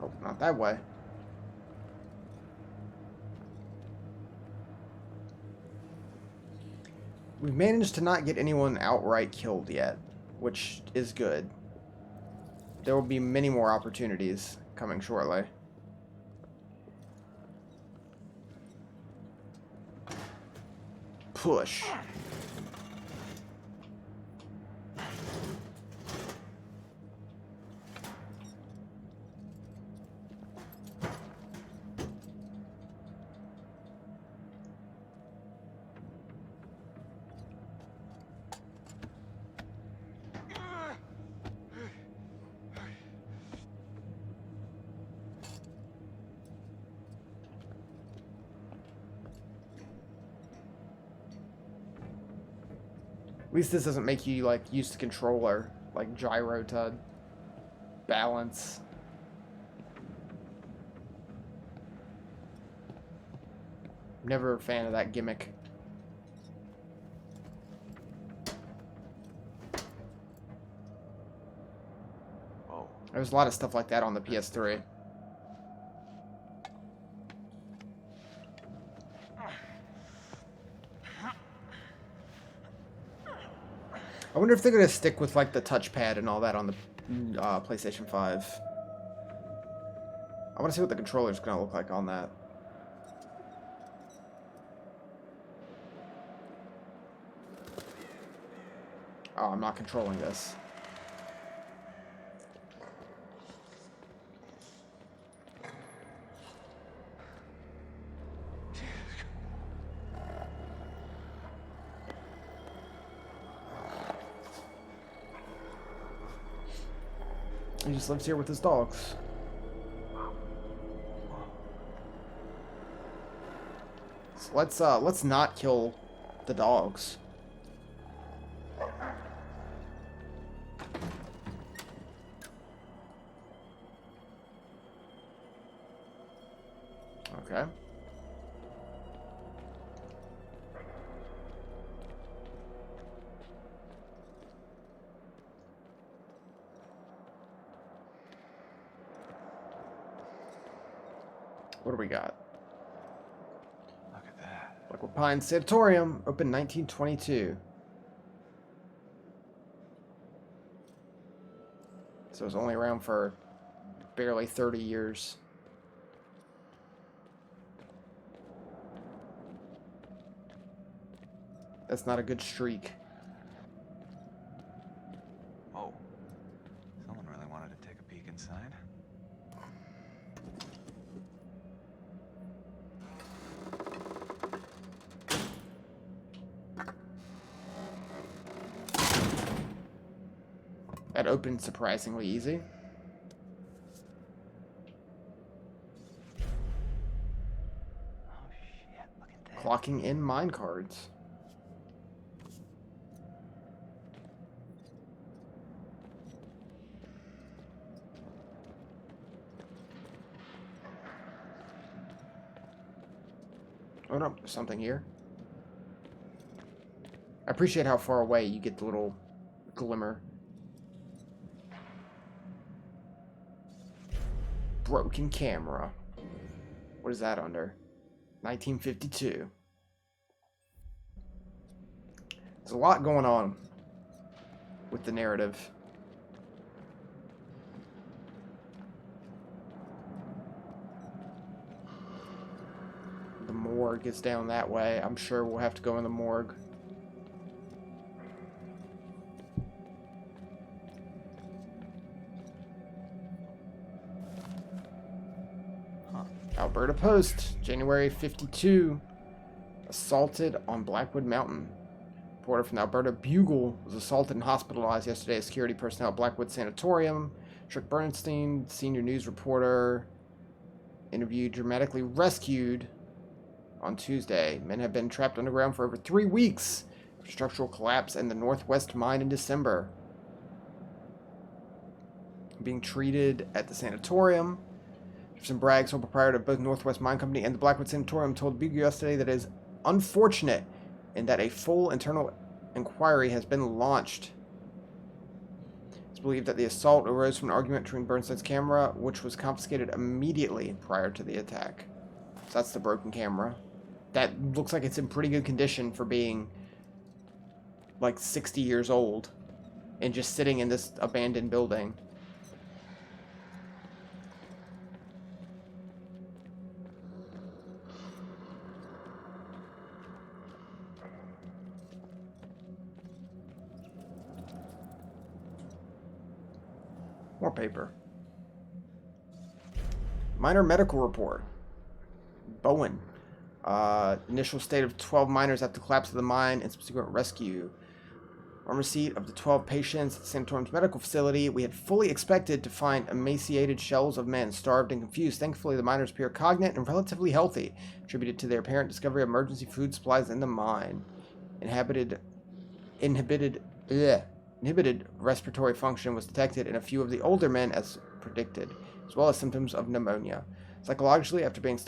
Oh, not that way. We've managed to not get anyone outright killed yet, which is good. There will be many more opportunities coming shortly. Push. At least this doesn't make you, like, use the controller, like, gyro to balance. Never a fan of that gimmick. Whoa. There was a lot of stuff like that on the PS3. I wonder if they're going to stick with, like, the touchpad and all that on the PlayStation 5. I want to see what the controller's going to look like on that. Oh, I'm not controlling this. He just lives here with his dogs. So let's not kill the dogs. Okay. What do we got? Look at that. Blackwood Pines Sanatorium, opened 1922. So it's only around for barely 30 years. That's not a good streak. Oh, someone really wanted to take a peek inside. That opened surprisingly easy. Oh shit, look at that. Clocking in mine cards. Oh no, there's something here. I appreciate how far away you get the little glimmer. Broken camera. What is that under? 1952. There's a lot going on with the narrative. The morgue is down that way. I'm sure we'll have to go in the morgue. Alberta Post, January 52. Assaulted on Blackwood Mountain. Reporter from the Alberta Bugle was assaulted and hospitalized yesterday as security personnel at Blackwood Sanatorium. Trick Bernstein, senior news reporter, interviewed, dramatically rescued on Tuesday. Men have been trapped underground for over 3 weeks. Structural collapse in the Northwest Mine in December. Being treated at the sanatorium. Jefferson Bragg, sole proprietor of both Northwest Mine Company and the Blackwood Sanatorium, told Bugle yesterday that it is unfortunate and that a full internal inquiry has been launched. It's believed that the assault arose from an argument between Bernstein's camera, which was confiscated immediately prior to the attack. So that's the broken camera. That looks like it's in pretty good condition for being like 60 years old and just sitting in this abandoned building. More paper. Minor medical report. Bowen. Initial state of 12 miners after the collapse of the mine and subsequent rescue. On receipt of the 12 patients at the sanatorium's medical facility, we had fully expected to find emaciated shells of men, starved and confused. Thankfully, the miners appear cognate and relatively healthy, attributed to their apparent discovery of emergency food supplies in the mine. Inhibited respiratory function was detected in a few of the older men as predicted, as well as symptoms of pneumonia. Psychologically, after being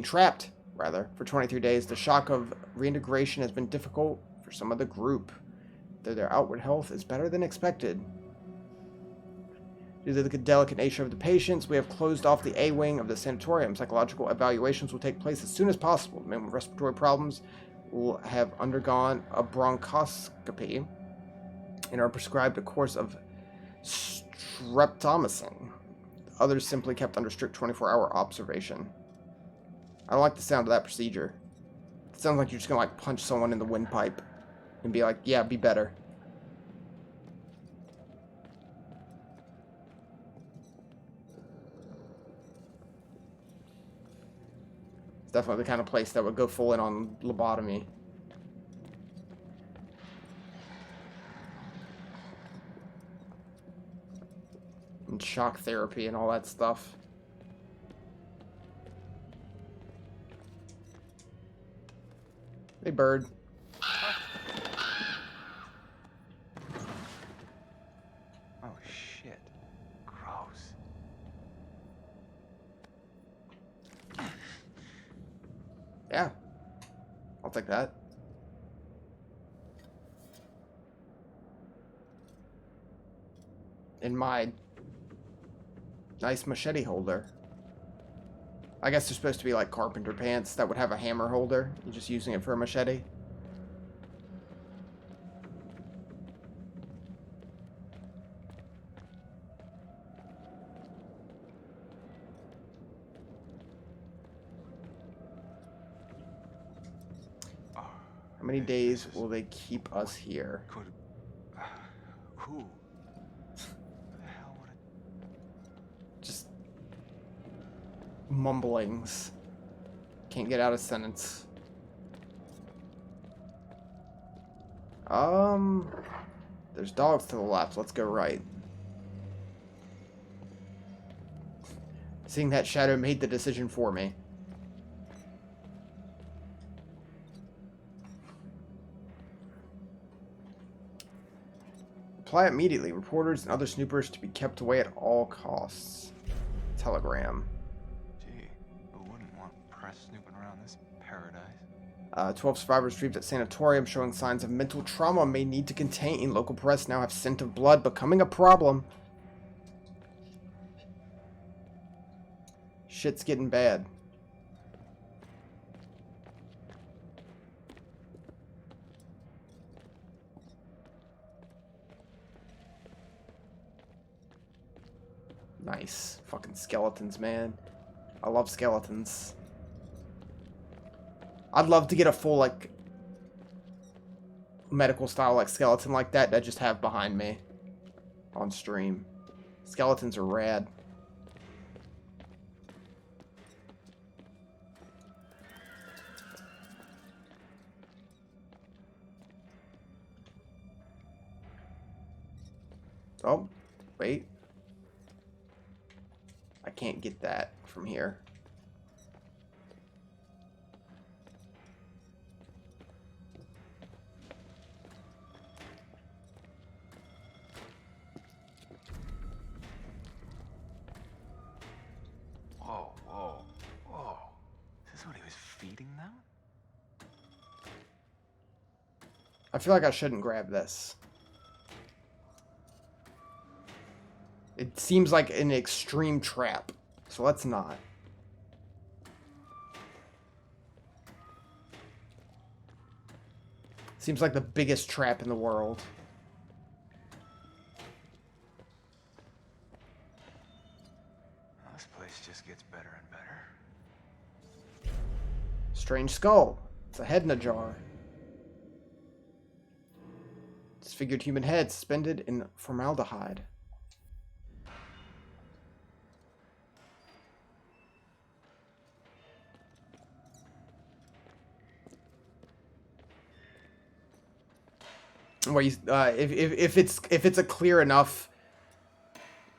trapped for 23 days, the shock of reintegration has been difficult for some of the group, though their outward health is better than expected. Due to the delicate nature of the patients, we have closed off the A wing of the sanatorium. Psychological evaluations will take place as soon as possible. Men with respiratory problems will have undergone a bronchoscopy and are prescribed a course of streptomycin. Others simply kept under strict 24-hour observation. I don't like the sound of that procedure. It sounds like you're just gonna like punch someone in the windpipe and be like, yeah, be better. It's definitely the kind of place that would go full in on lobotomy. And shock therapy and all that stuff. Hey, bird. Oh shit. Gross. Yeah. I'll take that. In my nice machete holder. I guess they're supposed to be like carpenter pants that would have a hammer holder. You're just using it for a machete. How many days will they keep us here? Who? Just mumblings. Can't get out a sentence. There's dogs to the left. Let's go right. Seeing that shadow made the decision for me. Apply immediately. Reporters and other snoopers to be kept away at all costs. Telegram. Gee, who wouldn't want press snooping around this paradise? 12 survivors retrieved at sanatorium showing signs of mental trauma may need to contain. Local press now have scent of blood becoming a problem. Shit's getting bad. Nice. Fucking skeletons, man. I love skeletons. I'd love to get a full, like, medical style, like, skeleton like that I just have behind me on stream. Skeletons are rad. Oh, wait. I can't get that from here. Whoa, whoa, whoa. Is this what he was feeding them? I feel like I shouldn't grab this. It seems like an extreme trap, so let's not. Seems like the biggest trap in the world. This place just gets better and better. Strange skull. It's a head in a jar. Disfigured human head suspended in formaldehyde. Where you, if it's a clear enough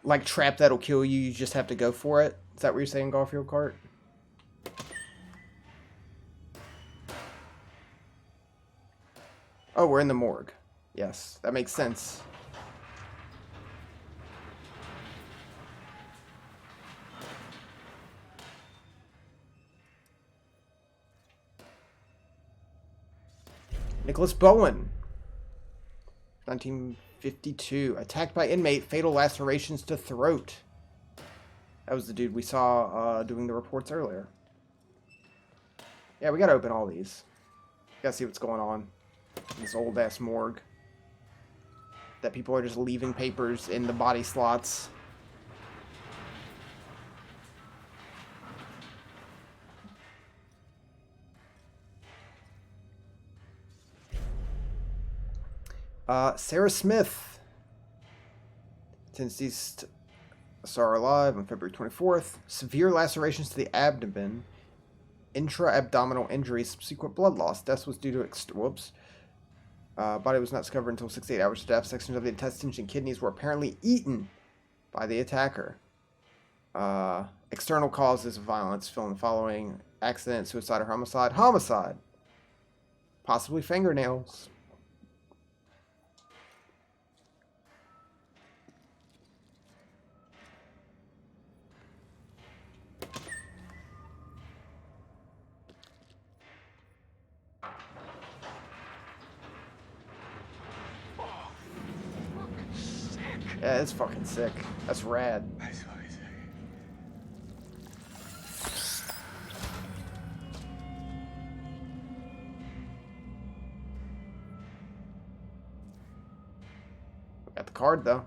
like trap that'll kill you, you just have to go for it. Is that what you're saying, Garfield Cart? Oh, we're in the morgue. Yes, that makes sense. Nicholas Bowen. 1952. Attacked by inmate. Fatal lacerations to throat. That was the dude we saw doing the reports earlier. Yeah, we gotta open all these. Gotta see what's going on in this old-ass morgue. That people are just leaving papers in the body slots. Sarah Smith. Tendencies saw her alive on February 24th. Severe lacerations to the abdomen. Intra-abdominal injury, subsequent blood loss. Death was due to... body was not discovered until 6 to 8 hours to death. Sections of the intestines and kidneys were apparently eaten by the attacker. External causes of violence. Fill in the following. Accident, suicide, or homicide. Homicide. Possibly fingernails. Yeah, it's fucking sick. That's rad. That's fucking sick. Got the card though.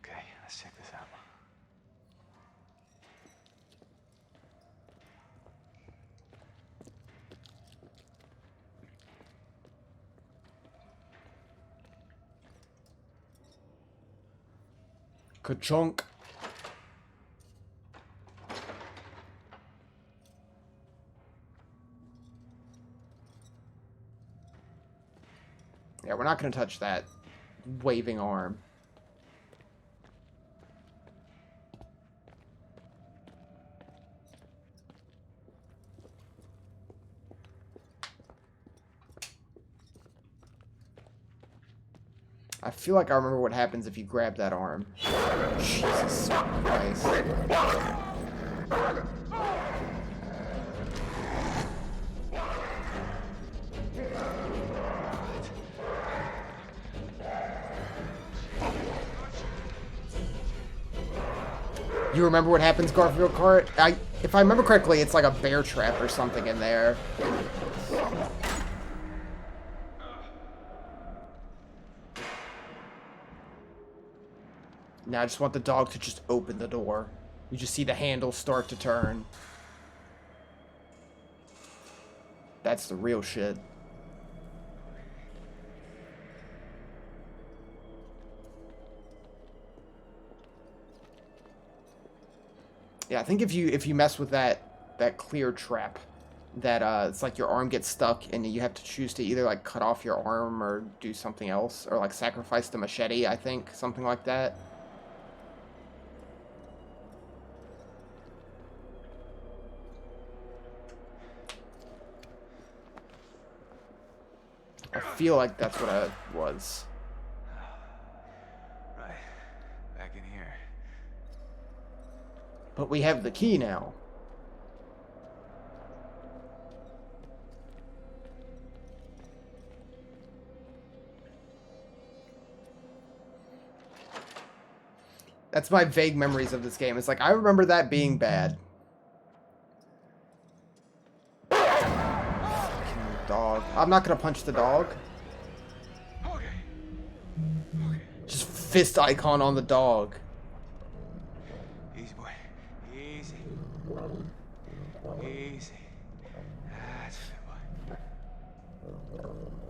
Okay, let's check this out. Ka-chunk. Yeah, we're not going to touch that waving arm. I feel like I remember what happens if you grab that arm. Jesus Christ. You remember what happens, Garfield Cart? If I remember correctly, it's like a bear trap or something in there. Now I just want the dog to just open the door. You just see the handle start to turn. That's the real shit. Yeah, I think if you mess with that clear trap, that it's like your arm gets stuck and you have to choose to either like cut off your arm or do something else, or like sacrifice the machete, I think, something like that. I feel like that's what it was. Right. Back in here. But we have the key now. That's my vague memories of this game. It's like, I remember that being bad. Dog. I'm not gonna punch the dog. Okay. Just fist icon on the dog. Easy, boy. Easy. Easy. That's it, boy.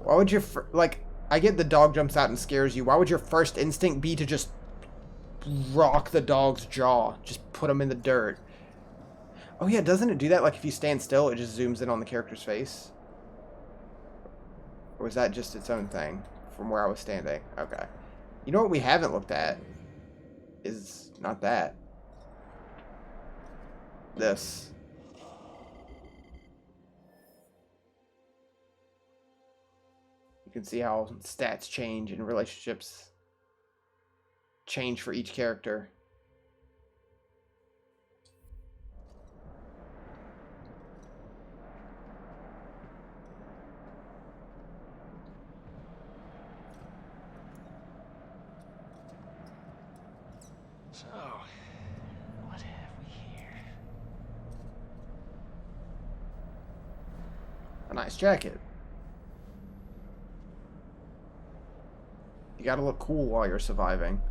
Why would your like? I get the dog jumps out and scares you. Why would your first instinct be to just rock the dog's jaw? Just put him in the dirt. Oh yeah, doesn't it do that? Like if you stand still, it just zooms in on the character's face. Or was that just its own thing from where I was standing? Okay. You know what we haven't looked at? Is not that. This. You can see how stats change and relationships change for each character. So, what have we here? A nice jacket. You gotta look cool while you're surviving.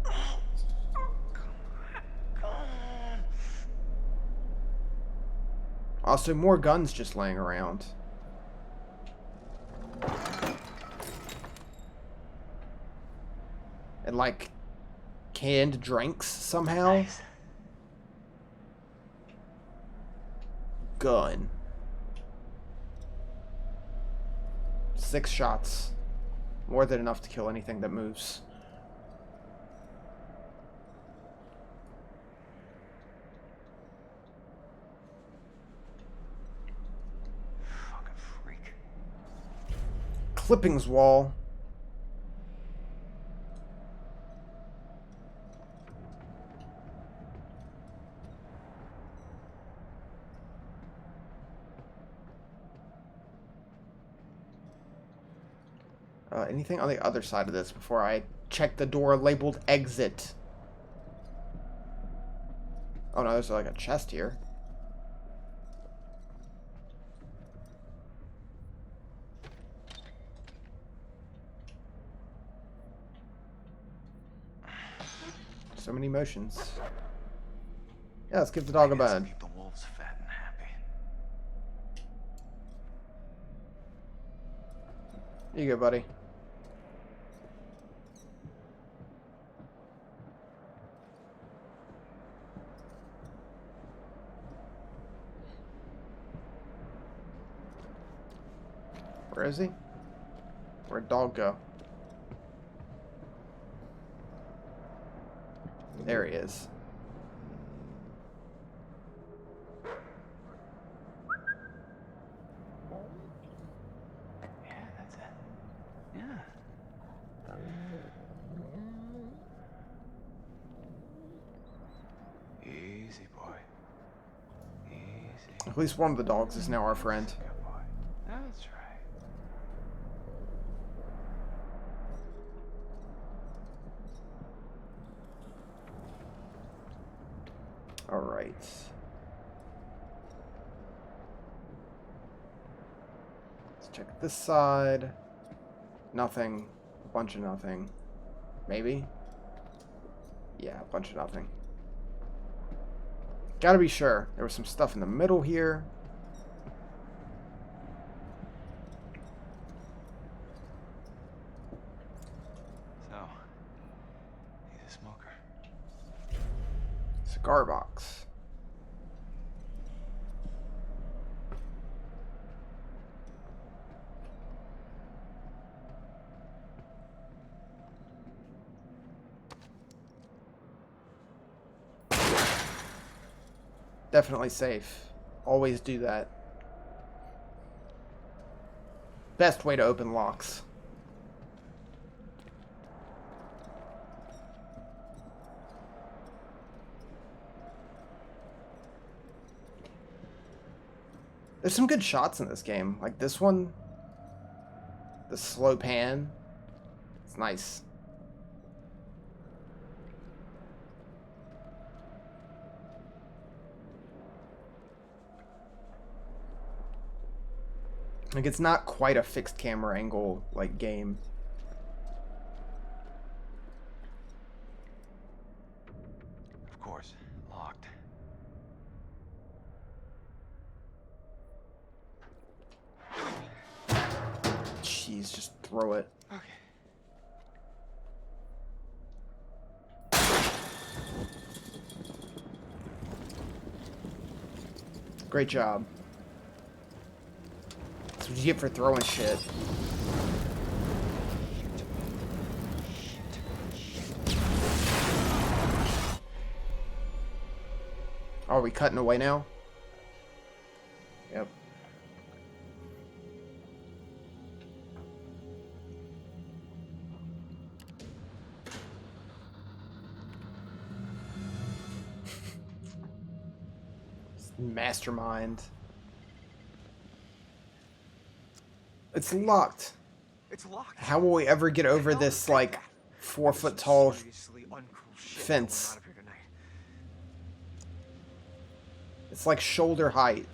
Also, more guns just laying around. And like canned drinks somehow. Nice. Gun. 6 shots. More than enough to kill anything that moves. Fucking freak. Clippings wall. Anything on the other side of this before I check the door labeled exit? Oh no, there's like a chest here. So many motions. Yeah, let's give the dog a bone. Keep the wolves fat and happy. Here you go, buddy. Where is he? Where'd dog go? There he is. Yeah, that's it. Yeah. Easy, boy. Easy. At least one of the dogs is now our friend. Good boy. That's right. All right. Let's check this side. Nothing. A bunch of nothing. Maybe? Yeah, a bunch of nothing. Gotta be sure. There was some stuff in the middle here. So, he's a smoker. Cigar box. Definitely safe. Always do that. Best way to open locks. There's some good shots in this game. Like this one. The slow pan. It's nice. Like, it's not quite a fixed camera angle, like, game. Of course, locked. Jeez, just throw it. Okay. Great job. That's what you get for throwing shit. Are we cutting away now? Yep. Mastermind. It's locked. It's locked. How will we ever get over this, like, 4-foot tall fence? It's like shoulder height.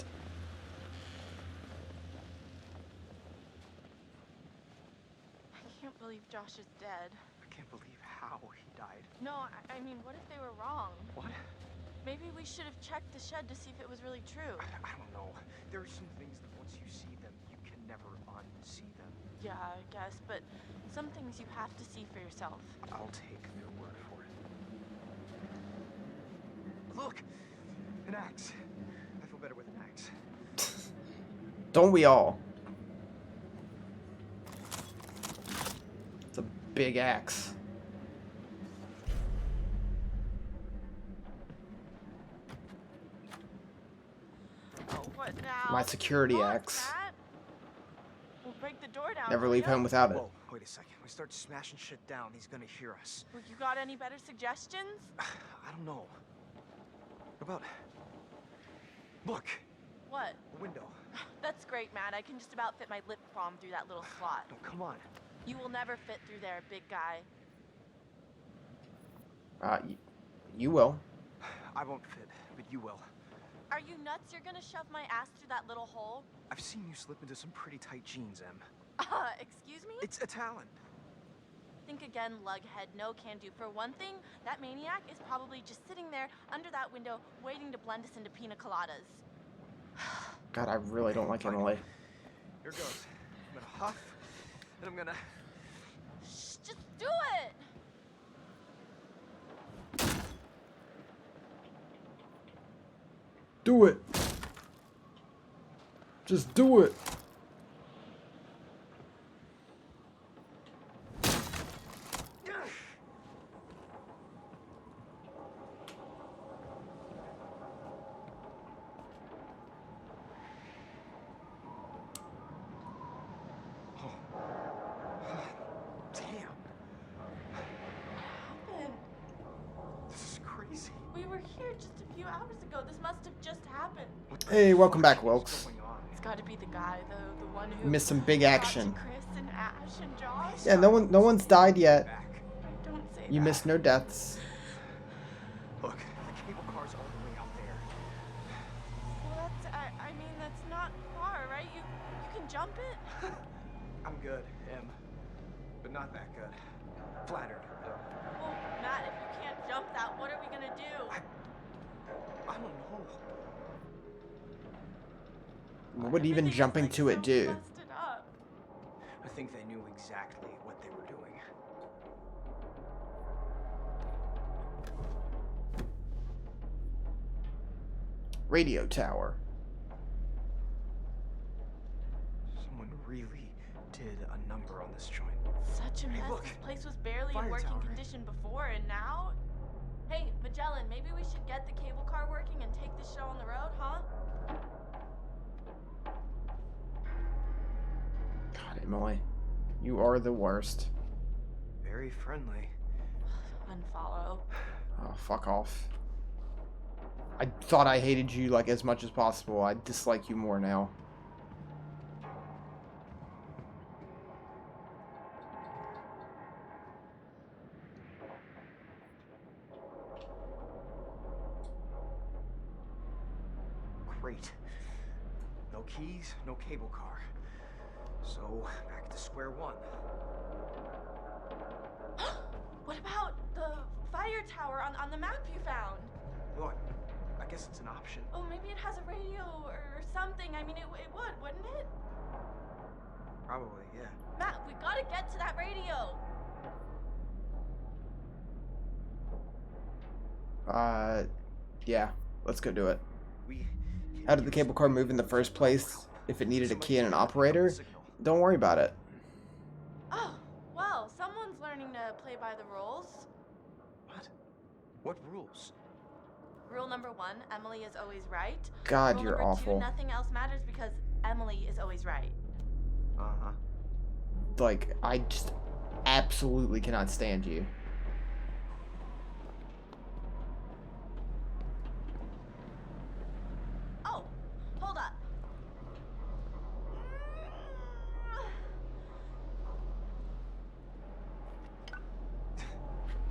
I can't believe Josh is dead. I can't believe how he died. No, I mean, what if they were wrong? What? Maybe we should have checked the shed to see if it was really true. I don't know. There are some things that once you see them, you can never unsee them. Yeah, I guess, but some things you have to see for yourself. I'll take their word for it. Look! An axe. I feel better with an axe. Don't we all? It's a big axe. Oh, what now? My security Look, axe. Matt. We'll break the door down. Never will leave ya? home without it. Whoa, wait a second. We start smashing shit down, he's gonna hear us. Well, you got any better suggestions? I don't know. What about... Look! What? A window. That's great, Matt. I can just about fit my lip balm through that little slot. No, come on. You will never fit through there, big guy. You will. I won't fit, but you will. Are you nuts? You're gonna shove my ass through that little hole? I've seen you slip into some pretty tight jeans, Em. Excuse me? It's a talent. Think again, lughead. No can do. For one thing, that maniac is probably just sitting there under that window waiting to blend us into pina coladas. God, I really don't like Emily. Here goes. I'm gonna huff, and I'm gonna... Shh, just do it! Do it. Just do it. Hey, welcome back, Wilkes. It's got to be the guy, the one who You missed some big action. Chris and Ash and Josh. Yeah, no one's died yet. Don't say You missed no deaths. Look, the cable car's all the way out there. Well, I mean, that's not far, right? You can jump it? I'm good, Em. But not that good. Flattered, though. Well, Matt, if you can't jump that, what are we gonna do? I don't know. What would even jumping to it do? I think they knew exactly what they were doing. Radio tower. Someone really did a number on this joint. Such a mess. Look, this place was barely in fire working tower. condition before, and now? Hey, Magellan, maybe we should get the cable car working and take this show on the road, huh? God, Emily, you are the worst. Very friendly. Unfollow. Oh, fuck off. I thought I hated you like as much as possible. I dislike you more now. Great. No keys, no cable car. So, back to square one. What about the fire tower on the map you found? Look, I guess it's an option. Oh, maybe it has a radio or something. I mean, it would, wouldn't it? Probably, yeah. Matt, we gotta get to that radio. Yeah. Let's go do it. How did the cable car move in the first place? If it needed a key and an operator? Don't worry about it. Oh, well, someone's learning to play by the rules. What? What rules? Rule number 1, Emily is always right. God, Rule you're number awful. 2, nothing else matters because Emily is always right. Uh-huh. Like, I just absolutely cannot stand you. Oh, hold up.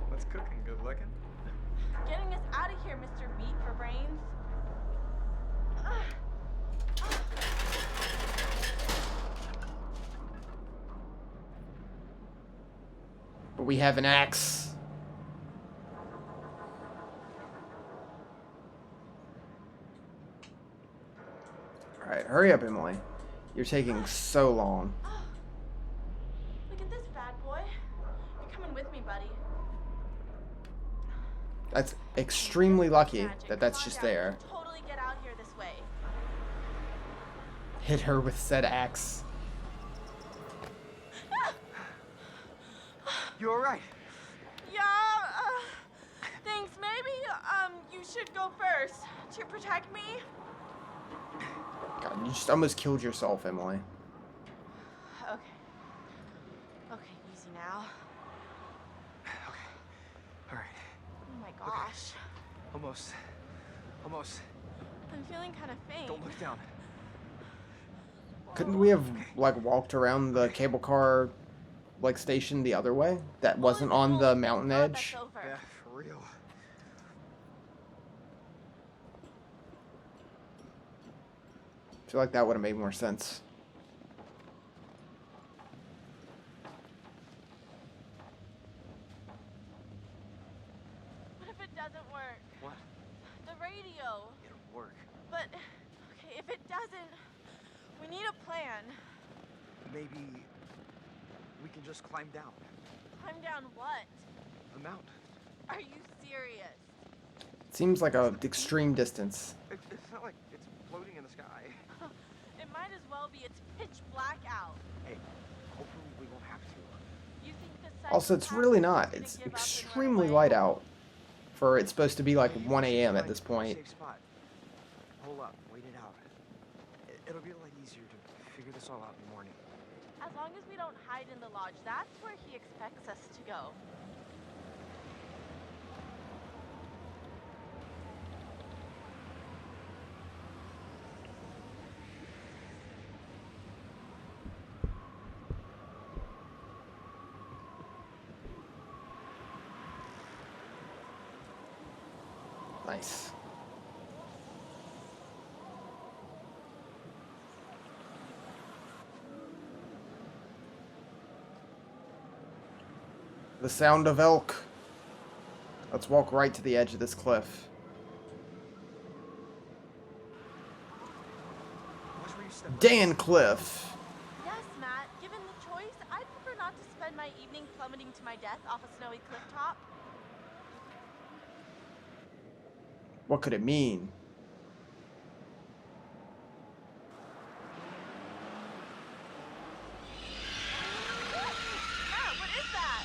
What's cooking? Good looking? Getting us out of here, Mr. Meat for Brains. But we have an axe. Alright, hurry up, Emily. You're taking so long. Look at this bad boy. You're coming with me, buddy. That's extremely lucky that that's just there. Totally get out here this way. Hit her with said axe. You alright? Yeah, thanks. Maybe, you should go first to protect me. God, you just almost killed yourself, Emily. Okay. Okay, easy now. Okay. Alright. Oh my gosh. Almost. Almost. I'm feeling kind of faint. Don't look down. Couldn't we have, like, walked around the cable car like stationed the other way that wasn't on the mountain edge. Yeah, for real. I feel like that would have made more sense. What if it doesn't work? What? The radio. It'll work. But, okay, if it doesn't, we need a plan. Maybe we can just climb down. Climb down what? The mountain. Are you serious? Seems like a extreme distance. It's not like it's floating in the sky. It might as well be. It's pitch black out. Hey, hopefully we won't have to. You think the Also, it's really not. It's extremely light out for it's supposed to be like 1 a.m. at this point. Safe spot. Hold up, wait it out. It'll be a lot easier to figure this all out in the morning. As long as we don't hide in the lodge, that's where he expects us to go. Nice. The sound of elk. Let's walk right to the edge of this cliff. Dan Cliff. Yes, Matt. Given the choice, I'd prefer not to spend my evening plummeting to my death off a snowy cliff top. What could it mean? Matt, what is that?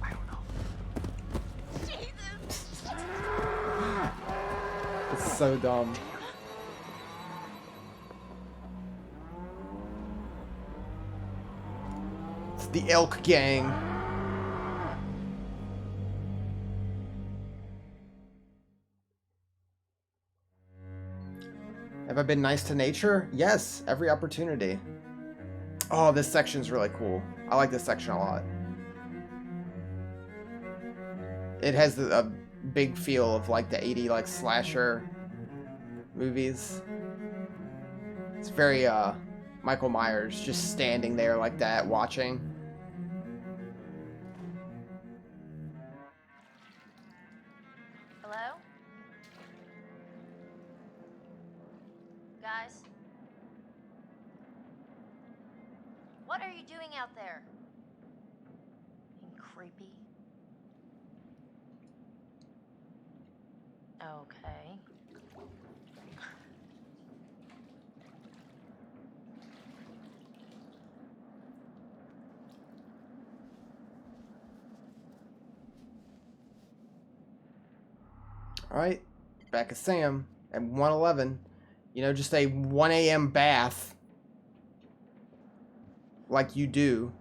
I don't know. Jesus! It's so dumb. It's the elk gang. Have I been nice to nature? Yes, every opportunity. Oh, this section's really cool. I like this section a lot. It has a big feel of like the 80s like slasher movies. It's very Michael Myers just standing there like that watching. Hello? Guys? What are you doing out there? Being creepy? Okay. Alright, back at Sam at 111. You know, just a 1 a.m. bath. Like you do.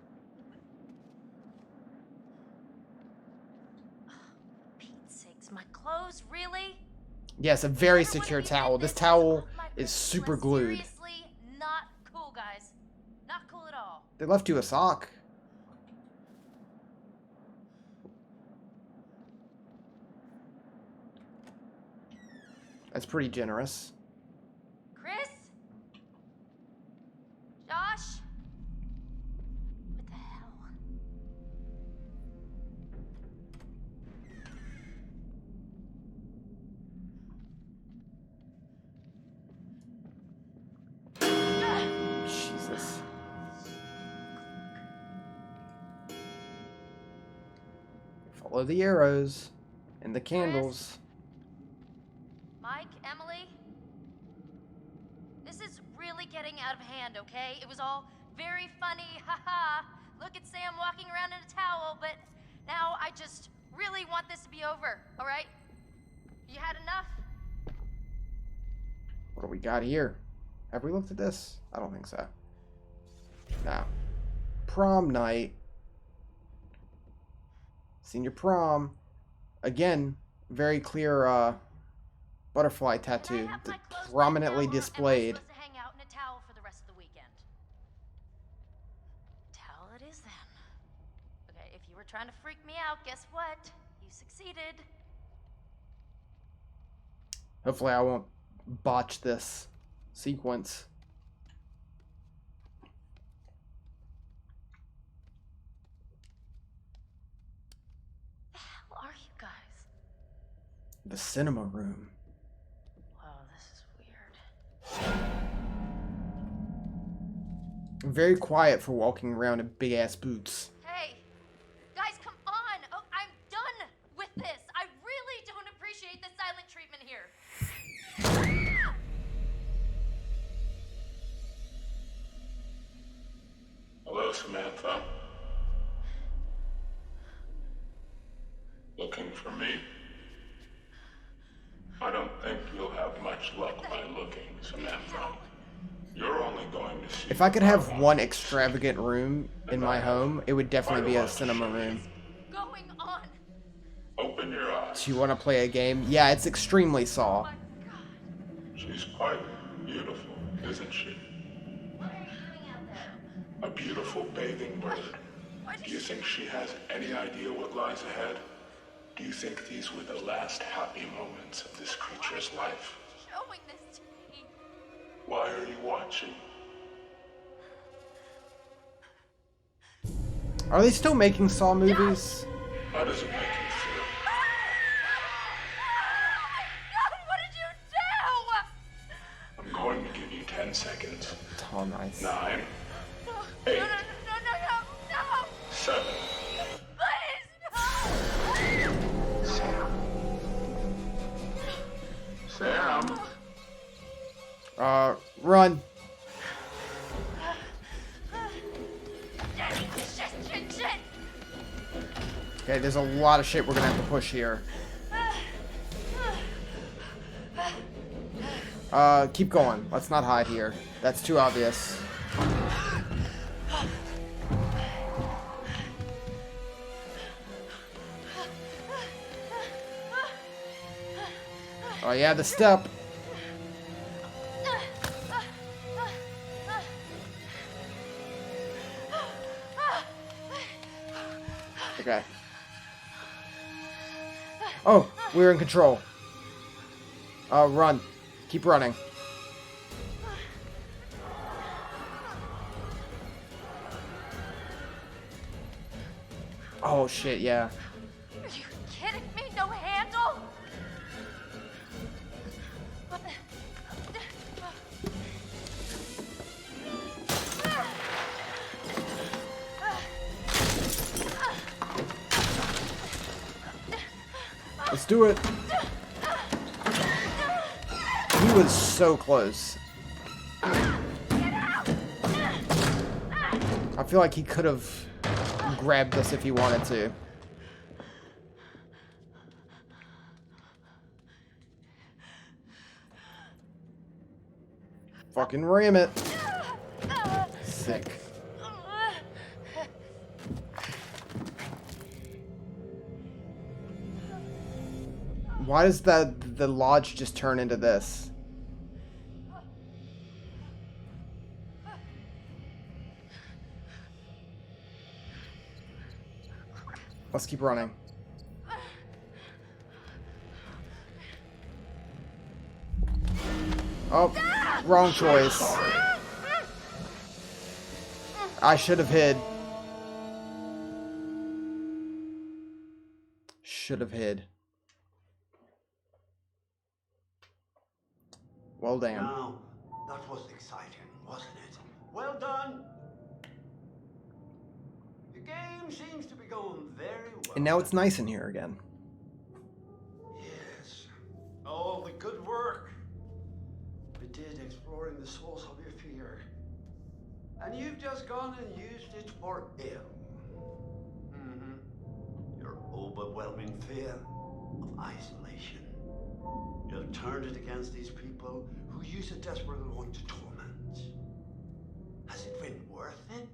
Pete's sakes, my clothes, really? Yes, a very secure towel. This towel is super glued. Seriously, not cool, guys. Not cool at all. They left you a sock. That's pretty generous. Chris? Josh? What the hell? Jesus. Follow the arrows and the candles. Mike, Emily? This is really getting out of hand, okay? It was all very funny, haha. Look at Sam walking around in a towel, but now I just really want this to be over, alright? You had enough? What do we got here? Have we looked at this? I don't think so. No. Prom night. Senior prom. Again, very clear butterfly tattoo. Prominently displayed. Am I supposed to hang out in a towel for the rest of the week? trying to freak me out, guess what? You succeeded. Hopefully I won't botch this sequence. The hell are you guys? The cinema room. Wow, this is weird. Very quiet for walking around in big ass boots. Hey, guys, come on! Oh, I'm done with this. I really don't appreciate the silent treatment here. Hello, Samantha. Looking for me? I don't think you'll have much luck by looking, Samantha. You're only going to see... If I could have one extravagant room in my home, it would definitely be a cinema room. Going on? Open your eyes. Do you want to play a game? Yeah, it's extremely Saw. She's quite beautiful, isn't she? What are you doing out there? A beautiful bathing bird. Do you think she has any idea what lies ahead? Do you think these were the last happy moments of this creature's life? Showing this to me. Why are you watching? Are they still making Saw movies? How does it make you feel? God, what did you do? I'm going to give you 10 seconds. Oh, nice. 9, No, 8, no, 7. please, no! Sam. Run. Shit. Okay, there's a lot of shit we're gonna have to push here. Keep going. Let's not hide here. That's too obvious. Oh yeah, the step. Okay. Oh, we're in control. Run. Keep running. Oh shit, yeah. Are you kidding me? No handle? Let's do it. He was so close. I feel like he could have grabbed us if he wanted to. Fucking ram it. Sick. Why does the lodge just turn into this? Let's keep running. Oh, wrong choice. I should have hid. Should have hid. Well, damn. Now, that was exciting, wasn't it? Well done. The game seems to be going very well. And now it's nice in here again. Yes. All the good work we did exploring the source of your fear. And you've just gone and used it for ill. Your overwhelming fear of isolation. You've turned it against these people who you so desperately want to torment. Has it been worth it?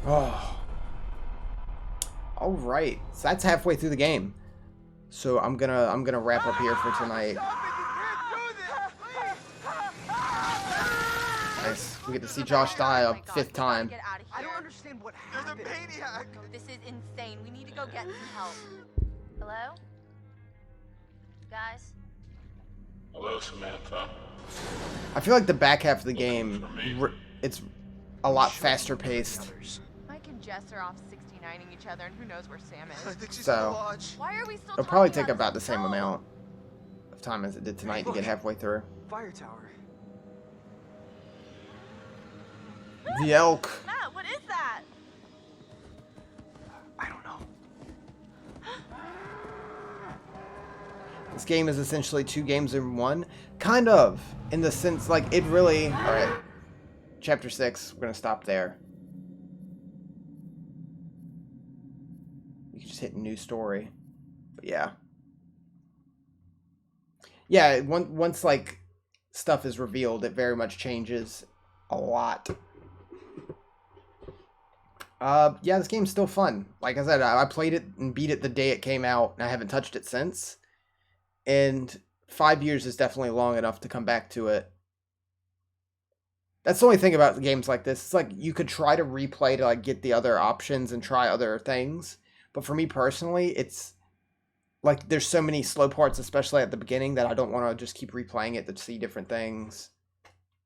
Oh. Alright. So that's halfway through the game. So I'm gonna wrap up here for tonight. Nice. We get to see Josh die a fifth time. I don't understand what happened. There's a maniac. This is insane. We need to go get some help. Hello? Guys? Hello, Samantha. I feel like the back half of the game, it's a lot faster paced. Mike and Jess are off 69ing each other, and who knows where Sam is. So Why are we still it'll probably talking take about the this? same amount of time as it did tonight to get halfway through. Fire tower. The elk. Matt, what is that? I don't know. This game is essentially 2 games in one. Kind of, in the sense, like, it really... Alright. Chapter 6, we're gonna stop there. You can just hit new story. But yeah. Yeah, once, like, stuff is revealed, it very much changes a lot. Yeah, this game's still fun. Like I said, I played it and beat it the day it came out, and I haven't touched it since. And 5 years is definitely long enough to come back to it. That's the only thing about games like this. It's like, you could try to replay to, like, get the other options and try other things. But for me personally, it's, like, there's so many slow parts, especially at the beginning, that I don't want to just keep replaying it to see different things.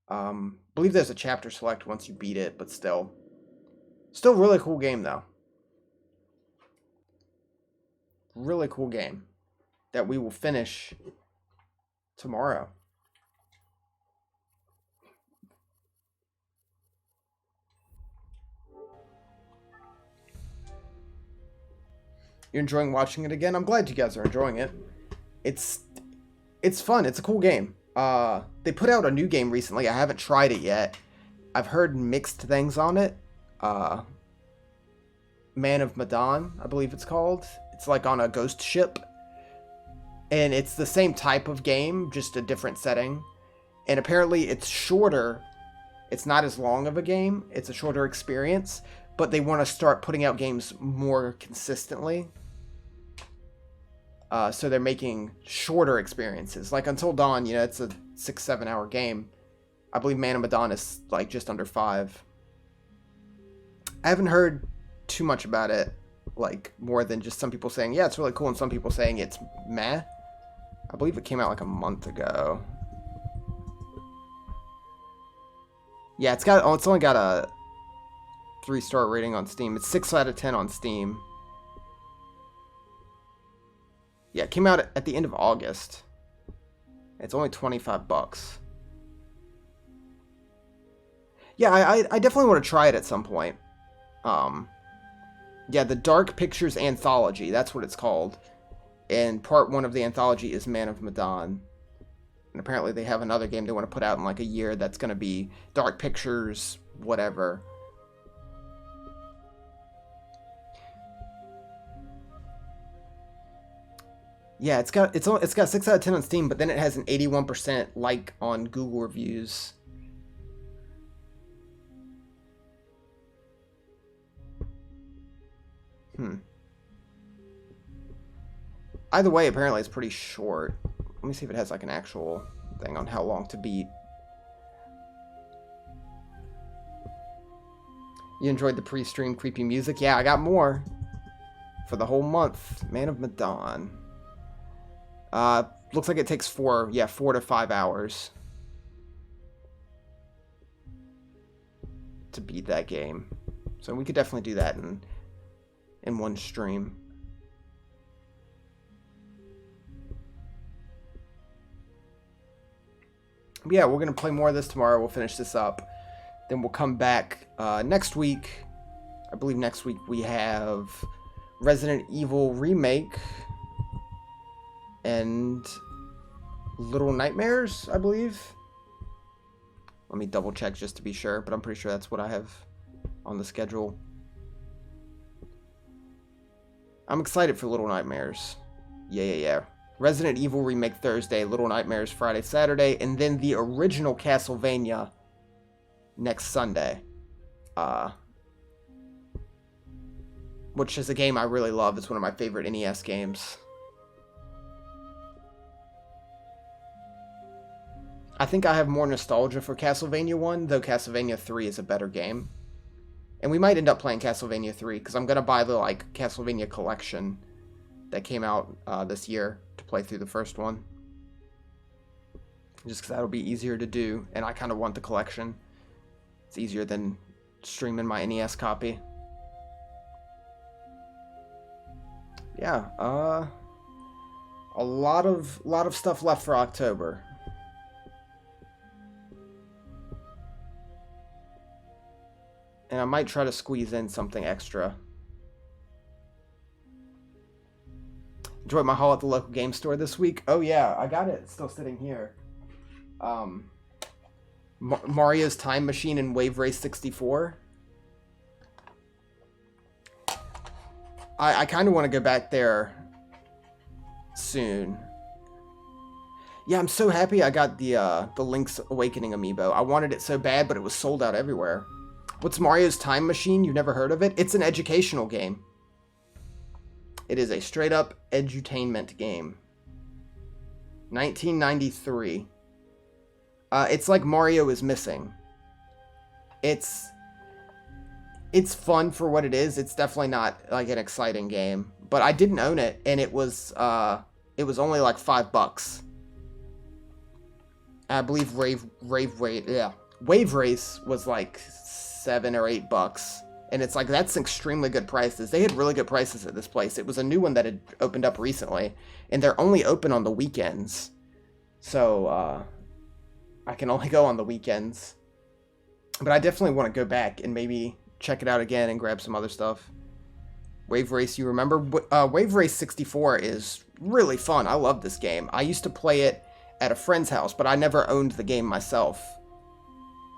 I believe there's a chapter select once you beat it, but still. Still really cool game, though. Really cool game that we will finish tomorrow. You're enjoying watching it again? I'm glad you guys are enjoying it. It's fun. It's a cool game. They put out a new game recently. I haven't tried it yet. I've heard mixed things on it. Man of Medan, I believe it's called. It's like on a ghost ship. And it's the same type of game, just a different setting. And apparently it's shorter. It's not as long of a game. It's a shorter experience. But they want to start putting out games more consistently. So they're making shorter experiences. Like Until Dawn, you know, it's a 6-7 hour game. I believe Man of Medan is like just under 5. I haven't heard too much about it, like more than just some people saying, yeah, it's really cool, and some people saying it's meh. I believe it came out like a month ago. Yeah, it's only got a 3-star rating on Steam. It's 6 out of 10 on Steam. Yeah, it came out at the end of August. It's only $25. Yeah, I definitely want to try it at some point. Yeah, the Dark Pictures Anthology, that's what it's called. And part 1 of the anthology is Man of Medan. And apparently they have another game they want to put out in like a year that's going to be Dark Pictures, whatever. Yeah, it's got 6 out of 10 on Steam, but then it has an 81% like on Google reviews. Either way, apparently it's pretty short. Let me see if it has like an actual thing on how long to beat. You enjoyed the pre-stream creepy music? Yeah, I got more for the whole month. Man of Medan. Looks like it takes 4 to 5 hours to beat that game. So we could definitely do that in one stream. But yeah, we're going to play more of this tomorrow. We'll finish this up. Then we'll come back next week. I believe next week we have Resident Evil Remake and Little Nightmares, I believe. Let me double check just to be sure, but I'm pretty sure that's what I have on the schedule. I'm excited for Little Nightmares. Yeah. Resident Evil Remake Thursday, Little Nightmares Friday, Saturday, and then the original Castlevania next Sunday. Which is a game I really love. It's one of my favorite NES games. I think I have more nostalgia for Castlevania 1, though Castlevania 3 is a better game. And we might end up playing Castlevania 3, because I'm going to buy the, like, Castlevania collection that came out this year to play through the first one. Just because that'll be easier to do, and I kind of want the collection. It's easier than streaming my NES copy. Yeah, a lot of stuff left for October. And I might try to squeeze in something extra. Enjoyed my haul at the local game store this week. Oh yeah, I got it. It's still sitting here. Mario's Time Machine and Wave Race 64. I kind of want to go back there soon. Yeah, I'm so happy I got the Link's Awakening amiibo. I wanted it so bad, but it was sold out everywhere. What's Mario's Time Machine? You've never heard of it? It's an educational game. It is a straight-up edutainment game. 1993. It's like Mario is Missing. It's fun for what it is. It's definitely not like an exciting game. But I didn't own it, and it was only like $5. I believe Wave Race was like $7 or $8, and it's like that's extremely good prices. They had really good prices at this place. It was a new one that had opened up recently, and they're only open on the weekends, so I can only go on the weekends. But I definitely want to go back and maybe check it out again and grab some other stuff. Wave Race, you remember? Wave Race 64 is really fun. I love this game. I used to play it at a friend's house, but I never owned the game myself.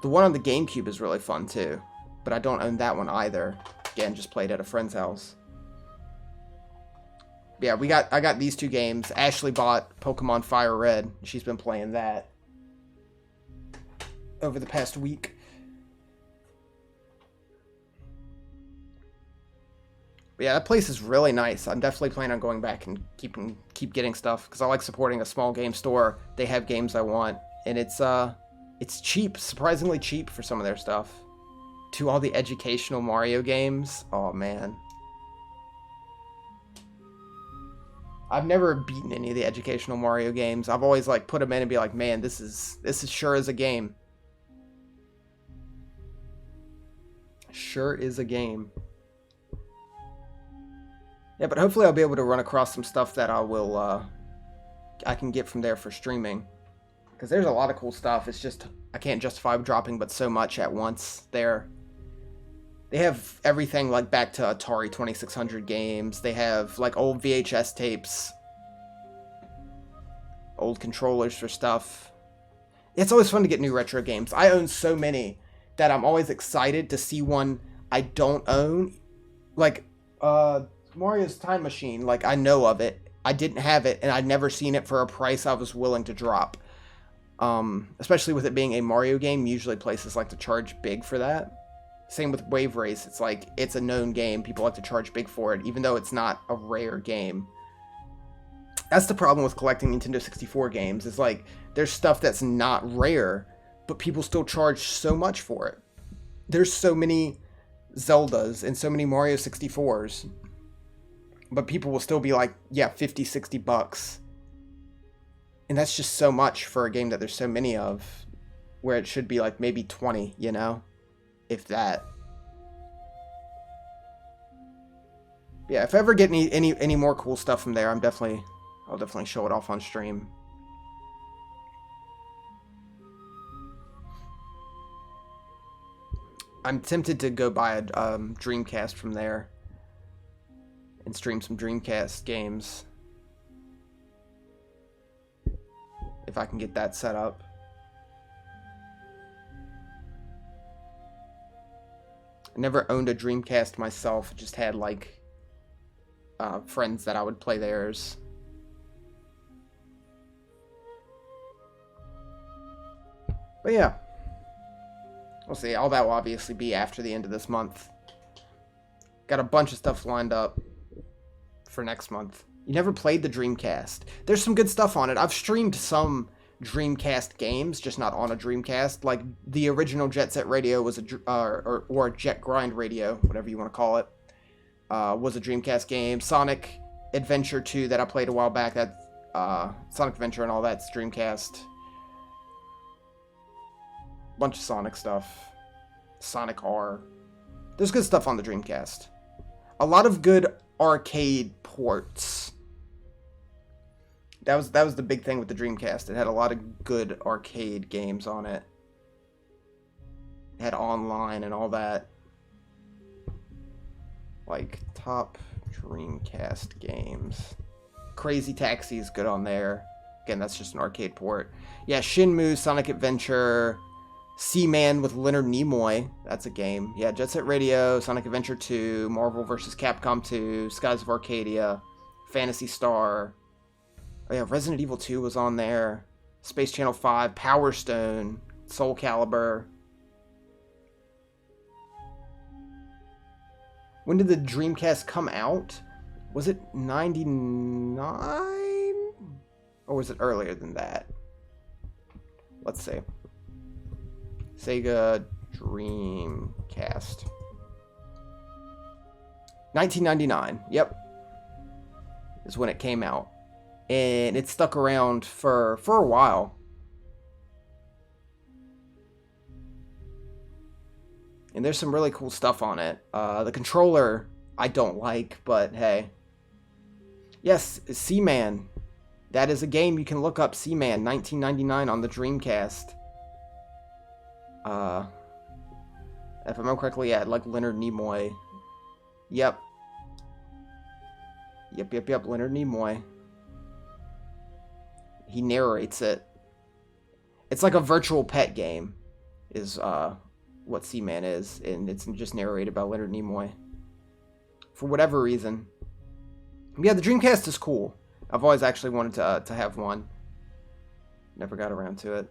The one on the GameCube is really fun too, but I don't own that one either. Again, just played at a friend's house. Yeah, I got these two games. Ashley bought Pokemon Fire Red. She's been playing that over the past week. But yeah, that place is really nice. I'm definitely planning on going back and keep getting stuff because I like supporting a small game store. They have games I want, and it's cheap, surprisingly cheap for some of their stuff. To all the educational Mario games, oh man. I've never beaten any of the educational Mario games. I've always like put them in and be like, man, this is sure is a game. Sure is a game. Yeah, but hopefully I'll be able to run across some stuff that I can get from there for streaming. Because there's a lot of cool stuff. It's just, I can't justify dropping but so much at once there. They have everything like back to Atari 2600 games. They have like old VHS tapes. Old controllers for stuff. It's always fun to get new retro games. I own so many that I'm always excited to see one I don't own. Like, Mario's Time Machine, like, I know of it. I didn't have it, and I'd never seen it for a price I was willing to drop. Especially with it being a Mario game, usually places like to charge big for that. Same with Wave Race. It's like, it's a known game. People like to charge big for it, even though it's not a rare game. That's the problem with collecting Nintendo 64 games. Is like, there's stuff that's not rare, but people still charge so much for it. There's so many Zeldas and so many Mario 64s. But people will still be like, yeah, 50, 60 bucks. And that's just so much for a game that there's so many of. Where it should be like maybe 20, you know? If that. Yeah, if I ever get any more cool stuff from there, I'll definitely show it off on stream. I'm tempted to go buy a Dreamcast from there. And stream some Dreamcast games. If I can get that set up. I never owned a Dreamcast myself, just had like friends that I would play theirs. But yeah. We'll see. All that will obviously be after the end of this month. Got a bunch of stuff lined up for next month. You never played the Dreamcast. There's some good stuff on it. I've streamed some Dreamcast games, just not on a Dreamcast. Like, the original Jet Set Radio was or Jet Grind Radio, whatever you want to call it, was a Dreamcast game. Sonic Adventure 2 that I played a while back, that Sonic Adventure and all that's Dreamcast. Bunch of Sonic stuff. Sonic R. There's good stuff on the Dreamcast. A lot of good arcade ports. That was the big thing with the Dreamcast. It had a lot of good arcade games on it. It had online and all that. Like, top Dreamcast games. Crazy Taxi is good on there. Again, that's just an arcade port. Yeah, Shenmue, Sonic Adventure, Seaman with Leonard Nimoy. That's a game. Yeah, Jet Set Radio, Sonic Adventure 2, Marvel vs. Capcom 2, Skies of Arcadia, Phantasy Star. Oh yeah, Resident Evil 2 was on there. Space Channel 5, Power Stone, Soul Calibur. When did the Dreamcast come out? Was it 99? Or was it earlier than that? Let's see. Sega Dreamcast. 1999. Yep. Is when it came out. And it stuck around for a while. And there's some really cool stuff on it. The controller I don't like, but hey. Yes, Seaman. That is a game you can look up. Seaman, 1999 on the Dreamcast. If I remember correctly, yeah, like Leonard Nimoy. Yep. Yep, Leonard Nimoy. He narrates it. It's like a virtual pet game, is what Seaman is, and it's just narrated by Leonard Nimoy. For whatever reason. Yeah, the Dreamcast is cool. I've always actually wanted to have one. Never got around to it.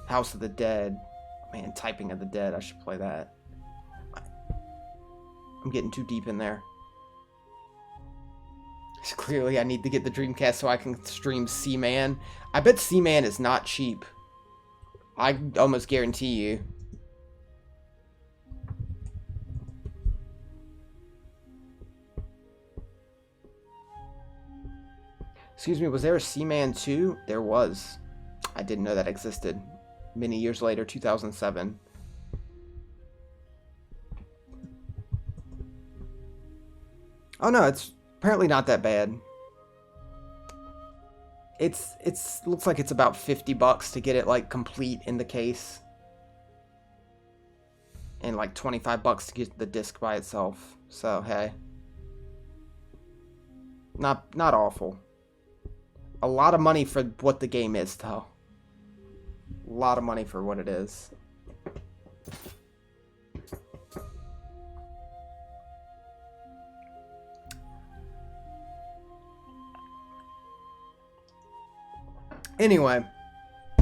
House of the Dead. Man, Typing of the Dead. I should play that. I'm getting too deep in there. So clearly I need to get the Dreamcast so I can stream Seaman. I bet Seaman is not cheap. I almost guarantee you. Excuse me, was there a Seaman 2? There was. I didn't know that existed. Many years later, 2007. Oh no, it's apparently not that bad. It's looks like it's about $50 to get it like complete in the case. And like $25 to get the disc by itself. So hey. Not awful. A lot of money for what the game is, though. A lot of money for what it is. Anyway,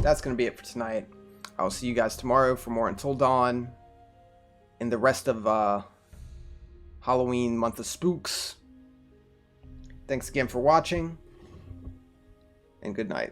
that's going to be it for tonight. I'll see you guys tomorrow for more Until Dawn. And the rest of Halloween, Month of Spooks. Thanks again for watching. And good night.